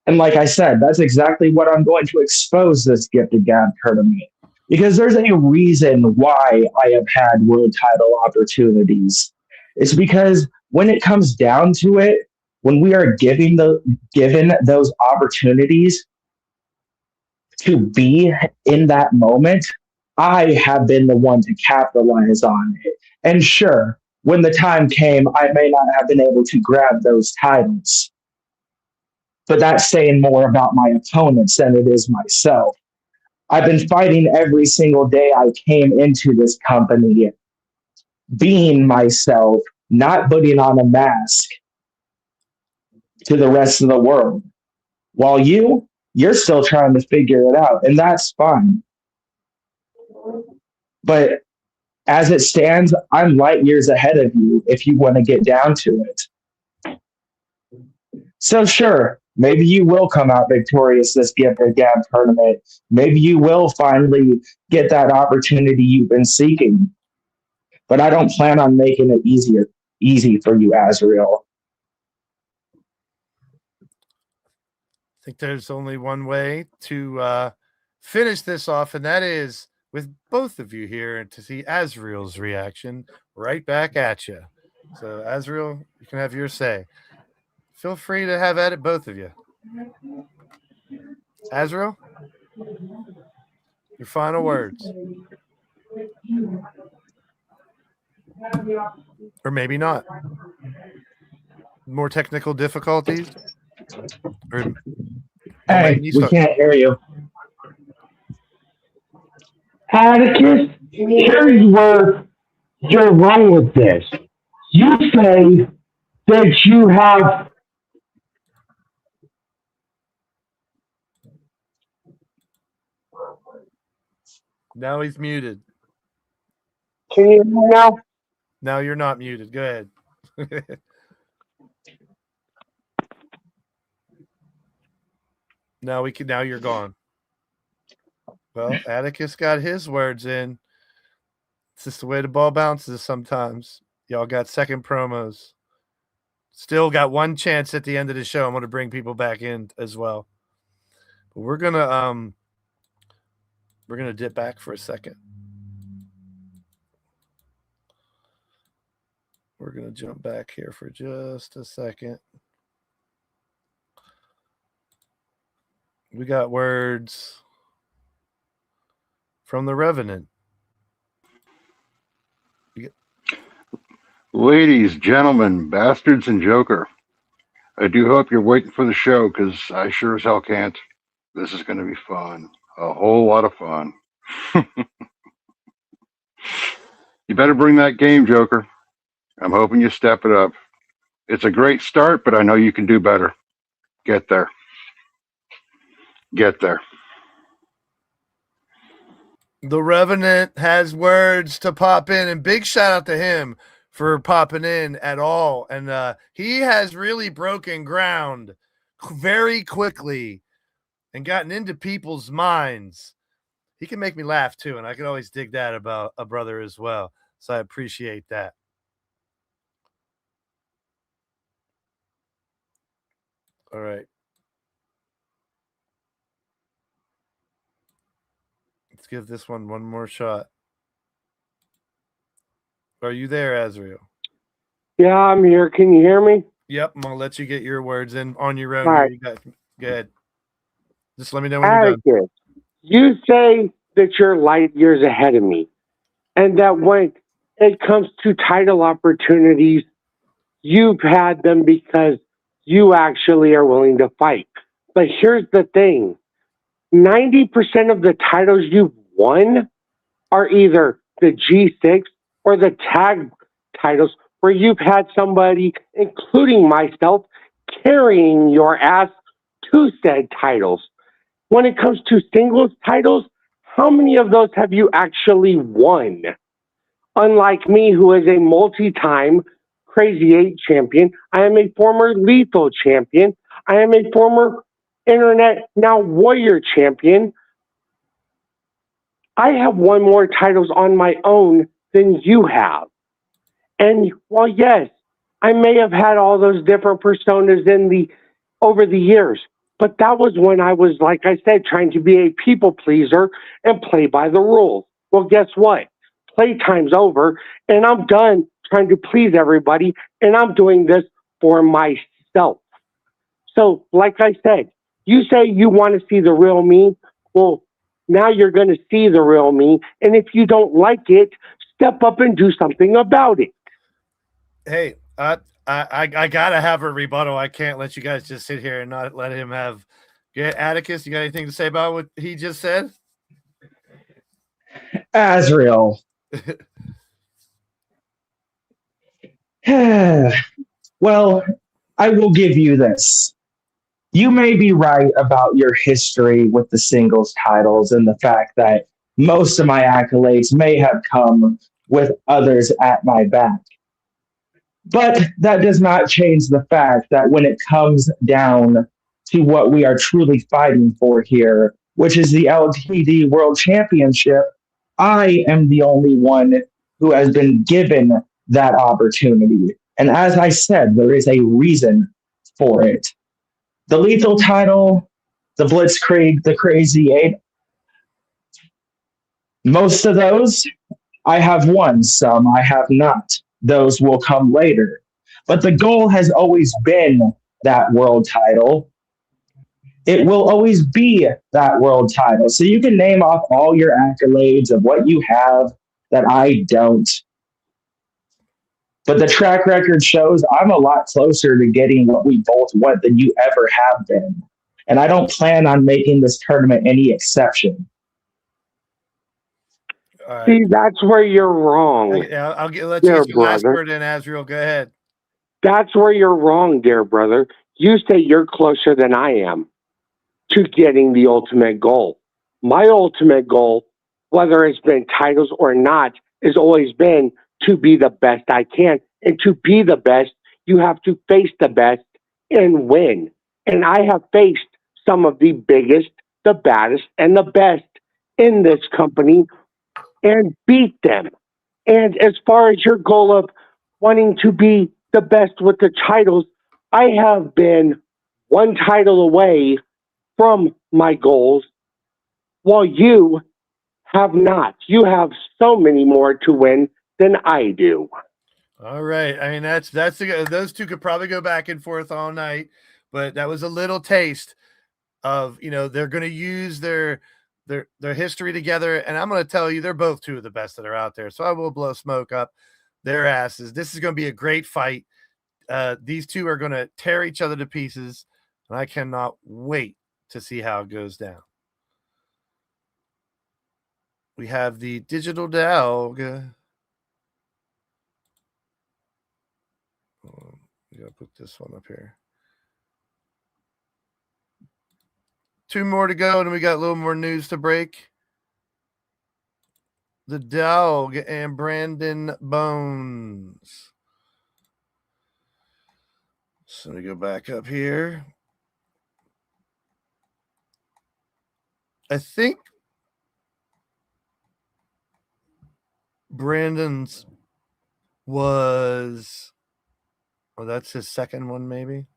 And like I said, that's exactly what I'm going to expose this Gifted Gab tournament. Because there's a reason why I have had world title opportunities. It's because when it comes down to it, when we are given those opportunities to be in that moment, I have been the one to capitalize on it. And sure, when the time came, I may not have been able to grab those titles. But that's saying more about my opponents than it is myself. I've been fighting every single day I came into this company, being myself, not putting on a mask to the rest of the world. While you're still trying to figure it out, and that's fine. But as it stands, I'm light years ahead of you if you want to get down to it. So sure, maybe you will come out victorious this Gifted Gab tournament. Maybe you will finally get that opportunity you've been seeking. But I don't plan on making it easy for you, Azrael. I think there's only one way to finish this off, and that is with both of you here and to see Azrael's reaction right back at you. So, Azrael, you can have your say. Feel free to have at it, both of you. Azrael, your final words. Or maybe not. More technical difficulties? Or Hey, we can't hear you. Atticus, here's where you're wrong with this. You say that you have. Now he's muted. Can you hear me now? Now you're not muted. Go ahead. Now you're gone. Well, Atticus got his words in. It's just the way the ball bounces sometimes. Y'all got second promos. Still got one chance at the end of the show. I'm going to bring people back in as well. But we're gonna dip back for a second. We're gonna jump back here for just a second. We got words from the Revenant. Ladies, gentlemen, bastards, and Joker. I do hope you're waiting for the show, because I sure as hell can't. This is going to be fun. A whole lot of fun. You better bring that game, Joker. I'm hoping you step it up. It's a great start, but I know you can do better. Get there. Get there. The Revenant has words to pop in, and big shout out to him for popping in at all. And he has really broken ground very quickly and gotten into people's minds. He can make me laugh too, and I can always dig that about a brother as well. So I appreciate that. All right. Let's give this one more shot. Are you there, Azrael? Yeah, I'm here. Can you hear me? Yep, I'm gonna let you get your words in on your own. All right. Go ahead. Just let me know when you're done. Atticus, you say that you're light years ahead of me, and that when it comes to title opportunities, you've had them because you actually are willing to fight. But here's the thing. 90% of the titles you've won are either the G6 or the tag titles where you've had somebody, including myself, carrying your ass to said titles. When it comes to singles titles, how many of those have you actually won? Unlike me, who is a multi-time Crazy 8 champion, I am a former Lethal champion. I am a former Internet Now Warrior champion. I have won more titles on my own than you have. And while yes, I may have had all those different personas over the years, but that was when I was, like I said, trying to be a people pleaser and play by the rules. Well, guess what? Playtime's over, and I'm done trying to please everybody, and I'm doing this for myself. So, like I said, you say you want to see the real me. Well, now you're going to see the real me, and if you don't like it, step up and do something about it. Hey, I gotta have a rebuttal. I can't let you guys just sit here and not let him have. Yeah, Atticus, you got anything to say about what he just said? Azrael. Well, I will give you this. You may be right about your history with the singles titles and the fact that most of my accolades may have come with others at my back. But that does not change the fact that when it comes down to what we are truly fighting for here, which is the LTD World Championship, I am the only one who has been given that opportunity. And as I said, there is a reason for it. The Lethal title, the Blitzkrieg, the Crazy 8, most of those I have won, some I have not. Those will come later. But the goal has always been that world title. It will always be that world title. So you can name off all your accolades of what you have that I don't. But the track record shows I'm a lot closer to getting what we both want than you ever have been. And I don't plan on making this tournament any exception. Right. See, that's where you're wrong. Yeah, I'll let you get your last word in, Azrael. Go ahead. That's where you're wrong, dear brother. You say you're closer than I am to getting the ultimate goal. My ultimate goal, whether it's been titles or not, has always been to be the best I can. And to be the best, you have to face the best and win. And I have faced some of the biggest, the baddest, and the best in this company and beat them. And as far as your goal of wanting to be the best with the titles. I have been one title away from my goals, while you have not. You have so many more to win than I do. All right. I mean, that's those two could probably go back and forth all night, but that was a little taste of, they're going to use their history together, and I'm going to tell you, they're both two of the best that are out there. So I will blow smoke up their asses. This is going to be a great fight. These two are going to tear each other to pieces, and I cannot wait to see how it goes down. We have the digital dog. We gotta put this one up here. 2 more to go, and we got a little more news to break. The dog and Brandon Bones. So we go back up here. I think Brandon's was, that's his second one, maybe.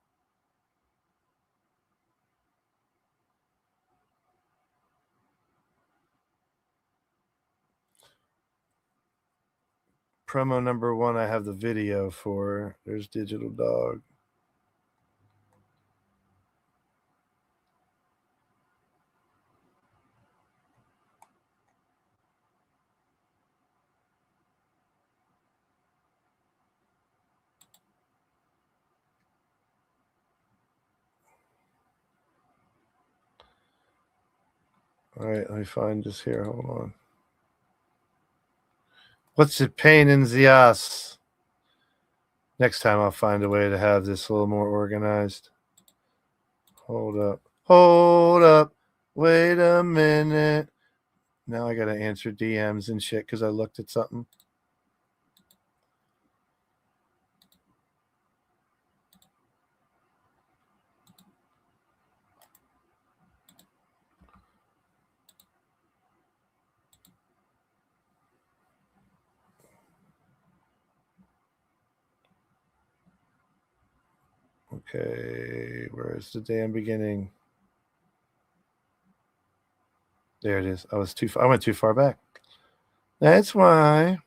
Promo number 1, I have the video for. There's Digital Dog. All right, let me find this here. Hold on. What's the pain in the ass? Next time I'll find a way to have this a little more organized. Hold up. Hold up. Wait a minute. Now I got to answer DMs and shit because I looked at something. Okay, where's the damn beginning? There it is. I went too far back. That's why.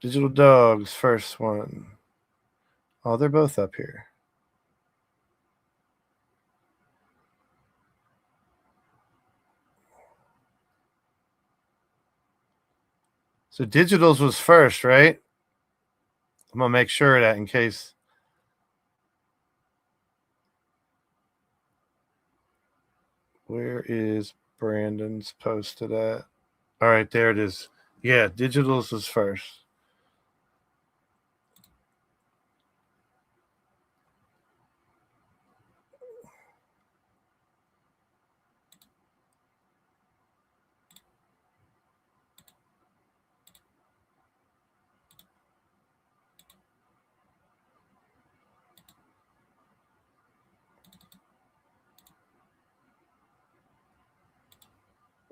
Digital Dogs, first one. Oh, they're both up here. So Digitals was first, right? I'm going to make sure of that in case. Where is Brandon's posted at? All right, there it is. Yeah, Digitals was first.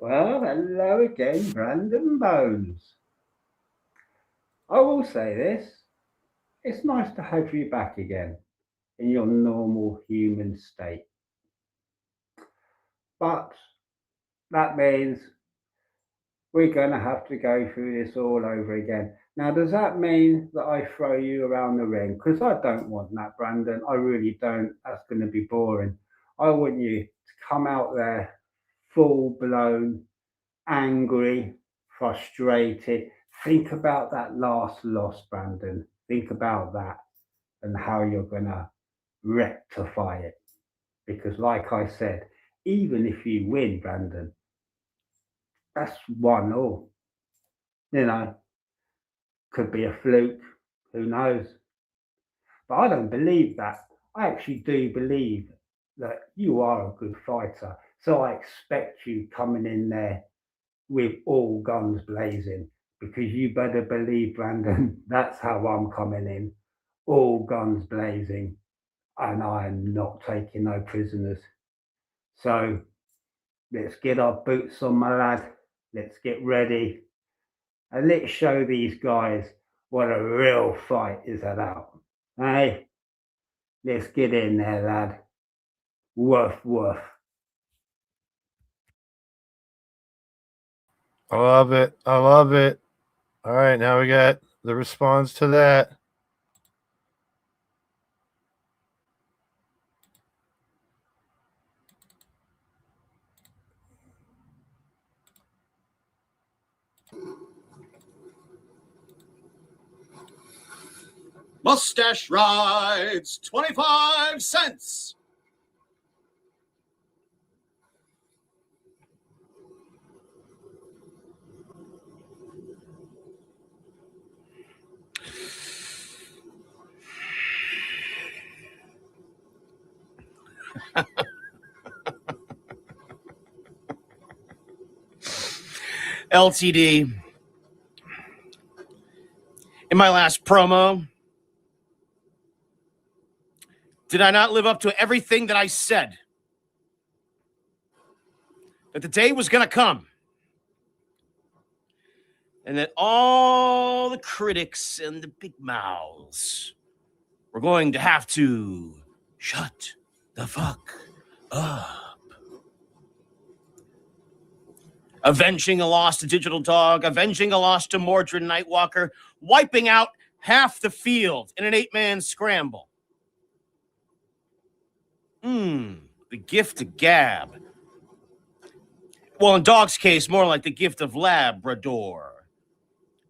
Well, hello again, Brandon Bones. I will say this, it's nice to have you back again in your normal human state. But that means we're going to have to go through this all over again. Now, does that mean that I throw you around the ring? Because I don't want that, Brandon. I really don't. That's going to be boring. I want you to come out there full-blown, angry, frustrated. Think about that last loss, Brandon. Think about that and how you're going to rectify it. Because like I said, even if you win, Brandon, that's 1-1. Could be a fluke. Who knows? But I don't believe that. I actually do believe that you are a good fighter. So I expect you coming in there with all guns blazing, because you better believe, Brandon, that's how I'm coming in. All guns blazing, and I am not taking no prisoners. So let's get our boots on, my lad. Let's get ready. And let's show these guys what a real fight is about. Hey, let's get in there, lad. Woof, woof. I love it. I love it. All right, now we got the response to that. Mustache rides, 25 cents. LTD. In my last promo, did I not live up to everything that I said? That the day was going to come. And that all the critics and the big mouths were going to have to shut the fuck up. Avenging a loss to Digital Dog, avenging a loss to Mordrin Nightwalker, wiping out half the field in an 8-man scramble. The gift of gab. Well, in Dog's case, more like the gift of Labrador.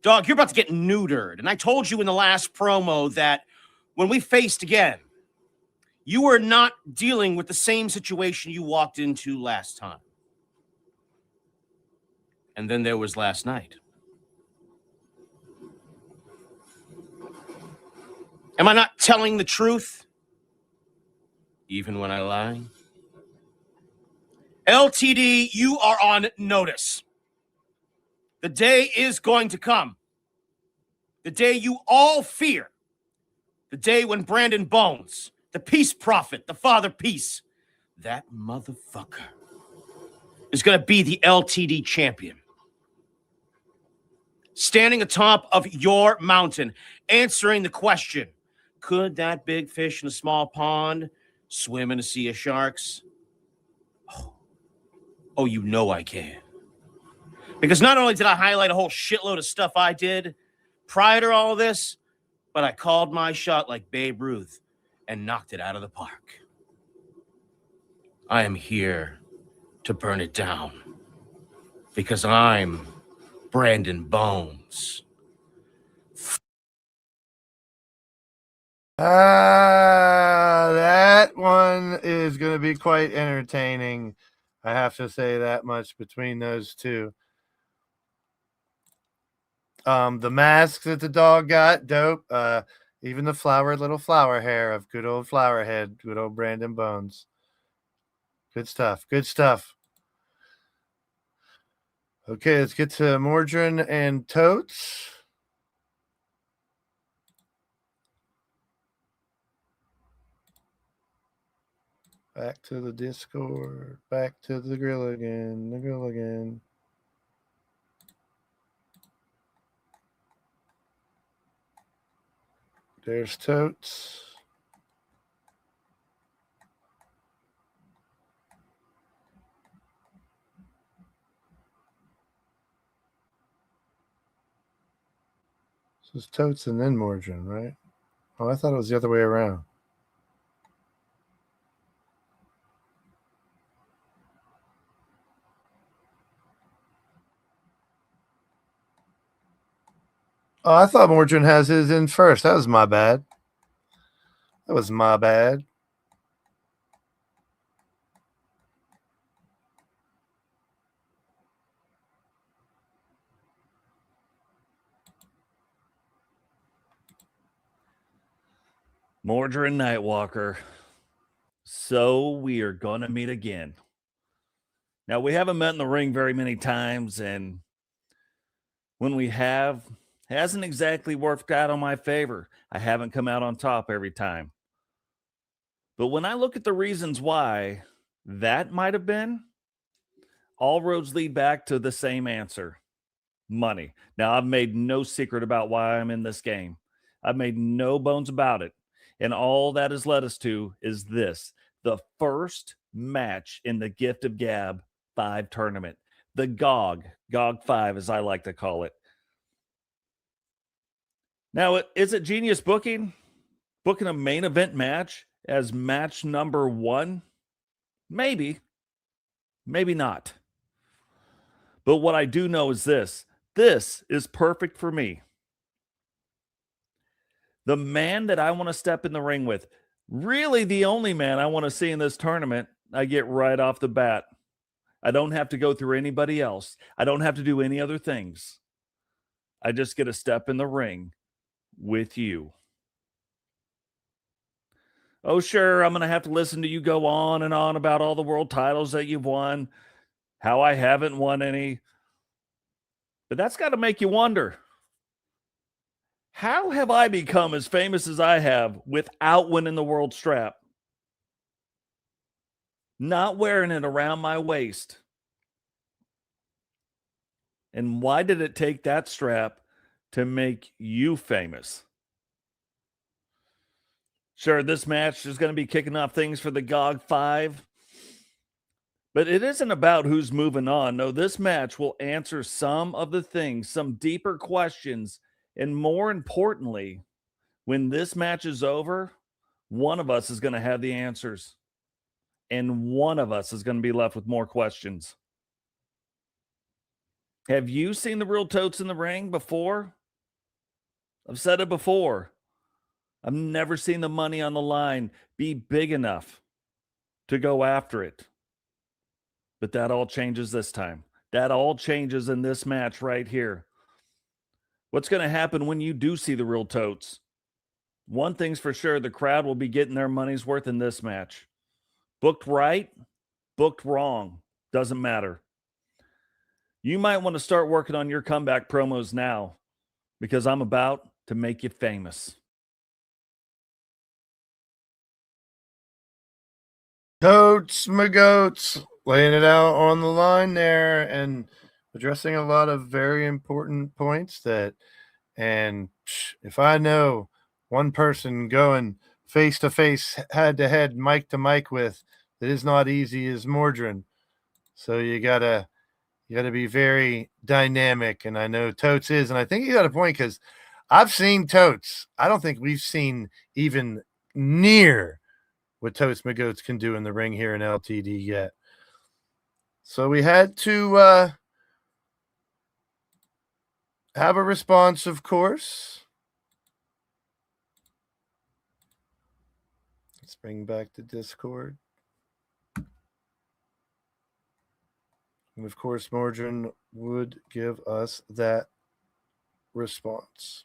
Dog, you're about to get neutered. And I told you in the last promo that when we faced again, you were not dealing with the same situation you walked into last time. And then there was last night. Am I not telling the truth? Even when I lie? LTD, you are on notice. The day is going to come. The day you all fear. The day when Brandon Bones, the peace prophet, the father peace, that motherfucker is going to be the LTD champion. Standing atop of your mountain, answering the question, could that big fish in a small pond swim in a sea of sharks? Oh, you know I can. Because not only did I highlight a whole shitload of stuff I did prior to all of this, but I called my shot like Babe Ruth and knocked it out of the park. I am here to burn it down because I'm Brandon Bones. That one is going to be quite entertaining. I have to say that much between those two. The mask that the dog got, dope. Even the little flower hair of good old Flowerhead, good old Brandon Bones. Good stuff. Good stuff. Okay, let's get to Mordrin and Totes. Back to the Discord. Back to the grill again. The grill again. There's Totes. So it's Totes and then Mordrin, right? Oh, I thought it was the other way around. Oh, I thought Mordrin has his in first. That was my bad. That was my bad. Mordrin Nightwalker. So we are going to meet again. Now, we haven't met in the ring very many times, and when we have, it hasn't exactly worked out on my favor. I haven't come out on top every time. But when I look at the reasons why that might have been, all roads lead back to the same answer. money. Now, I've made no secret about why I'm in this game. I've made no bones about it. And all that has led us to is this: the first match in the Gift of Gab 5 tournament. The GOG 5, as I like to call it. Now, is it genius booking a main event match as match number 1? Maybe. Maybe not. But what I do know is this. This is perfect for me. The man that I want to step in the ring with, really the only man I want to see in this tournament, I get right off the bat. I don't have to go through anybody else. I don't have to do any other things. I just get to step in the ring with you. Oh, sure, I'm going to have to listen to you go on and on about all the world titles that you've won, how I haven't won any. But that's got to make you wonder, how have I become as famous as I have without winning the world strap? Not wearing it around my waist. And why did it take that strap to make you famous? Sure, this match is going to be kicking off things for the GOG 5. But it isn't about who's moving on. No, this match will answer some of the things, some deeper questions. And more importantly, when this match is over, one of us is going to have the answers. And one of us is going to be left with more questions. Have you seen the real Totes in the ring before? I've said it before. I've never seen the money on the line be big enough to go after it. But that all changes this time. That all changes in this match right here. What's going to happen when you do see the real Totes? One thing's for sure, the crowd will be getting their money's worth in this match. Booked right, booked wrong, doesn't matter. You might want to start working on your comeback promos now, because I'm about to make you famous. Totes, McGotes, laying it out on the line there and addressing a lot of very important points and if I know one person going face to face, head to head, mic to mic with that is not easy is Mordrin. So you gotta be very dynamic, and I know Totes is, and I think you got a point because I've seen Totes. I don't think we've seen even near what Totes McGotes can do in the ring here in LTD yet. So we had to have a response, of course. Let's bring back the Discord. And of course, Mordrin would give us that response.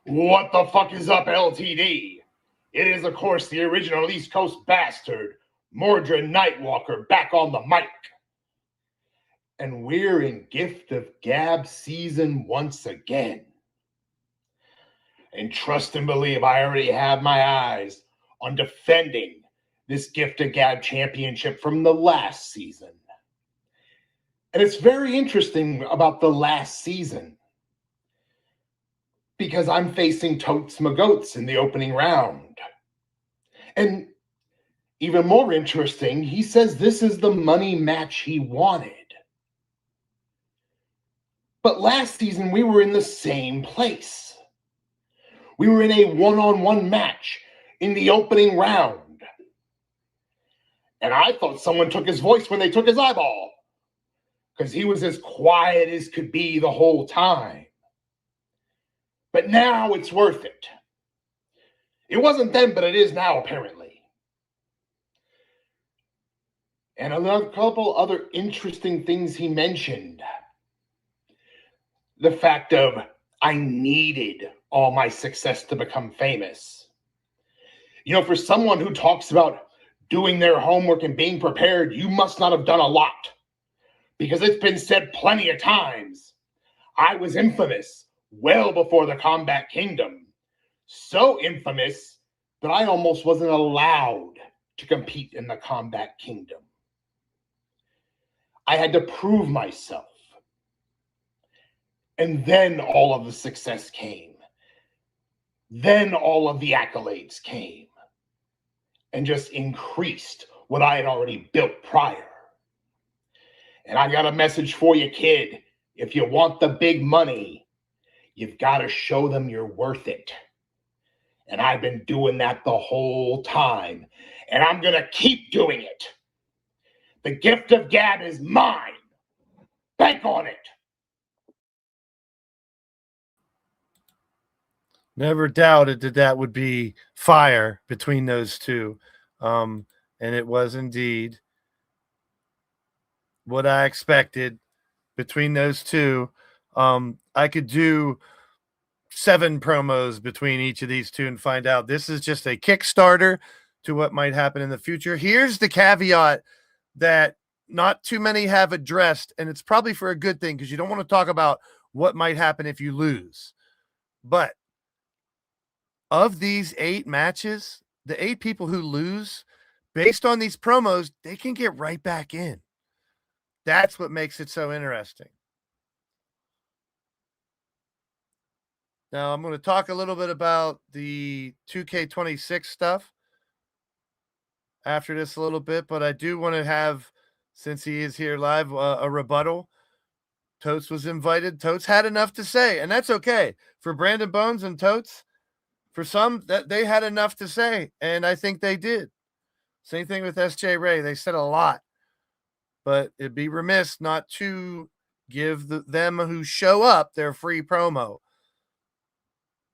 What the fuck is up, LTD? It is, of course, the original East Coast bastard, Mordrin Nightwalker, back on the mic. And we're in Gift of Gab season once again. And trust and believe, I already have my eyes on defending this Gift of Gab championship from the last season. And it's very interesting about the last season, because I'm facing Totes McGotes in the opening round. And even more interesting, he says this is the money match he wanted. But last season, we were in the same place. We were in a one-on-one match in the opening round. And I thought someone took his voice when they took his eyeball, because he was as quiet as could be the whole time. But now it's worth it. It wasn't then, but it is now, apparently. And a couple other interesting things he mentioned. The fact of, I needed all my success to become famous. You know, for someone who talks about doing their homework and being prepared, you must not have done a lot. Because it's been said plenty of times. I was infamous well before the Combat Kingdom. So infamous that I almost wasn't allowed to compete in the Combat Kingdom. I had to prove myself. And then all of the success came. Then all of the accolades came and just increased what I had already built prior. And I got a message for you, kid. If you want the big money, you've got to show them you're worth it. And I've been doing that the whole time. And I'm going to keep doing it. The gift of gab is mine. Bank on it. Never doubted that would be fire between those two. And it was indeed what I expected between those two. I could do 7 promos between each of these two and find out this is just a Kickstarter to what might happen in the future. Here's the caveat that not too many have addressed, and it's probably for a good thing because you don't want to talk about what might happen if you lose. But of these 8 matches, the 8 people who lose, based on these promos, they can get right back in. That's what makes it so interesting. Now, I'm going to talk a little bit about the 2K26 stuff after this a little bit, but I do want to have, since he is here live, a rebuttal. Totes was invited. Totes had enough to say, and that's okay. For Brandon Bones and Totes, for some, that they had enough to say, and I think they did. Same thing with SJ Ray. They said a lot, but it'd be remiss not to give them who show up their free promo.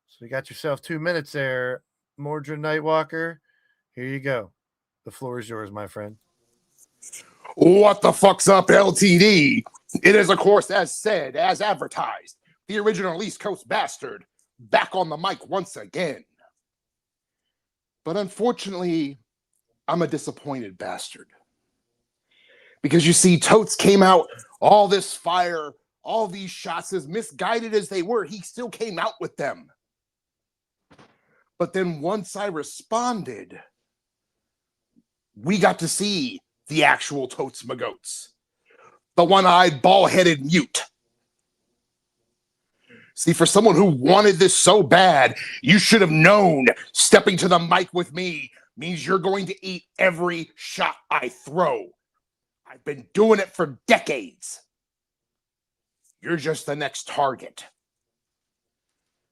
So you got yourself 2 minutes there, Mordrin Nightwalker. Here you go. The floor is yours, my friend. What the fuck's up, LTD? It is, of course, as said, as advertised, the original East Coast bastard, back on the mic once again. But unfortunately, I'm a disappointed bastard. Because you see, Totes came out, all this fire, all these shots, as misguided as they were, he still came out with them. But then once I responded, we got to see the actual Totes McGotes. The one-eyed, ball-headed mute. See, for someone who wanted this so bad, you should have known stepping to the mic with me means you're going to eat every shot I throw. I've been doing it for decades. You're just the next target.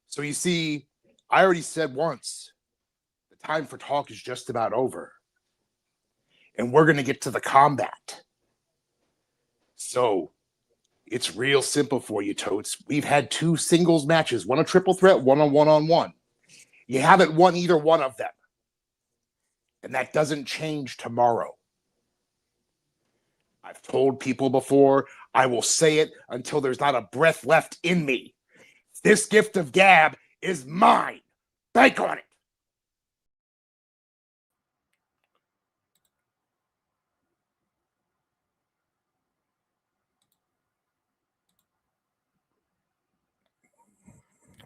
So you see, I already said once, the time for talk is just about over. And we're going to get to the combat. So it's real simple for you, Totes. We've had 2 singles matches, one a triple threat, one a one-on-one. You haven't won either one of them. And that doesn't change tomorrow. I've told people before, I will say it until there's not a breath left in me. This gift of gab is mine. Bank on it.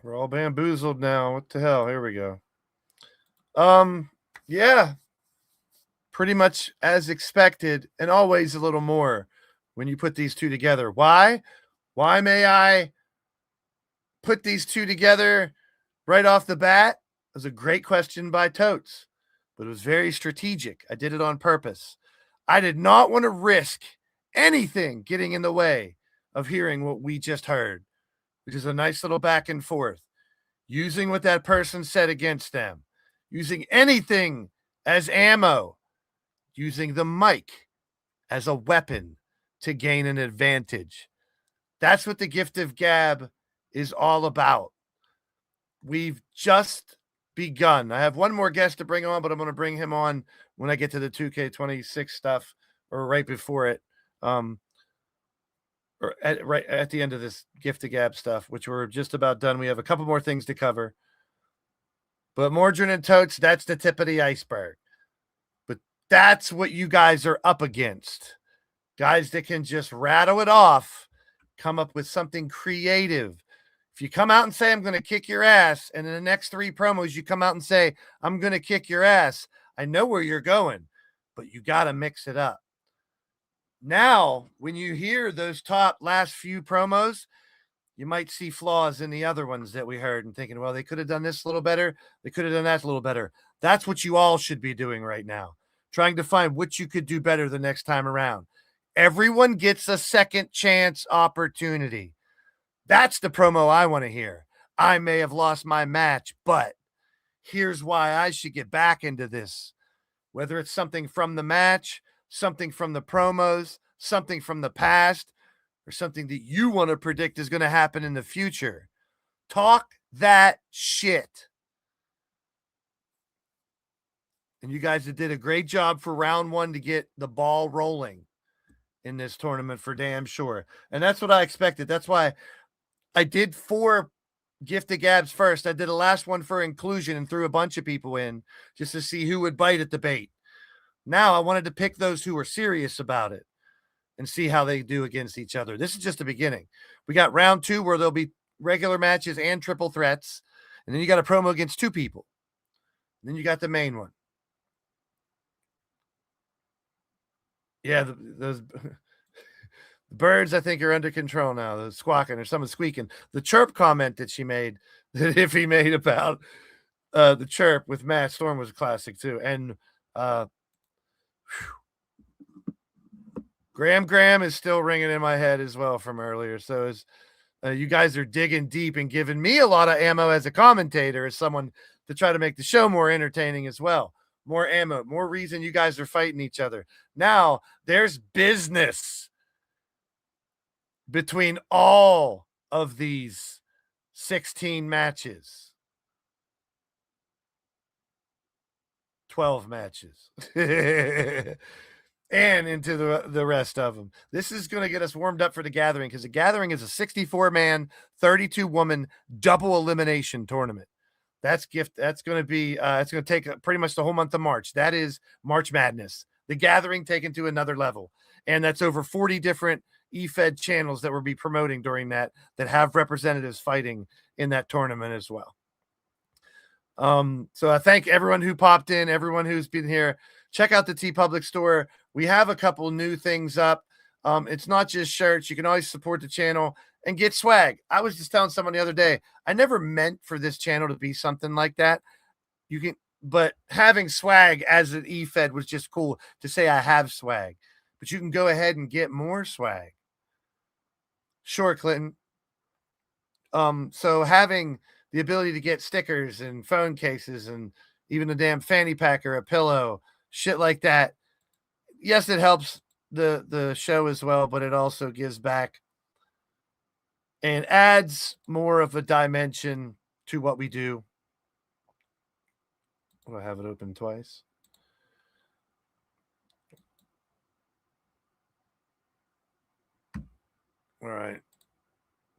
We're all bamboozled now. What the hell? Here we go. Yeah. Pretty much as expected, and always a little more when you put these two together. Why? Why may I put these two together right off the bat? It was a great question by Totes, but it was very strategic. I did it on purpose. I did not want to risk anything getting in the way of hearing what we just heard, which is a nice little back and forth, using what that person said against them, using anything as ammo, using the mic as a weapon to gain an advantage. That's what the gift of gab is all about. We've just begun. I have one more guest to bring on, but I'm going to bring him on when I get to the 2K26 stuff, or right before it, or right at the end of this gift of gab stuff, which we're just about done. We have a couple more things to cover. But Mordrin and Totes, that's the tip of the iceberg. But that's what you guys are up against. Guys that can just rattle it off, come up with something creative. If you come out and say, I'm going to kick your ass, and in the next 3 promos, you come out and say, I'm going to kick your ass, I know where you're going. but you got to mix it up. Now, when you hear those top last few promos, you might see flaws in the other ones that we heard and thinking, well, they could have done this a little better. They could have done that a little better. That's what you all should be doing right now, trying to find what you could do better the next time around. Everyone gets a second chance opportunity. That's the promo I want to hear. I may have lost my match, but here's why I should get back into this. Whether it's something from the match, something from the promos, something from the past, or something that you want to predict is going to happen in the future. Talk that shit. And you guys did a great job for round one to get the ball rolling in this tournament for damn sure. And that's what I expected. That's why I did 4 gift of gabs first. I did a last one for inclusion and threw a bunch of people in just to see who would bite at the bait. Now I wanted to pick those who were serious about it and see how they do against each other. This is just the beginning. We got round 2 where there'll be regular matches and triple threats. And then you got a promo against 2 people. And then you got the main one. Yeah, those birds, I think, are under control now. The squawking or someone squeaking. The chirp comment that she made, that if he made about the chirp with Matt Storm was a classic too. And Graham is still ringing in my head as well from earlier. So as you guys are digging deep and giving me a lot of ammo as a commentator, as someone to try to make the show more entertaining as well. More ammo, more reason you guys are fighting each other. Now there's business between all of these 16 matches. 12 matches. And into the rest of them. This is going to get us warmed up for the Gathering, because the Gathering is a 64-man, 32-woman double elimination tournament. That's going to be it's going to take pretty much the whole month of March. That is March Madness. The Gathering taken to another level. And that's over 40 different eFed channels that we'll be promoting during that have representatives fighting in that tournament as well. So I thank everyone who popped in, everyone who's been here. Check out the TeePublic store. We have a couple new things up. It's not just shirts. You can always support the channel and get swag. I was just telling someone the other day, I never meant for this channel to be something like that. But having swag as an eFed was just cool to say I have swag. But you can go ahead and get more swag. Sure, Clinton. So having the ability to get stickers and phone cases and even a damn fanny pack or a pillow, shit like that. Yes, it helps the show as well, but it also gives back and adds more of a dimension to what we do. I'll have it open twice. All right.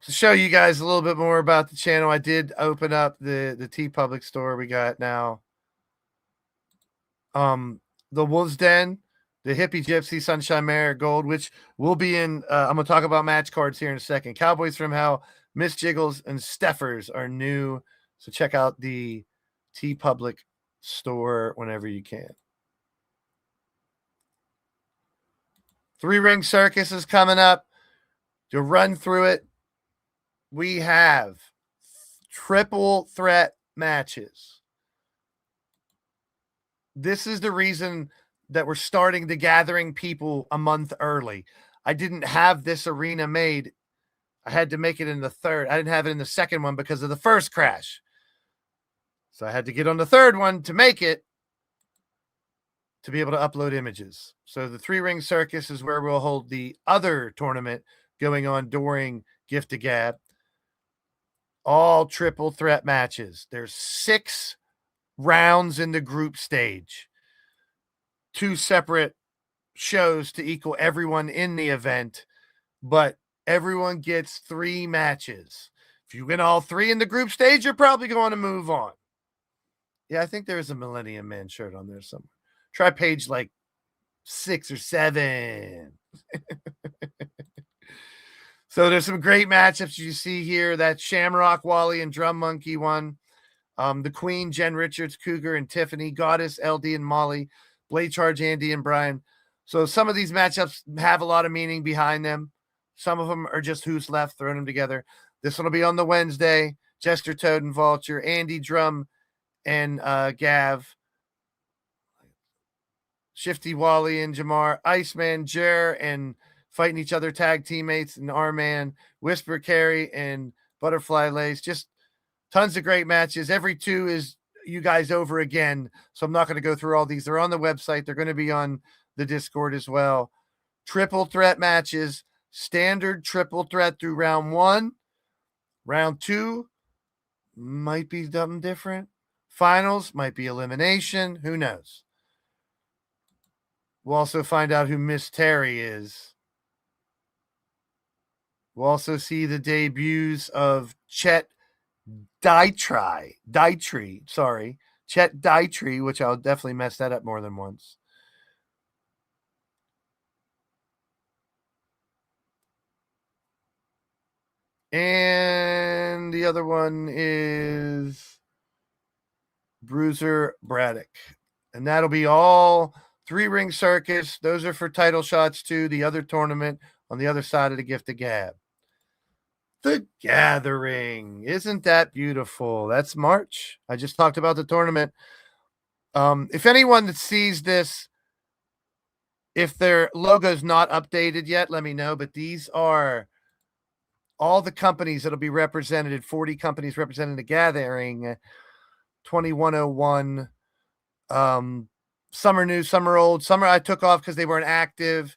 To show you guys a little bit more about the channel, I did open up the TeePublic store we got now. The Wolves Den, the Hippie Gypsy, Sunshine Mare, Gold, which will be in, I'm going to talk about match cards here in a second. Cowboys from Hell, Miss Jiggles, and Stephers are new. So check out the TeePublic store whenever you can. 3-Ring Circus is coming up. To run through it, we have triple threat matches. This is the reason that we're starting the Gathering people a month early. I didn't have this arena made. I had to make it in the third. I didn't have it in the second one because of the first crash. So I had to get on the third one to make it, to be able to upload images. So the 3-Ring Circus is where we'll hold the other tournament going on during Gift of Gab. All triple threat matches. There's 6 rounds in the group stage. 2 separate shows to equal everyone in the event, but everyone gets 3 matches. If you win all 3 in the group stage, you're probably going to move on. Yeah, I think there's a Millennium Man shirt on there somewhere. Try page like 6 or 7. So there's some great matchups you see here. That Shamrock, Wally, and Drum Monkey one. The Queen, Jen Richards, Cougar, and Tiffany. Goddess, LD, and Molly. Blade Charge Andy and Brian. So some of these matchups have a lot of meaning behind them. Some of them are just who's left, throwing them together. This one will be on the Wednesday. Jester, Toad, and Vulture. Andy, Drum, and Gav. Shifty, Wally, and Jamar. Iceman, Jer, and fighting each other, tag teammates, and R-Man. Whisper, Carrie, and Butterfly Lace. Just tons of great matches. Every two is you guys over again. So I'm not going to go through all these. They're on the website. They're going to be on the Discord as well. Triple threat matches. Standard triple threat through round 1. Round 2 might be something different. Finals might be elimination. Who knows? We'll also find out who Miss Terry is. We'll also see the debuts of Chet Chet Dietree, which I'll definitely mess that up more than once. And the other one is Bruiser Braddock. And that'll be all 3-ring circus. Those are for title shots too. The other tournament on the other side of the Gift of Gab. The Gathering. Isn't that beautiful? That's March. I just talked about the tournament. If anyone that sees this, if their logo's not updated yet, let me know. But these are all the companies that'll be represented, 40 companies representing the Gathering, 2101, summer new, summer old. Summer I took off because they weren't active.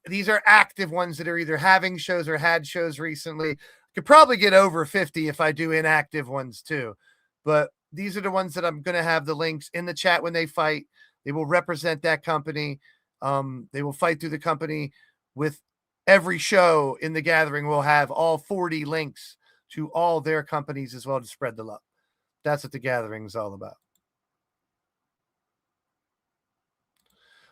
These are active ones that are either having shows or had shows recently. I could probably get over 50 if I do inactive ones too. But these are the ones that I'm going to have the links in the chat when they fight. They will represent that company. They will fight through the company with every show in the Gathering. Will have all 40 links to all their companies as well to spread the love. That's what the Gathering is all about.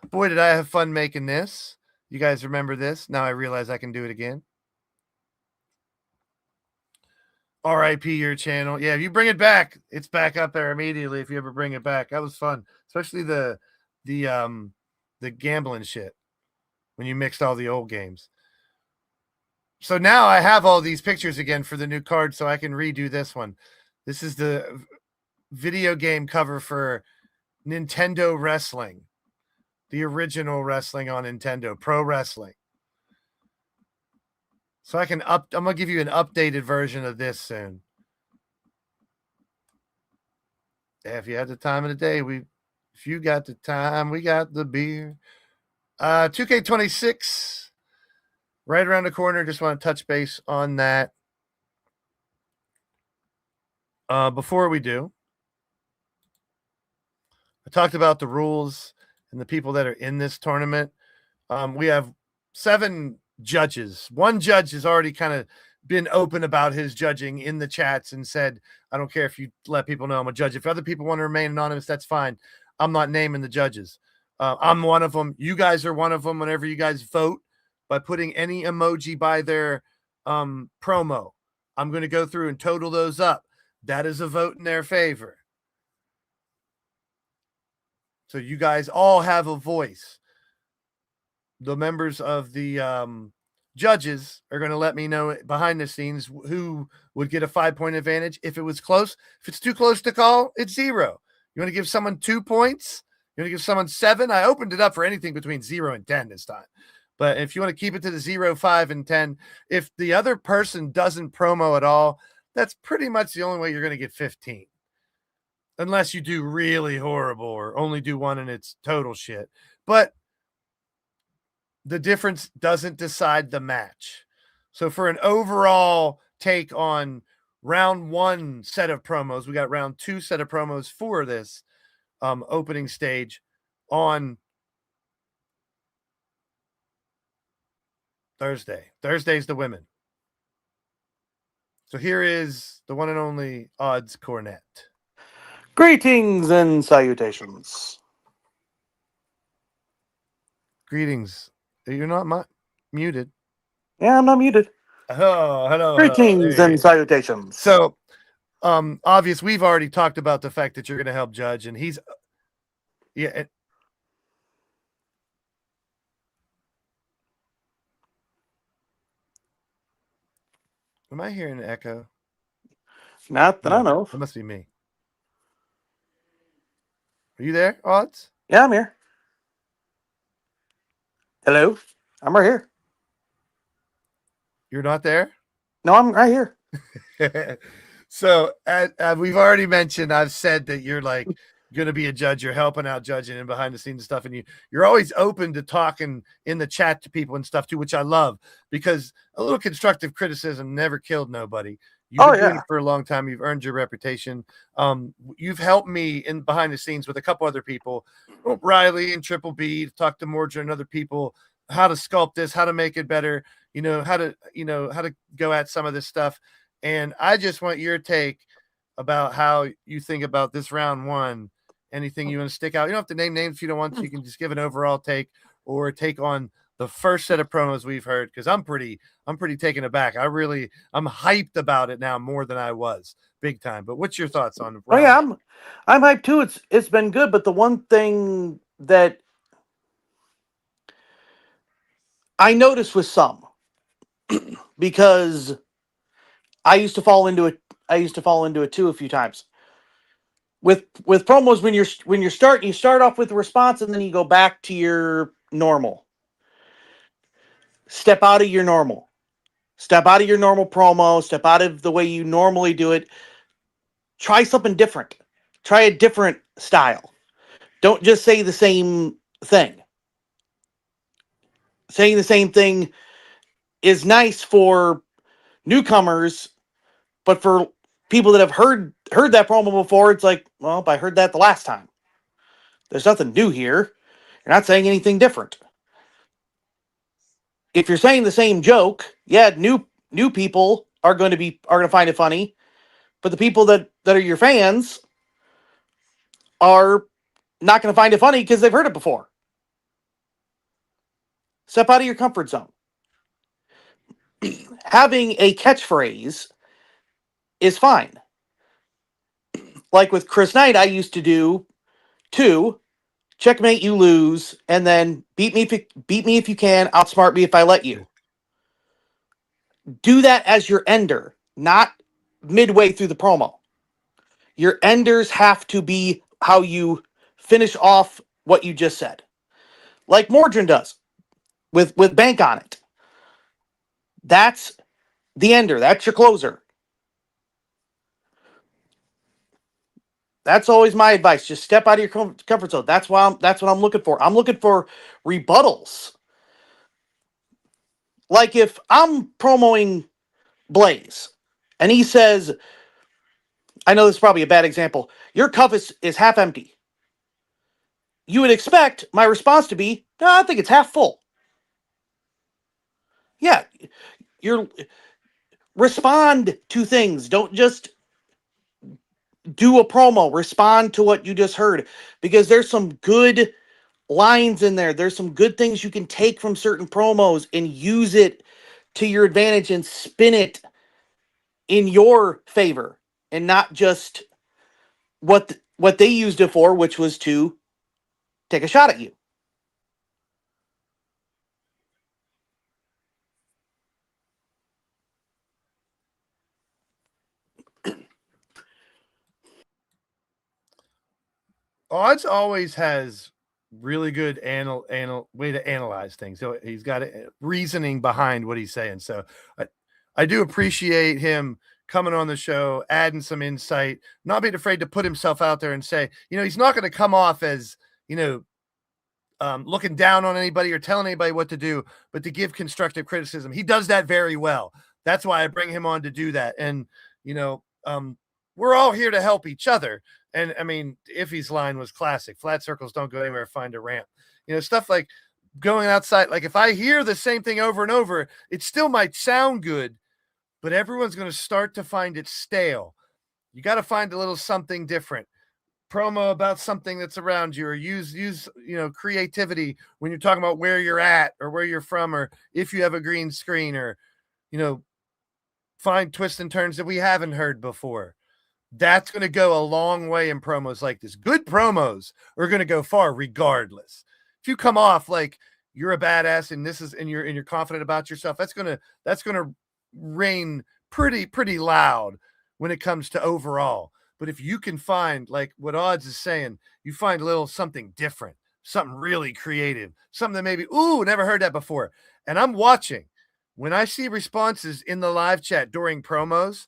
Boy, did I have fun making this. You guys remember this? Now I realize I can do it again. RIP your channel. Yeah, if you bring it back, it's back up there immediately if you ever bring it back. That was fun. Especially the gambling shit when you mixed all the old games. So now I have all these pictures again for the new card so I can redo this one. This is the video game cover for Nintendo Wrestling. The original wrestling on Nintendo, Pro Wrestling. So I'm going to give you an updated version of this soon. Yeah, if you had the time of the day, if you got the time, we got the beer. 2K26, right around the corner. Just want to touch base on that. Before we do, I talked about the rules and the people that are in this tournament. We have 7 judges. One judge has already kind of been open about his judging in the chats and said, I don't care if you let people know I'm a judge. If other people want to remain anonymous, that's fine. I'm not naming the judges. I'm one of them. You guys are one of them. Whenever you guys vote by putting any emoji by their promo, I'm going to go through and total those up. That is a vote in their favor. So you guys all have a voice. The members of the judges are going to let me know behind the scenes who would get a 5-point advantage. If it was close, if it's too close to call, it's 0. You want to give someone 2 points? You want to give someone 7? I opened it up for anything between 0 and 10 this time. But if you want to keep it to the 0, 5, and 10, if the other person doesn't promo at all, that's pretty much the only way you're going to get 15. Unless you do really horrible or only do one and it's total shit. But the difference doesn't decide the match. So for an overall take on round 1 set of promos, we got round 2 set of promos for this opening stage on Thursday. Thursday's the women. So here is the one and only Odds Cornet. Greetings and salutations. Greetings. You're not muted. Yeah, I'm not muted. Oh, hello. Greetings and salutations. So, obvious, we've already talked about the fact that you're going to help judge, and he's, yeah, Am I hearing an echo? Not that I know of. It must be me. Are you there, Odds? Yeah, I'm here. Hello? I'm right here. You're not there? No, I'm right here. So, we've already mentioned, I've said that you're like going to be a judge. You're helping out judging and behind the scenes stuff. And you're always open to talking in the chat to people and stuff too, which I love, because a little constructive criticism never killed nobody. You've been doing it for a long time. You've earned your reputation. You've helped me in behind the scenes with a couple other people, Riley and Triple B, to talk to Mordrin and other people, how to sculpt this, how to make it better, how to go at some of this stuff. And I just want your take about how you think about this round one. Anything you want to stick out? You don't have to name names if you don't want to. You can just give an overall take or take on the first set of promos we've heard, because I'm pretty taken aback. I'm hyped about it now more than I was, big time. But what's your thoughts on? Oh yeah, I'm hyped too. It's been good, but the one thing that I noticed with some, because I used to fall into it too a few times. With promos, when you start off with a response and then you go back to your normal. Step out of your normal. Step out of your normal promo. Step out of the way you normally do it. Try something different. Try a different style. Don't just say the same thing. Saying the same thing is nice for newcomers, but for people that have heard that promo before, it's like, well, I heard that the last time. There's nothing new here. You're not saying anything different. If you're saying the same joke, yeah, new people are going to find it funny, but the people that are your fans are not going to find it funny because they've heard it before. Step out of your comfort zone. Having a catchphrase is fine. Like with Chris Knight, I used to do 2, checkmate, you lose, and then beat me if you can, outsmart me if I let you. Do that as your ender, not midway through the promo. Your enders have to be how you finish off what you just said. Like Mordrin does with Bank on it. That's the ender. That's your closer. That's always my advice. Just step out of your comfort zone. That's what I'm looking for. I'm looking for rebuttals. Like if I'm promoting Blaze and he says, I know this is probably a bad example, your cup is half empty. You would expect my response to be, no, I think it's half full. Yeah, you're respond to things. Don't just do a promo. Respond to what you just heard, because there's some good lines in there. There's some good things you can take from certain promos and use it to your advantage and spin it in your favor, and not just what they used it for, which was to take a shot at you. Odds always has really good way to analyze things. So he's got a reasoning behind what he's saying. So I do appreciate him coming on the show, adding some insight, not being afraid to put himself out there and say, he's not going to come off as, looking down on anybody or telling anybody what to do, but to give constructive criticism. He does that very well. That's why I bring him on to do that. And, we're all here to help each other. And I mean, Iffy's line was classic. Flat circles don't go anywhere, find a ramp. Stuff like going outside. Like if I hear the same thing over and over, it still might sound good, but everyone's going to start to find it stale. You got to find a little something different. Promo about something that's around you, or use creativity when you're talking about where you're at or where you're from, or if you have a green screen, or find twists and turns that we haven't heard before. That's going to go a long way in promos like this. Good promos are going to go far regardless. If you come off like you're a badass and you're confident about yourself, that's going to reign pretty loud when it comes to overall. But if you can find, like what Odds is saying, you find a little something different, something really creative, something that maybe, ooh, never heard that before. And I'm watching. When I see responses in the live chat during promos,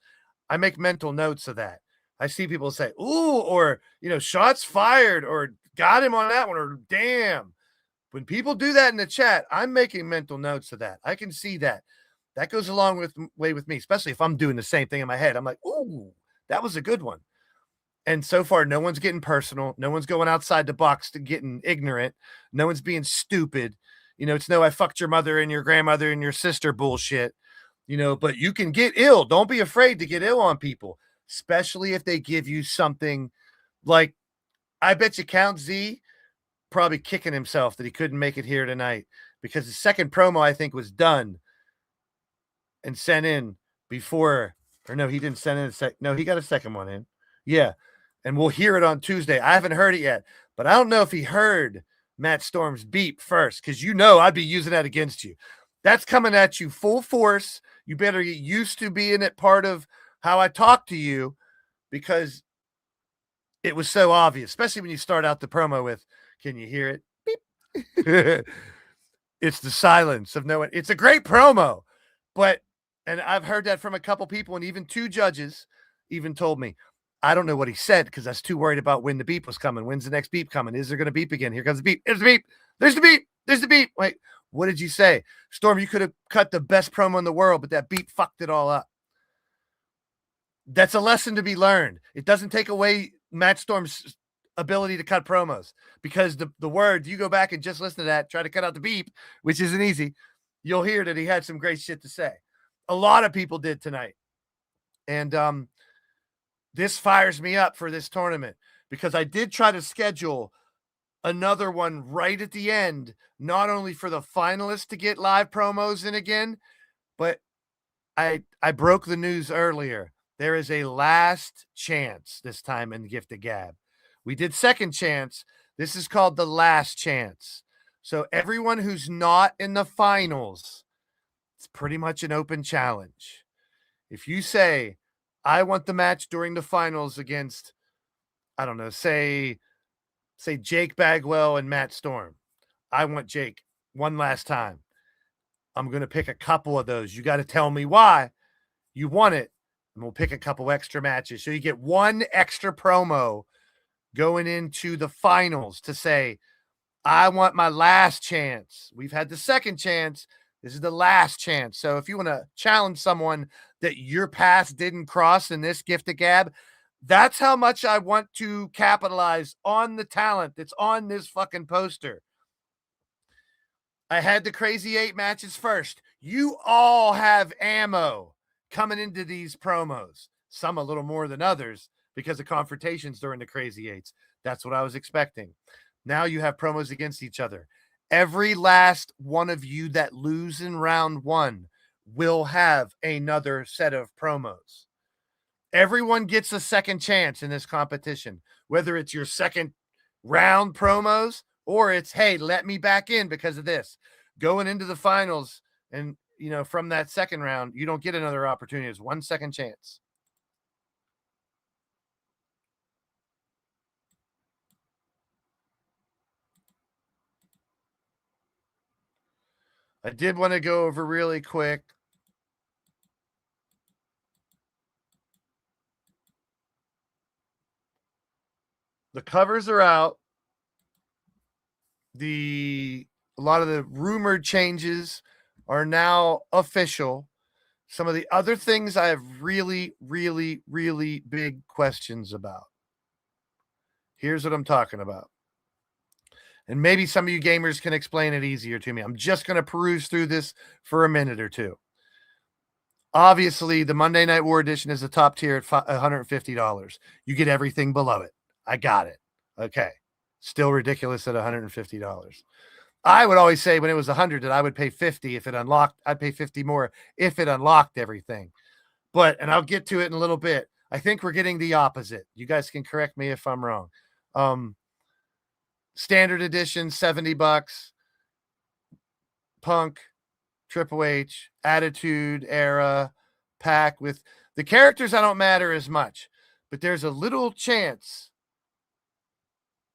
I make mental notes of that. I see people say, ooh, or, shots fired, or got him on that one, or damn. When people do that in the chat, I'm making mental notes of that. I can see that. That goes a long way with me, especially if I'm doing the same thing in my head. I'm like, ooh, that was a good one. And so far, no one's getting personal. No one's going outside the box to getting ignorant. No one's being stupid. It's no, I fucked your mother and your grandmother and your sister bullshit. But you can get ill. Don't be afraid to get ill on people, especially if they give you something like, I bet you Count Z probably kicking himself that he couldn't make it here tonight, because the second promo, I think, was done and sent in before, or no, he didn't send in no, he got a second one in. Yeah. And we'll hear it on Tuesday. I haven't heard it yet, but I don't know if he heard Matt Storm's beep first, because I'd be using that against you. That's coming at you full force. You better get used to being it part of how I talk to you, because it was so obvious, especially when you start out the promo with, can you hear it? Beep. It's the silence of no one. It's a great promo, and I've heard that from a couple people, and even 2 judges even told me, I don't know what he said because I was too worried about when the beep was coming. When's the next beep coming? Is there going to beep again? Here comes the beep. There's the beep. There's the beep. There's the beep. Wait, what did you say? Storm, you could have cut the best promo in the world, but that beep fucked it all up. That's a lesson to be learned. It doesn't take away Matt Storm's ability to cut promos, because the word, you go back and just listen to that, try to cut out the beep, which isn't easy. You'll hear that he had some great shit to say. A lot of people did tonight. And this fires me up for this tournament, because I did try to schedule another one right at the end, not only for the finalists to get live promos in again, but I broke the news earlier. There is a last chance this time in Gift of Gab. We did second chance. This is called the last chance. So everyone who's not in the finals, it's pretty much an open challenge. If you say, I want the match during the finals against, I don't know, say Jake Bagwell and Matt Storm. I want Jake one last time. I'm going to pick a couple of those. You got to tell me why you want it, and we'll pick a couple extra matches. So you get one extra promo going into the finals to say, I want my last chance. We've had the second chance. This is the last chance. So if you want to challenge someone that your path didn't cross in this Gift of Gab, that's how much I want to capitalize on the talent that's on this fucking poster. I had the Crazy 8 matches first. You all have ammo coming into these promos. Some a little more than others because of confrontations during the Crazy 8s. That's what I was expecting. Now you have promos against each other. Every last one of you that lose in round 1 will have another set of promos. Everyone gets a second chance in this competition, whether it's your second round promos or it's, hey, let me back in because of this. Going into the finals and, from that second round, you don't get another opportunity. It's 1 second chance. I did want to go over really quick. The covers are out. A lot of the rumored changes are now official. Some of the other things I have really, really, really big questions about. Here's what I'm talking about. And maybe some of you gamers can explain it easier to me. I'm just going to peruse through this for a minute or two. Obviously, the Monday Night War edition is the top tier at $150. You get everything below it. I got it. Okay. Still ridiculous at $150. I would always say when it was 100 that I would pay 50 if it unlocked. I'd pay 50 more if it unlocked everything. And I'll get to it in a little bit. I think we're getting the opposite. You guys can correct me if I'm wrong. Standard edition, $70. Punk, Triple H, Attitude Era, pack with the characters. I don't matter as much, but there's a little chance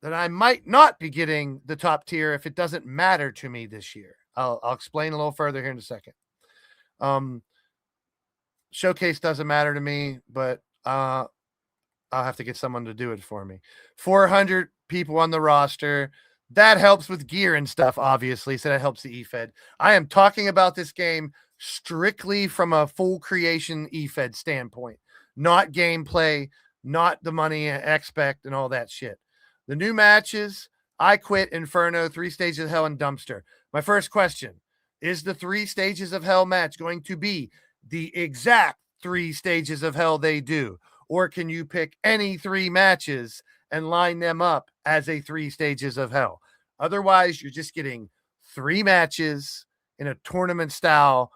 that I might not be getting the top tier if it doesn't matter to me this year. I'll explain a little further here in a second. Showcase doesn't matter to me, but I'll have to get someone to do it for me. 400 people on the roster. That helps with gear and stuff, obviously. So that helps the EFED. I am talking about this game strictly from a full creation EFED standpoint, not gameplay, not the money I expect and all that shit. The new matches, I Quit, Inferno, 3 Stages of Hell, and Dumpster. My first question, is the 3 Stages of Hell match going to be the exact 3 Stages of Hell they do? Or can you pick any 3 matches and line them up as a 3 Stages of Hell? Otherwise, you're just getting 3 matches in a tournament style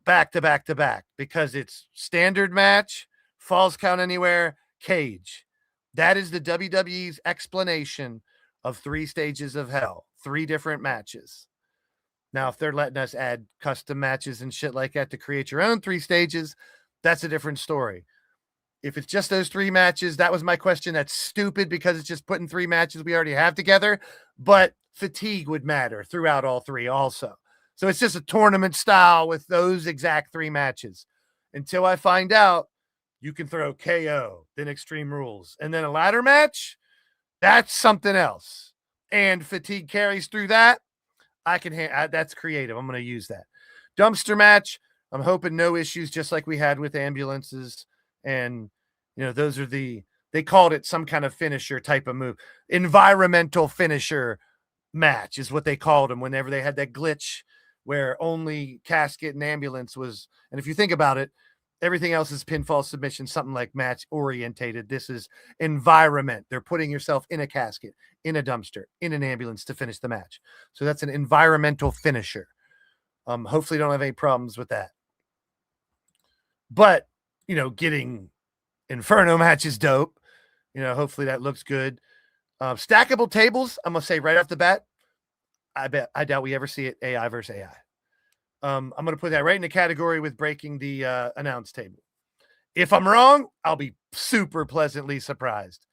back to back to back because it's standard match, falls count anywhere, cage. That is the WWE's explanation of 3 Stages of Hell, 3 different matches. Now, if they're letting us add custom matches and shit like that to create your own 3 stages, that's a different story. If it's just those 3 matches, that was my question. That's stupid because it's just putting 3 matches we already have together, but fatigue would matter throughout all 3 also. So it's just a tournament style with those exact 3 matches. Until I find out, you can throw KO, then Extreme Rules, and then a ladder match. That's something else. And fatigue carries through that. I can that's creative. I'm going to use that. Dumpster match. I'm hoping no issues, just like we had with ambulances. And, you know, those are they called it some kind of finisher type of move. Environmental finisher match is what they called them whenever they had that glitch where only casket and ambulance was. And if you think about it, everything else is pinfall submission, something like match orientated. This is environment. They're putting yourself in a casket, in a dumpster, in an ambulance to finish the match. So that's an environmental finisher. Hopefully don't have any problems with that. But, you know, getting Inferno match is dope. You know, hopefully that looks good. Stackable tables, I'm going to say right off the bat, I doubt we ever see it AI versus AI. I'm going to put that right in the category with breaking the announce table. If I'm wrong, I'll be super pleasantly surprised.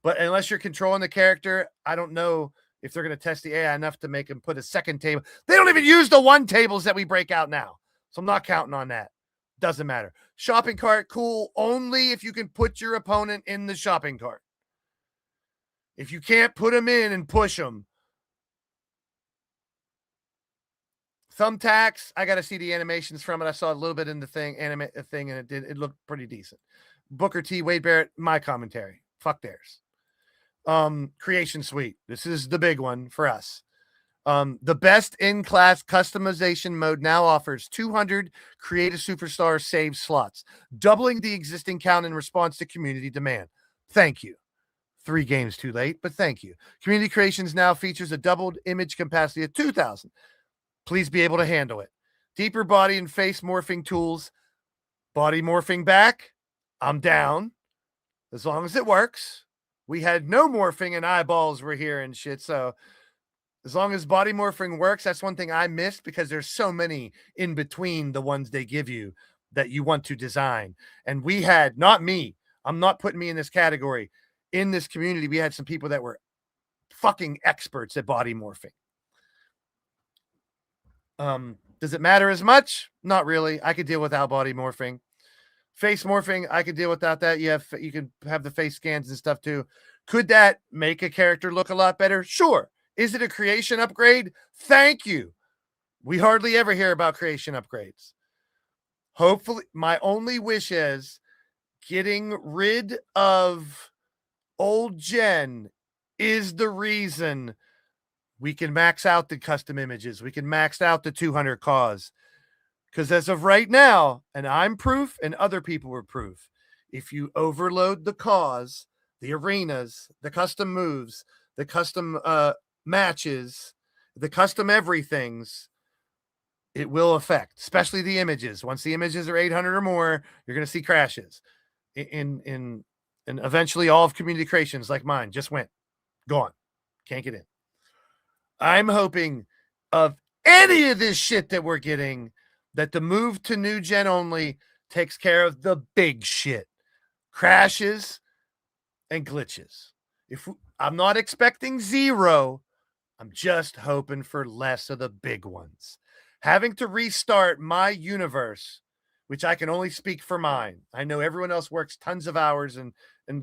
But unless you're controlling the character, I don't know if they're going to test the AI enough to make them put a second table. They don't even use the 1 tables that we break out now. So I'm not counting on that. Doesn't matter. Shopping cart, cool. Only if you can put your opponent in the shopping cart. If you can't put them in and push them. Thumbtacks, I got to see the animations from it. I saw a little bit in the thing, and it looked pretty decent. Booker T, Wade Barrett, my commentary. Fuck theirs. Creation Suite. This is the big one for us. The best in-class customization mode now offers 200 Creative Superstar save slots, doubling the existing count in response to community demand. Thank you. 3 games too late, but thank you. Community Creations now features a doubled image capacity of 2,000. Please be able to handle it. Deeper body and face morphing tools. Body morphing back. I'm down. As long as it works. We had no morphing and eyeballs were here and shit. So as long as body morphing works, that's one thing I missed because there's so many in between the ones they give you that you want to design. And we had, not me, I'm not putting me in this category. In this community, we had some people that were fucking experts at body morphing. Does it matter as much? Not really. I could deal without body morphing. Face morphing, I could deal without that. You can have the face scans and stuff too. Could that make a character look a lot better? Sure. Is it a creation upgrade? Thank you. We hardly ever hear about creation upgrades. Hopefully, my only wish is getting rid of old gen is the reason we can max out the custom images. We can max out the 200 cause. Because as of right now, and I'm proof and other people were proof, if you overload the cause, the arenas, the custom moves, the custom matches, the custom everythings, it will affect, especially the images. Once the images are 800 or more, you're going to see crashes. And eventually all of community creations like mine just went. Gone. Can't get in. I'm hoping of any of this shit that we're getting that the move to new gen only takes care of the big shit, crashes and glitches. I'm not expecting zero, I'm just hoping for less of the big ones. Having to restart my universe, which I can only speak for mine. I know everyone else works tons of hours and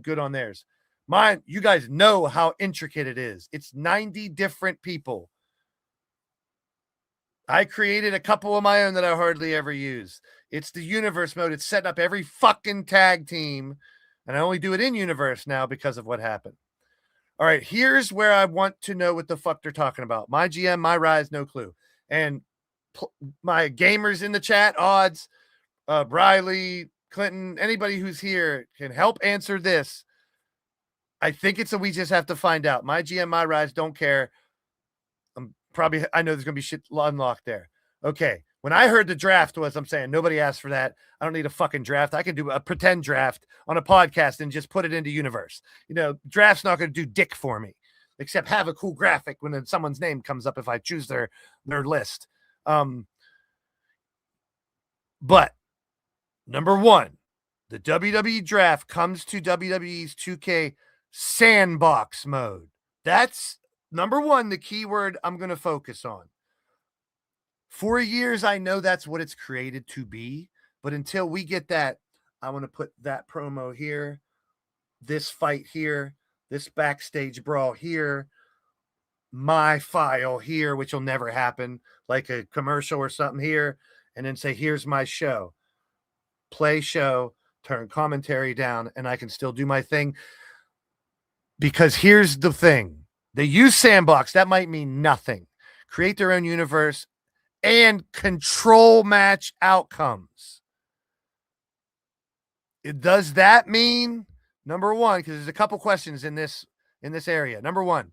good on theirs. Mine, you guys know how intricate it is. It's 90 different people. I created a couple of my own that I hardly ever use. It's the universe mode. It's setting up every fucking tag team. And I only do it in universe now because of what happened. All right, here's where I want to know what the fuck they're talking about. My GM, my rise, no clue. And my gamers in the chat, odds, Briley, Clinton, anybody who's here can help answer this. I think it's we just have to find out. My GM, my rise, don't care. I know there's going to be shit unlocked there. Okay. When I heard the draft I'm saying nobody asked for that. I don't need a fucking draft. I can do a pretend draft on a podcast and just put it into universe. Draft's not going to do dick for me, except have a cool graphic when then someone's name comes up if I choose their list. But number one, the WWE draft comes to WWE's 2K sandbox mode. That's number one, the keyword I'm going to focus on. For years, I know that's what it's created to be. But until we get that, I want to put that promo here, this fight here, this backstage brawl here, my file here, which will never happen, like a commercial or something here, and then say, here's my show. Play show, turn commentary down, and I can still do my thing. Because here's the thing. They use sandbox. That might mean nothing. Create their own universe and control match outcomes. Does that mean, number one, because there's a couple questions in this area. Number one,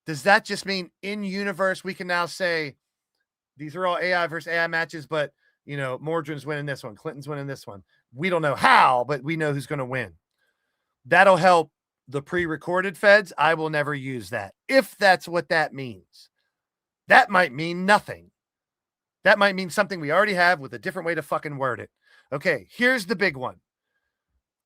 does that just mean in universe we can now say these are all AI versus AI matches, but Mordrin's winning this one, Clinton's winning this one. We don't know how, but we know who's going to win. That'll help the pre-recorded feds. I will never use that. If that's what that means, that might mean nothing. That might mean something we already have with a different way to fucking word it. Okay, here's the big one.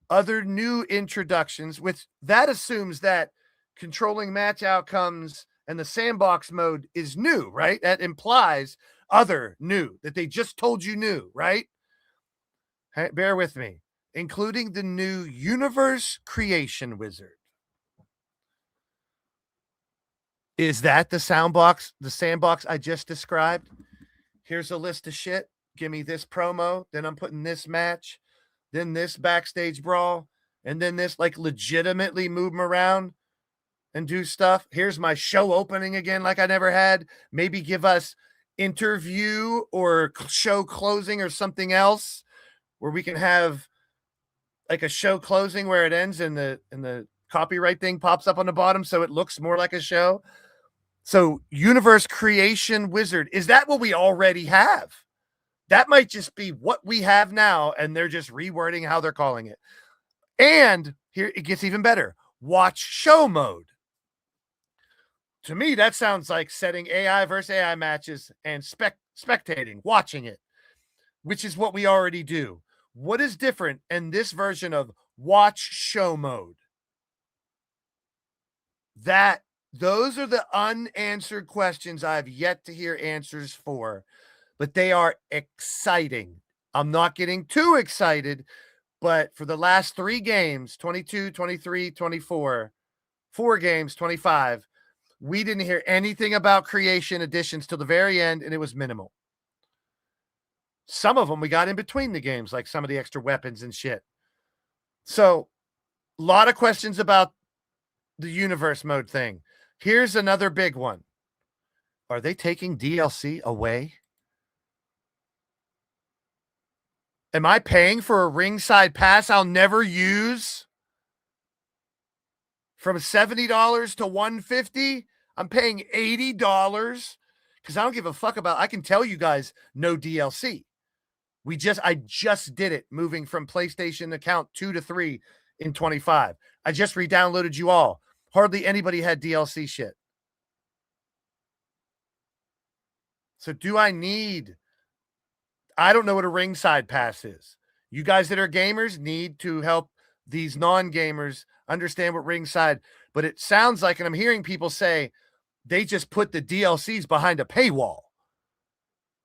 Other new introductions, which that assumes that controlling match outcomes and the sandbox mode is new, right? That implies other new, that they just told you new, right? Hey, bear with me. Including the new universe creation wizard. Is that the sandbox I just described? Here's a list of shit. Give me this promo. Then I'm putting this match. Then this backstage brawl. And then this, like, legitimately move them around and do stuff. Here's my show opening again, like I never had. Maybe give us interview or show closing or something else where we can have like a show closing where it ends and the copyright thing pops up on the bottom so it looks more like a show. So universe creation wizard, is that what we already have? That might just be what we have now, and they're just rewording how they're calling it. And here it gets even better. Watch show mode. To me, that sounds like setting AI versus AI matches and spectating, watching it, which is what we already do. What is different in this version of watch show mode? Those are the unanswered questions I've yet to hear answers for, but they are exciting. I'm not getting too excited, but for the last 3 games, 22, 23, 24, 4 games, 25, we didn't hear anything about creation additions till the very end, and it was minimal. Some of them we got in between the games, like some of the extra weapons and shit. So, a lot of questions about the universe mode thing. Here's another big one. Are they taking DLC away? Am I paying for a ringside pass I'll never use? From $70 to $150? I'm paying $80 because I don't give a fuck about. I can tell you guys no DLC. I just did it, moving from PlayStation account 2 to 3 in 25. I just re-downloaded you all. Hardly anybody had DLC shit. So do I need? I don't know what a ringside pass is. You guys that are gamers need to help these non-gamers understand what ringside, but it sounds like, and I'm hearing people say, they just put the DLCs behind a paywall.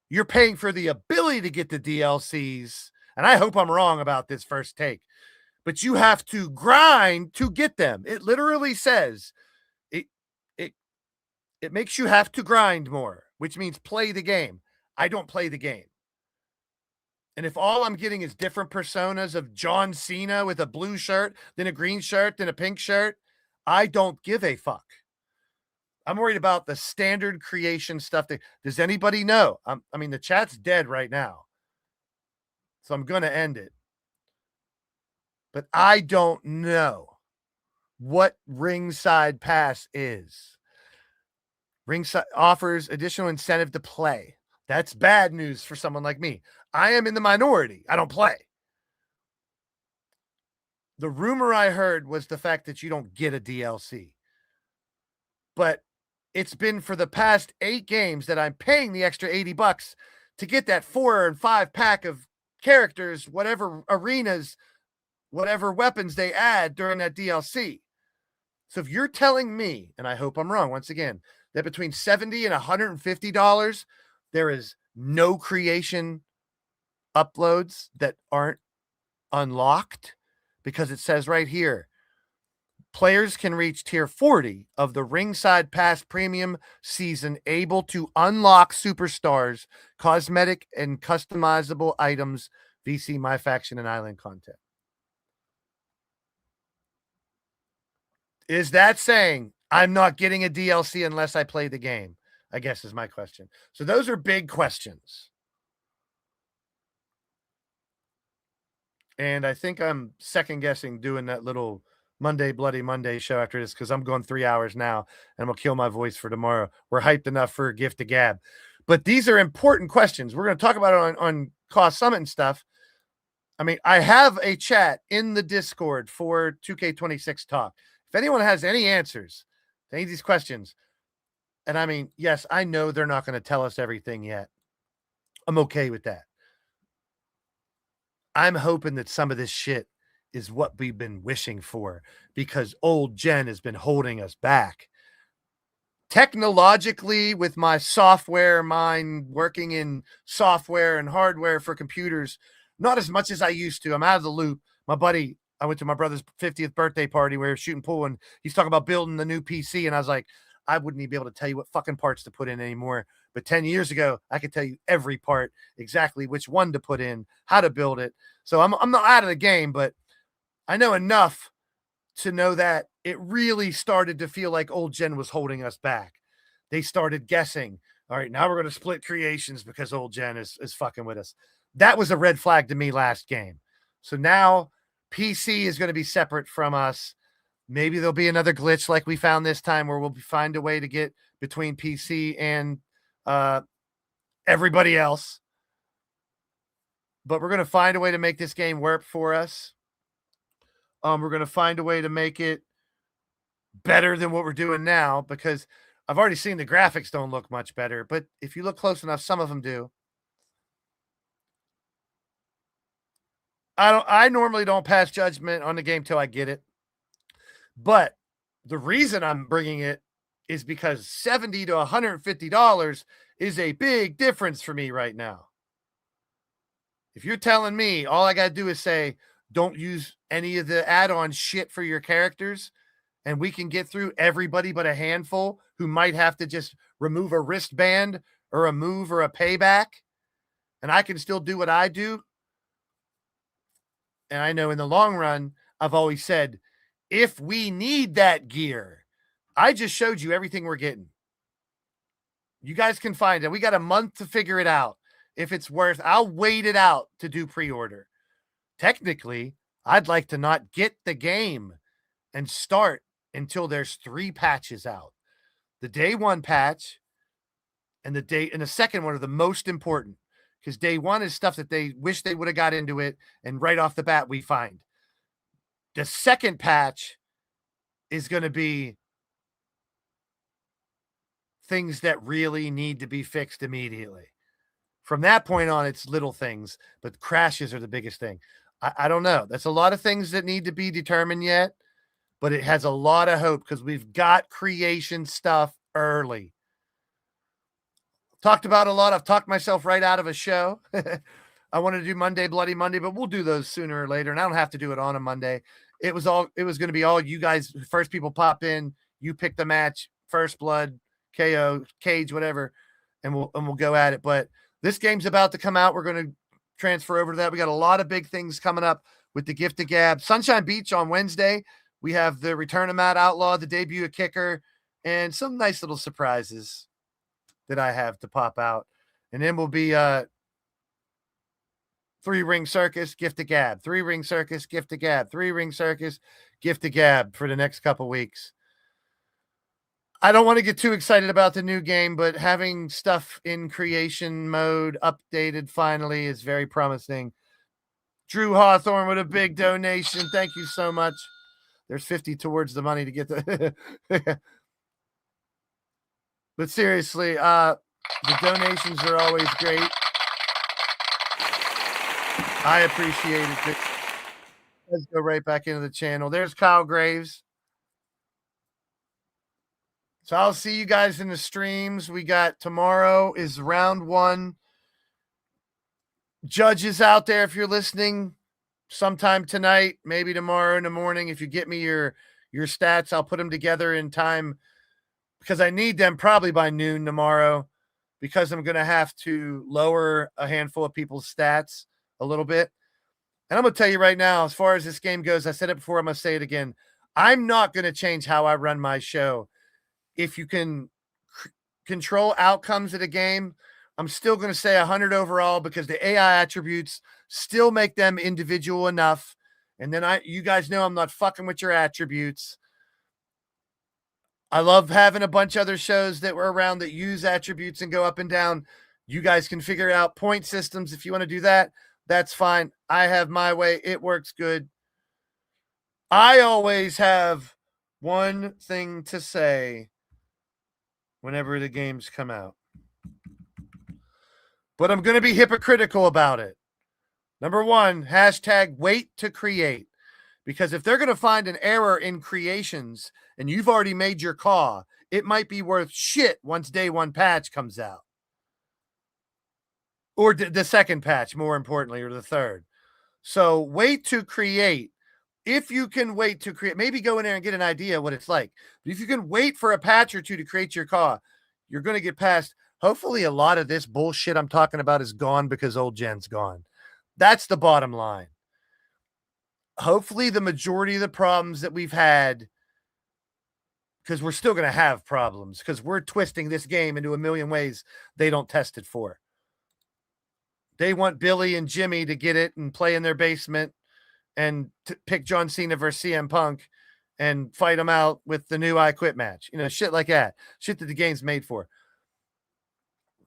You're paying for the ability to get the DLCs, and I hope I'm wrong about this first take, but you have to grind to get them. It literally says it makes you have to grind more, which means play the game. I don't play the game. And if all I'm getting is different personas of John Cena with a blue shirt, then a green shirt, then a pink shirt, I don't give a fuck. I'm worried about the standard creation stuff. Does anybody know? I mean, the chat's dead right now, so I'm going to end it. But I don't know what Ringside Pass is. Ringside offers additional incentive to play. That's bad news for someone like me. I am in the minority. I don't play. The rumor I heard was the fact that you don't get a DLC. But it's been for the past 8 games that I'm paying the extra $80 to get that 4 and 5 pack of characters, whatever arenas, whatever weapons they add during that DLC. So if you're telling me, and I hope I'm wrong once again, that between $70 and $150, there is no creation uploads that aren't unlocked, because it says right here, players can reach tier 40 of the Ringside Pass Premium season able to unlock superstars, cosmetic and customizable items, VC, My Faction, and Island content. Is that saying I'm not getting a DLC unless I play the game? I guess is my question. So those are big questions. And I think I'm second guessing doing that little Bloody Monday show after this, because I'm going 3 hours now and I'm going to kill my voice for tomorrow. We're hyped enough for a gift to gab. But these are important questions. We're going to talk about it on Cost Summit and stuff. I mean, I have a chat in the Discord for 2K26 Talk. If anyone has any answers to any of these questions, and I mean, yes, I know they're not going to tell us everything yet. I'm okay with that. I'm hoping that some of this shit is what we've been wishing for, because old Jen has been holding us back. Technologically, with my software mind working in software and hardware for computers, not as much as I used to. I'm out of the loop. My buddy, I went to my brother's 50th birthday party. We were shooting pool, and he's talking about building the new PC. And I was like, I wouldn't even be able to tell you what fucking parts to put in anymore. But 10 years ago, I could tell you every part, exactly which one to put in, how to build it. So I'm not out of the game, but I know enough to know that it really started to feel like old Jen was holding us back. They started guessing, all right, now we're going to split creations because old Jen is fucking with us. That was a red flag to me last game. So now PC is going to be separate from us. Maybe there'll be another glitch like we found this time where we'll find a way to get between PC and everybody else. But we're going to find a way to make this game work for us. We're going to find a way to make it better than what we're doing now, because I've already seen the graphics don't look much better. But if you look close enough, some of them do. I normally don't pass judgment on the game till I get it. But the reason I'm bringing it is because $70 to $150 is a big difference for me right now. If you're telling me all I got to do is say, don't use any of the add-on shit for your characters, and we can get through everybody but a handful who might have to just remove a wristband or a move or a payback, and I can still do what I do. And I know in the long run, I've always said, if we need that gear, I just showed you everything we're getting. You guys can find it. We got a month to figure it out. If it's worth, I'll wait it out to do pre-order. Technically, I'd like to not get the game and start until there's 3 patches out. The day 1 patch and the second one are the most important, because day 1 is stuff that they wish they would have got into it, and right off the bat we find. The second patch is going to be things that really need to be fixed immediately. From that point on, it's little things, but crashes are the biggest thing. I don't know. That's a lot of things that need to be determined yet, but it has a lot of hope because we've got creation stuff early. Talked about a lot. I've talked myself right out of a show. I wanted to do Monday, Bloody Monday, but we'll do those sooner or later. And I don't have to do it on a Monday. It was going to be all you guys, first people pop in, you pick the match, first blood, KO, cage, whatever, and we'll go at it. But this game's about to come out. We're going to transfer over to that. We got a lot of big things coming up with the Gift of Gab. Sunshine Beach on Wednesday. We have the return of Matt Outlaw, the debut of Kicker, and some nice little surprises that I have to pop out. And then we'll be 3-ring circus, Gift of Gab, 3-ring circus, Gift of Gab, 3-ring circus, Gift of Gab for the next couple weeks. I don't want to get too excited about the new game, but having stuff in creation mode updated finally is very promising. Drew Hawthorne with a big donation. Thank you so much. There's 50 towards the money to get the but seriously, the donations are always great. I appreciate it. Let's go right back into the channel. There's Kyle Graves. So I'll see you guys in the streams. We got tomorrow is round 1. Judges out there, if you're listening, sometime tonight, maybe tomorrow in the morning. If you get me your stats, I'll put them together in time because I need them probably by noon tomorrow because I'm going to have to lower a handful of people's stats a little bit. And I'm going to tell you right now, as far as this game goes, I said it before, I'm going to say it again. I'm not going to change how I run my show. If you can control outcomes of the game, I'm still going to say 100 overall because the AI attributes still make them individual enough. And then you guys know I'm not fucking with your attributes. I love having a bunch of other shows that were around that use attributes and go up and down. You guys can figure out point systems. If you want to do that, that's fine. I have my way. It works good. I always have one thing to say whenever the games come out. But I'm going to be hypocritical about it. Number 1, hashtag wait to create. Because if they're going to find an error in creations and you've already made your call, it might be worth shit once day 1 patch comes out. Or the second patch, more importantly, or the third. So wait to create. If you can wait to create, maybe go in there and get an idea of what it's like. But if you can wait for a patch or 2 to create your call, you're going to get past. Hopefully a lot of this bullshit I'm talking about is gone because old gen's gone. That's the bottom line. Hopefully the majority of the problems that we've had, because we're still going to have problems because we're twisting this game into a million ways they don't test it for. They want Billy and Jimmy to get it and play in their basement and pick John Cena versus CM Punk and fight them out with the new I Quit match. You know, shit like that. Shit that the game's made for.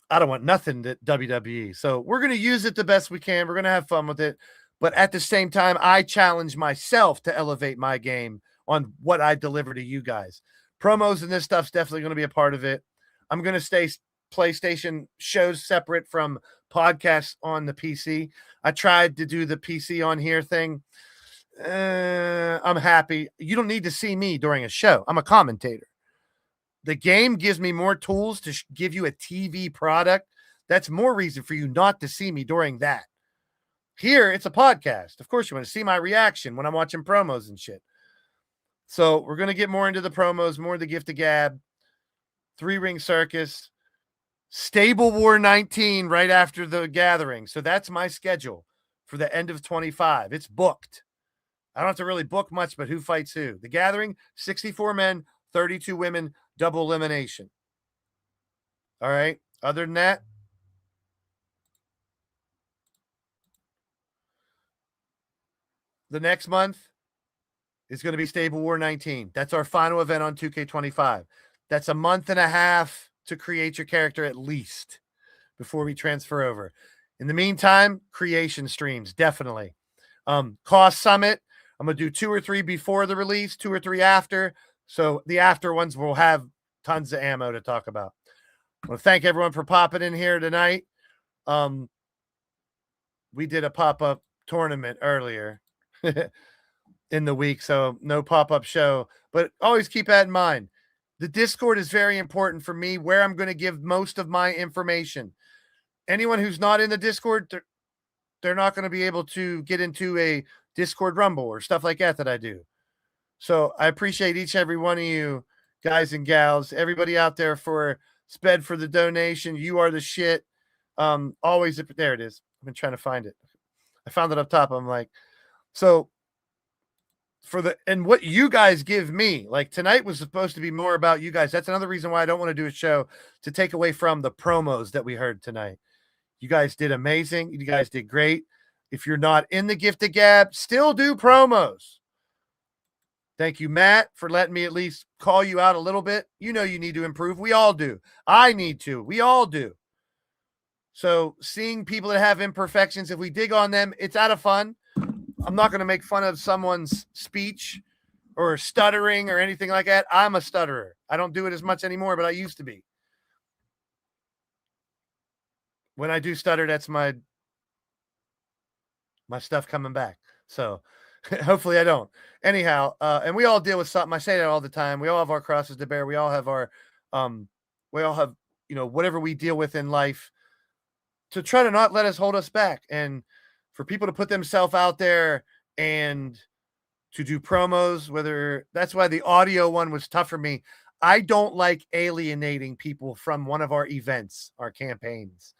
I don't want nothing to WWE. So we're going to use it the best we can. We're going to have fun with it. But at the same time, I challenge myself to elevate my game on what I deliver to you guys. Promos and this stuff's definitely going to be a part of it. I'm going to stay PlayStation shows separate from podcasts on the PC. I tried to do the PC on here thing. I'm happy. You don't need to see me during a show. I'm a commentator. The game gives me more tools to give you a TV product. That's more reason for you not to see me during that. Here, it's a podcast. Of course, you want to see my reaction when I'm watching promos and shit. So we're going to get more into the promos, more of the Gift of Gab, 3-ring circus, Stable War 19 right after the gathering. So that's my schedule for the end of 25. It's booked. I don't have to really book much, but who fights who? The gathering, 64 men, 32 women, double elimination. All right. Other than that, the next month is going to be Stable War 19. That's our final event on 2K25. That's a month and a half to create your character at least before we transfer over. In the meantime, creation streams, definitely. Cost Summit, I'm going to do 2 or 3 before the release, 2 or 3 after. So the after ones will have tons of ammo to talk about. I want to thank everyone for popping in here tonight. We did a pop-up tournament earlier in the week, so no pop-up show. But always keep that in mind. The Discord is very important for me, where I'm going to give most of my information. Anyone who's not in the Discord, they're not going to be able to get into a Discord Rumble or stuff like that I do. So I appreciate each and every one of you guys and gals, everybody out there for Sped for the donation. You are the shit. Always, there it is. I've been trying to find it. I found it up top. I'm like, so and what you guys give me, like tonight was supposed to be more about you guys. That's another reason why I don't want to do a show, to take away from the promos that we heard tonight. You guys did amazing. You guys did great. If you're not in the Gift of Gab, still do promos. Thank you, Matt, for letting me at least call you out a little bit. You know you need to improve. We all do. I need to. We all do. So seeing people that have imperfections, if we dig on them, it's out of fun. I'm not going to make fun of someone's speech or stuttering or anything like that. I'm a stutterer. I don't do it as much anymore, but I used to be. When I do stutter, that's my stuff coming back. So hopefully I don't. Anyhow, and we all deal with something. I say that all the time. We all have our crosses to bear. We all have our, whatever we deal with in life, to try to not let us hold us back. And for people to put themselves out there and to do promos, that's why the audio one was tough for me. I don't like alienating people from one of our events, our campaigns.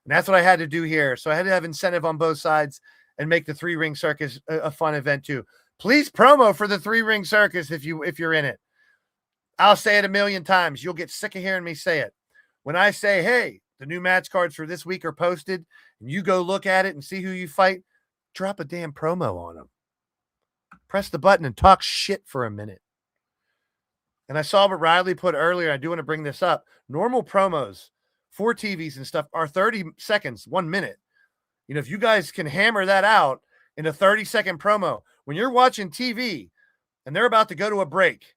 And that's what I had to do here. So I had to have incentive on both sides and make the 3-Ring Circus a fun event too. Please promo for the 3-Ring Circus if you're in it. I'll say it a million times. You'll get sick of hearing me say it. When I say, hey, the new match cards for this week are posted, and you go look at it and see who you fight, drop a damn promo on them. Press the button and talk shit for a minute. And I saw what Riley put earlier. I do want to bring this up. Normal promos for TVs and stuff are 30 seconds, 1 minute. You know, if you guys can hammer that out in a 30-second promo, when you're watching TV and they're about to go to a break,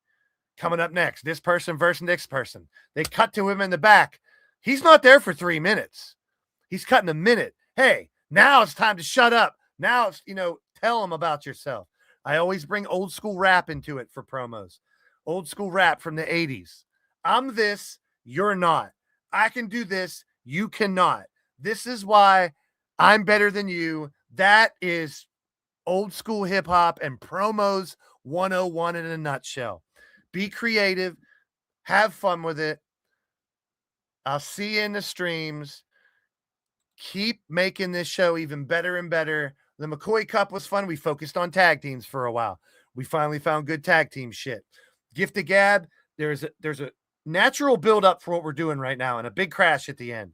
coming up next, this person versus next person, they cut to him in the back. He's not there for 3 minutes. He's cutting a minute. Hey, now it's time to shut up. Now it's, tell them about yourself. I always bring old school rap into it for promos. Old school rap from the 80s. I'm this, you're not. I can do this, you cannot. This is why I'm better than you. That is old school hip hop and promos 101 in a nutshell. Be creative. Have fun with it. I'll see you in the streams. Keep making this show even better and better. The McCoy Cup was fun. We focused on tag teams for a while. We finally found good tag team shit. Gift of Gab, there's a natural build up for what we're doing right now and a big crash at the end.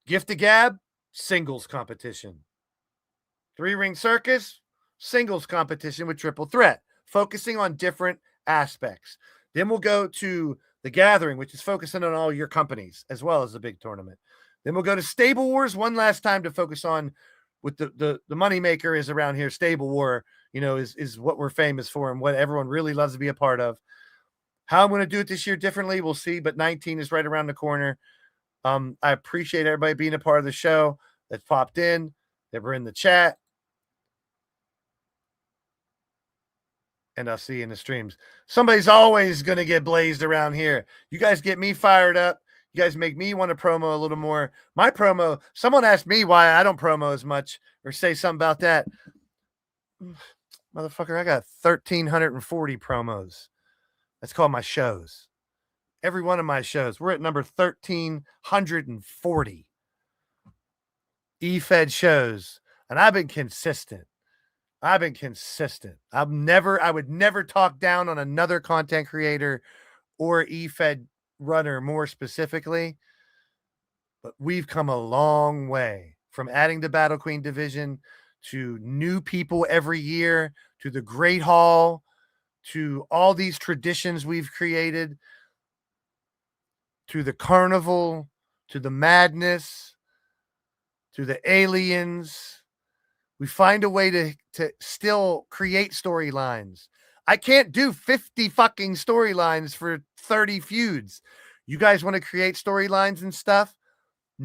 Gift of Gab, singles competition. 3-Ring Circus, singles competition with Triple Threat, focusing on different aspects. Then we'll go to the Gathering, which is focusing on all your companies as well as the big tournament. Then we'll go to Stable Wars one last time to focus on what the moneymaker is around here. Stable War, is what we're famous for and what everyone really loves to be a part of. How I'm going to do it this year differently, we'll see, but 19 is right around the corner. I appreciate everybody being a part of the show that popped in, that were in the chat. And I'll see you in the streams. Somebody's always going to get blazed around here. You guys get me fired up. You guys make me want to promo a little more. My promo, someone asked me why I don't promo as much or say something about that. Motherfucker, I got 1,340 promos. That's called my shows. Every one of my shows. We're at number 1,340 E-Fed shows. And I've been consistent. I would never talk down on another content creator or E-Fed runner more specifically, but we've come a long way from adding the Battle Queen division to new people every year, to the Great Hall, to all these traditions we've created, to the carnival, to the madness, to the aliens. We find a way to still create storylines. I can't do 50 fucking storylines for 30 feuds. You guys want to create storylines and stuff?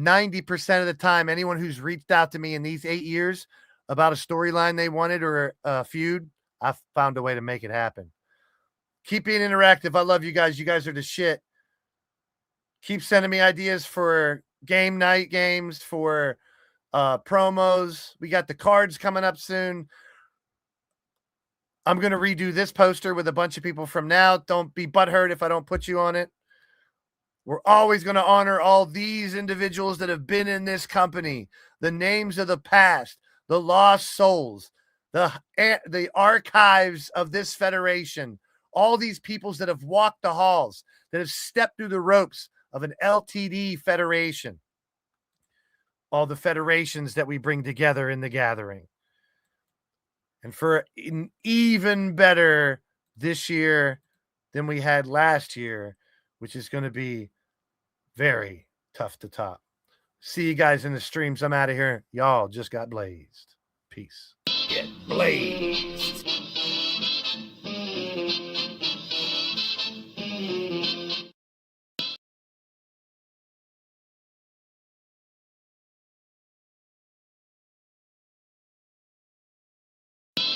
90% of the time, anyone who's reached out to me in these 8 years about a storyline they wanted or a feud, I've found a way to make it happen. Keep being interactive. I love you guys. You guys are the shit. Keep sending me ideas for game night games, for promos. We got the cards coming up soon. I'm going to redo this poster with a bunch of people from now. Don't be butthurt if I don't put you on it. We're always going to honor all these individuals that have been in this company, the names of the past, the lost souls, the archives of this federation, all these peoples that have walked the halls, that have stepped through the ropes of an LTD federation, all the federations that we bring together in the gathering. And for an even better this year than we had last year, which is going to be very tough to top. See you guys in the streams. I'm out of here. Y'all just got blazed. Peace. Get blazed.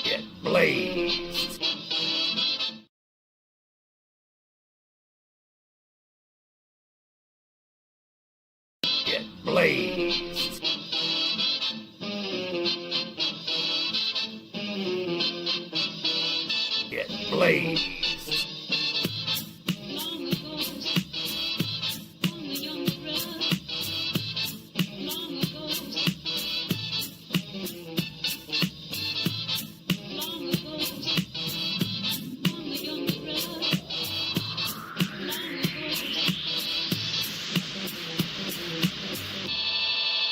Get blazed. Get blazed. Get blazed.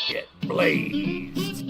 Get blazed.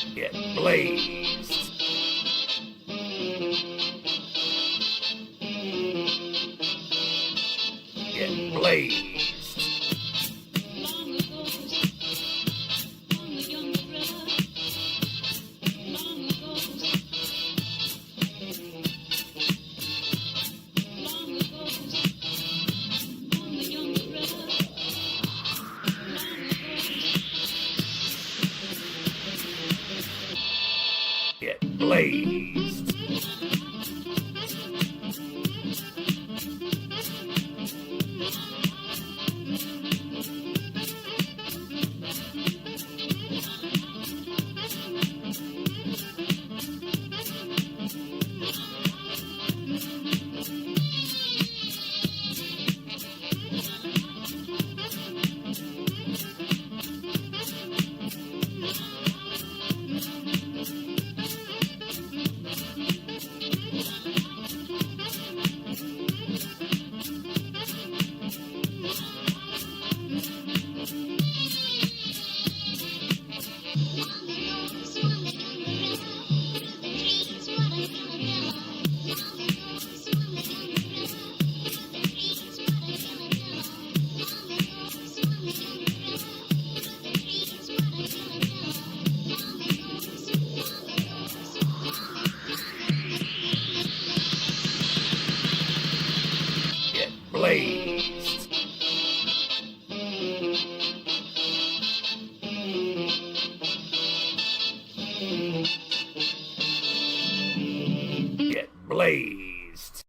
Get blazed. Get blazed. Get blazed. Get blazed. Get blazed.